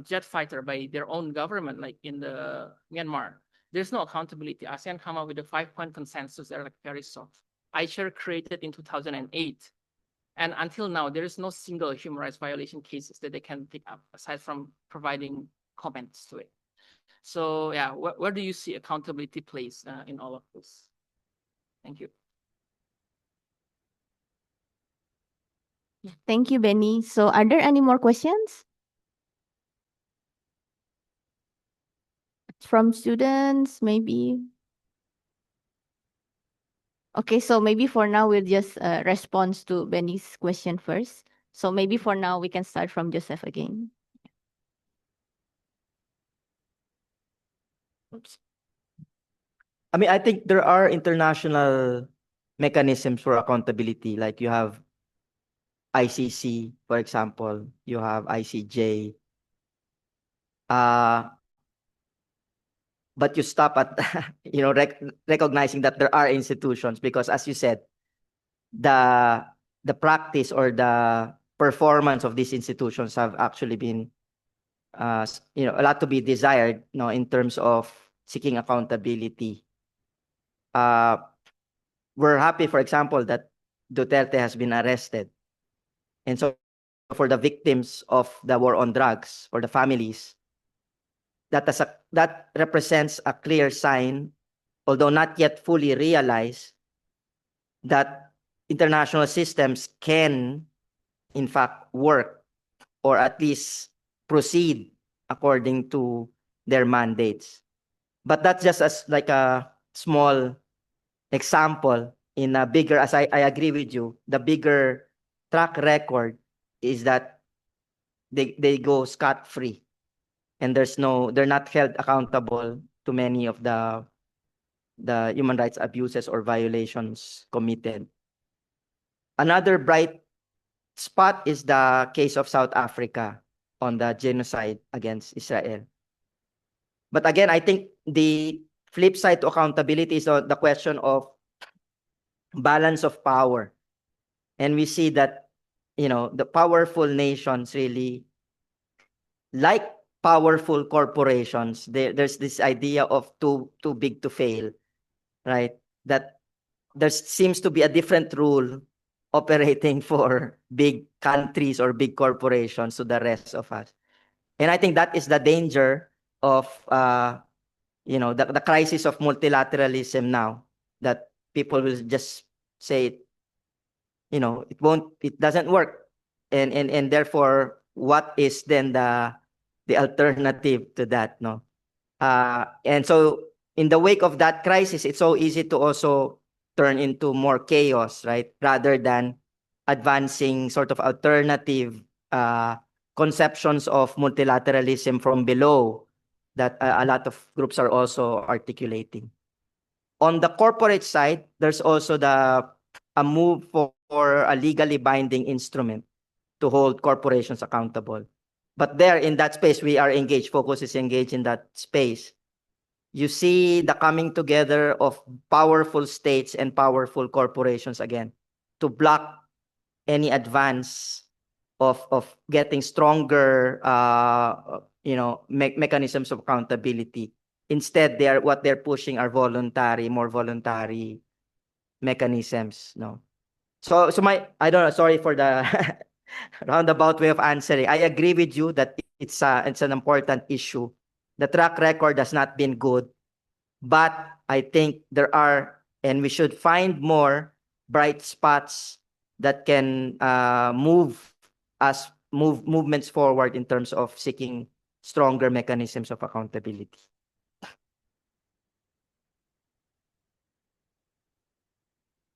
jet fighter by their own government, like in the Myanmar, there's no accountability. ASEAN come up with a 5-point consensus that are like very soft. iShare created in 2008. And until now, there is no single human rights violation cases that they can pick up aside from providing comments to it. So yeah, where do you see accountability place in all of this? Thank you. Thank you, Benny. So are there any more questions? From students, maybe. Okay, so maybe for now we'll just respond to Benny's question first. So maybe for now we can start from Joseph again. Oops. I mean, I think there are international mechanisms for accountability. Like you have ICC, for example, you have ICJ. But you stop at recognizing that there are institutions, because as you said, the practice or the performance of these institutions have actually been a lot to be desired, in terms of seeking accountability. We're happy, for example, that Duterte has been arrested. And so for the victims of the war on drugs, for the families, that represents a clear sign, although not yet fully realized, that international systems can, in fact, work or at least proceed according to their mandates. But that's just as like a small example in a bigger, as I agree with you, the bigger track record is that they go scot-free, and they're not held accountable to many of the human rights abuses or violations committed. Another bright spot is the case of South Africa on the genocide against Israel. But again, I think the flip side to accountability is the question of balance of power. And we see that, the powerful nations really, like powerful corporations, there's this idea of too big to fail, right? That there seems to be a different rule operating for big countries or big corporations to the rest of us. And I think that is the danger of the crisis of multilateralism now, that people will just say, it doesn't work. And therefore, what is then the alternative to that, no? And so in the wake of that crisis, it's so easy to also turn into more chaos, right? Rather than advancing sort of alternative conceptions of multilateralism from below that a lot of groups are also articulating. On the corporate side, there's also a move for a legally binding instrument to hold corporations accountable. But there, in that space, we are engaged. Focus is engaged in that space. You see the coming together of powerful states and powerful corporations again to block any advance of getting stronger mechanisms of accountability. Instead, what they're pushing are more voluntary mechanisms. No. So I don't know, sorry for the roundabout way of answering. I agree with you that it's an important issue. The track record has not been good, but I think there are, and we should find more bright spots that can movements forward in terms of seeking stronger mechanisms of accountability.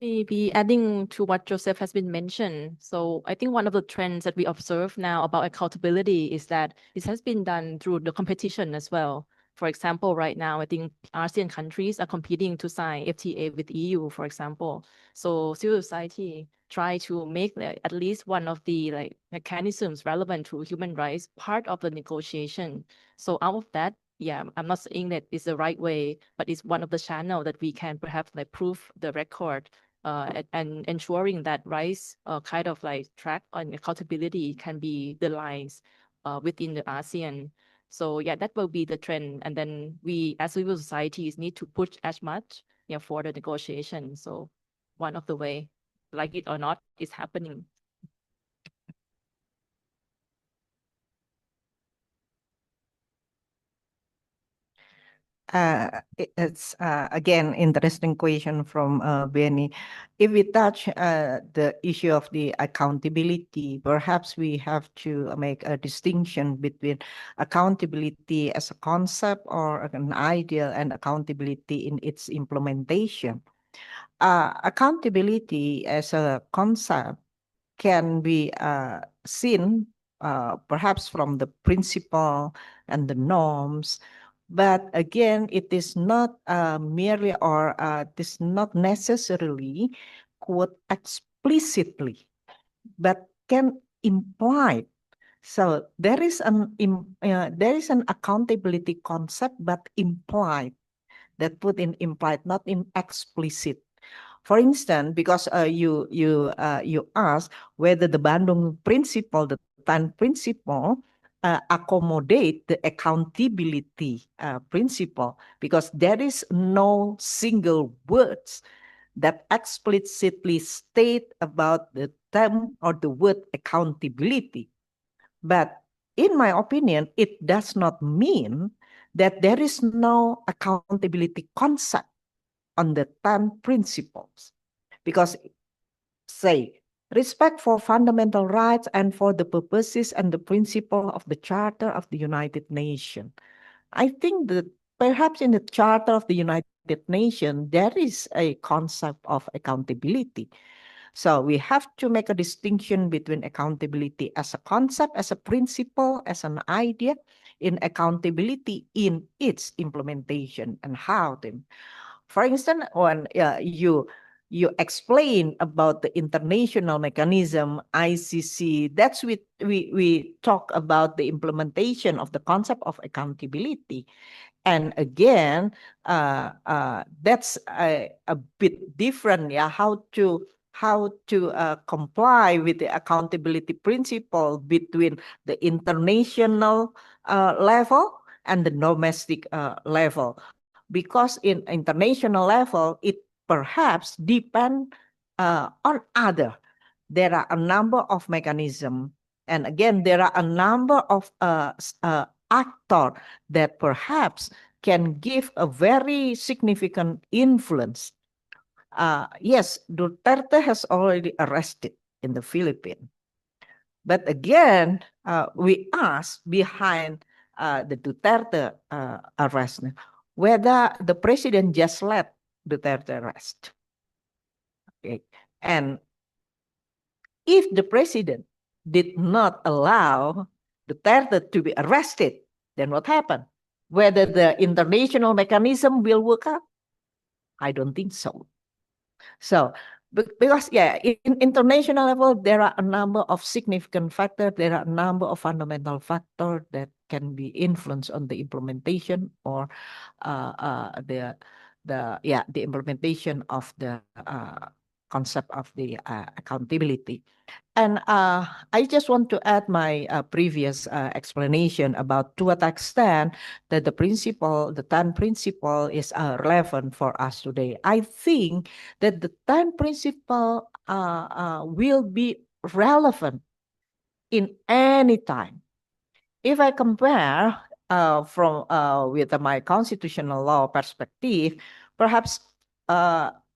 Maybe adding to what Joseph has been mentioned. So I think one of the trends that we observe now about accountability is that it has been done through the competition as well. For example, right now, I think ASEAN countries are competing to sign FTA with EU, for example. So civil society try to make at least one of the mechanisms relevant to human rights part of the negotiation. So out of that, yeah, I'm not saying that it's the right way, but it's one of the channel that we can perhaps prove the record and ensuring that rights kind of track on accountability can be the lines within the ASEAN. So yeah, that will be the trend. And then we as civil societies need to push as much for the negotiation. So one of the way, like it or not, is happening. It's again interesting question from Benny. If we touch the issue of the accountability, perhaps we have to make a distinction between accountability as a concept or an ideal and accountability in its implementation. Accountability as a concept can be seen perhaps from the principle and the norms, but again, it is not merely or it is not necessarily quote explicitly, but can imply. So there is an accountability concept, but implied, that put in implied, not in explicit. For instance, because you ask whether the Bandung principle, the TAN principle, accommodate the accountability principle, because there is no single words that explicitly state about the term or the word accountability. But in my opinion, it does not mean that there is no accountability concept on the 10 principles. Because, say, respect for fundamental rights and for the purposes and the principle of the Charter of the United Nations. I think that perhaps in the Charter of the United Nations, there is a concept of accountability. So we have to make a distinction between accountability as a concept, as a principle, as an idea, in accountability in its implementation and how them. For instance, when you explain about the international mechanism, ICC, that's we talk about the implementation of the concept of accountability. And again, that's a bit different, yeah, how to comply with the accountability principle between the international level and the domestic level. Because in international level, it perhaps depend on other. There are a number of mechanisms. And again, there are a number of actors that perhaps can give a very significant influence. Yes, Duterte has already arrested in the Philippines. But again, we ask behind the Duterte arrest, whether the president just let Duterte arrest. Okay. And if the president did not allow Duterte to be arrested, then what happened? Whether the international mechanism will work out? I don't think so. So, because, yeah, in international level, there are a number of significant factors. There are a number of fundamental factors that can be influenced on the implementation or the implementation of the concept of the accountability. And I just want to add my previous explanation about, to what extent that the principle, the 10 principle is relevant for us today. I think that the 10 principle will be relevant in any time. If I compare from with my constitutional law perspective, perhaps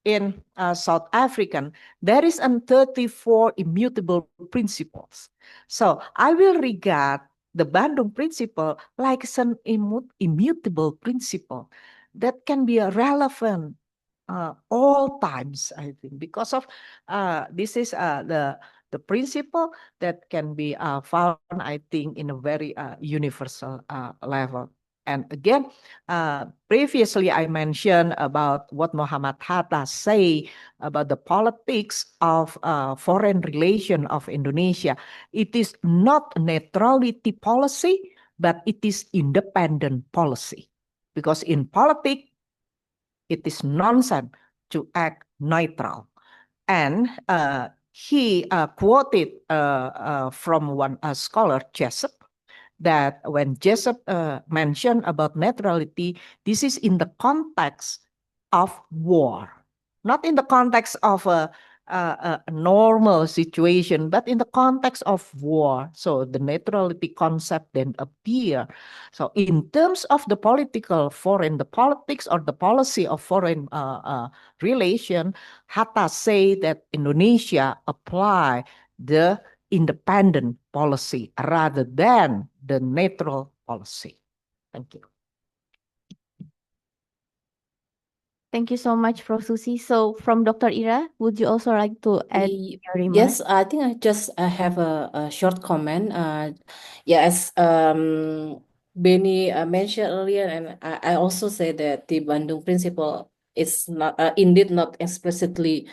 in South African, there is 34 immutable principles. So I will regard the Bandung principle like an immutable principle that can be relevant all times, I think, because of this is the principle that can be found, I think, in a very universal level. And again, previously I mentioned about what Muhammad Hatta say about the politics of foreign relation of Indonesia. It is not neutrality policy, but it is independent policy. Because in politics, it is nonsense to act neutral. And he quoted from one scholar, Jessup, that when Jessup mentioned about neutrality, this is in the context of war, not in the context of a normal situation, but in the context of war, so the neutrality concept then appear. So in terms of the the politics or the policy of foreign relation, Hatta say that Indonesia apply the independent policy rather than the neutral policy. Thank you. Thank you so much, Prof. Susi. So from Dr. Ira, would you also like to add your remarks? Yes, I think I have a short comment. Yeah, as Benny mentioned earlier, and I also say that the Bandung principle is not indeed not explicitly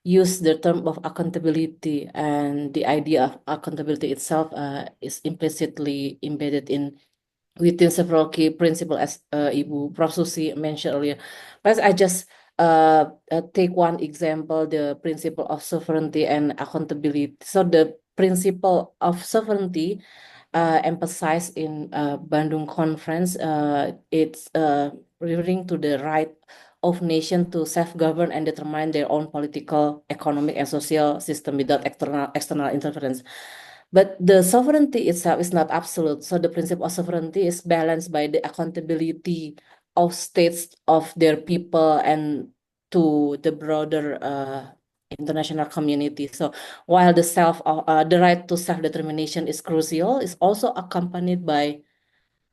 use the term of accountability, and the idea of accountability itself is implicitly embedded within several key principles, as Ibu Prof. Susi mentioned earlier. But I just take one example, the principle of sovereignty and accountability. So the principle of sovereignty emphasized in Bandung Conference, it's referring to the right of nation to self-govern and determine their own political, economic, and social system without external interference. But the sovereignty itself is not absolute. So the principle of sovereignty is balanced by the accountability of states, of their people, and to the broader international community. So while the right to self-determination is crucial, it's also accompanied by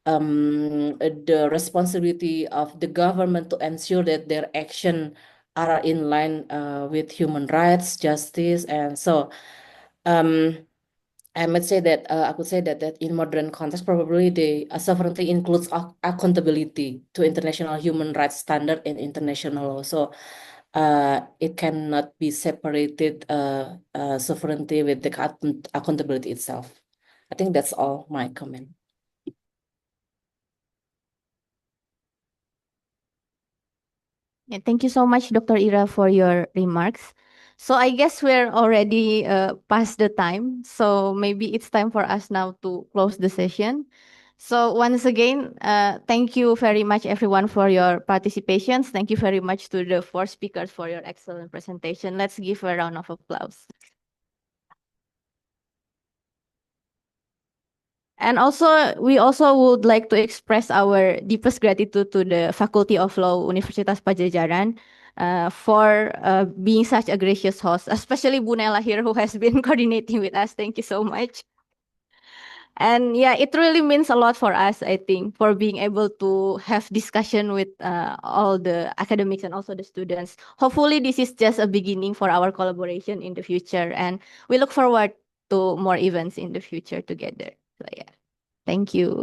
the responsibility of the government to ensure that their action are in line with human rights, justice, and so I could say that in modern context, probably the sovereignty includes accountability to international human rights standard and international law. So it cannot be separated sovereignty with the accountability itself. I think that's all my comment. Yeah, thank you so much, Dr. Ira, for your remarks. So I guess we're already past the time. So maybe it's time for us now to close the session. So once again, thank you very much, everyone, for your participations. Thank you very much to the 4 speakers for your excellent presentation. Let's give a round of applause. And we also would like to express our deepest gratitude to the Faculty of Law Universitas Padjadjaran for being such a gracious host, especially Bunela here, who has been coordinating with us. Thank you so much. And yeah, it really means a lot for us, I think, for being able to have discussion with all the academics and also the students. Hopefully, this is just a beginning for our collaboration in the future. And we look forward to more events in the future together. So yeah, thank you.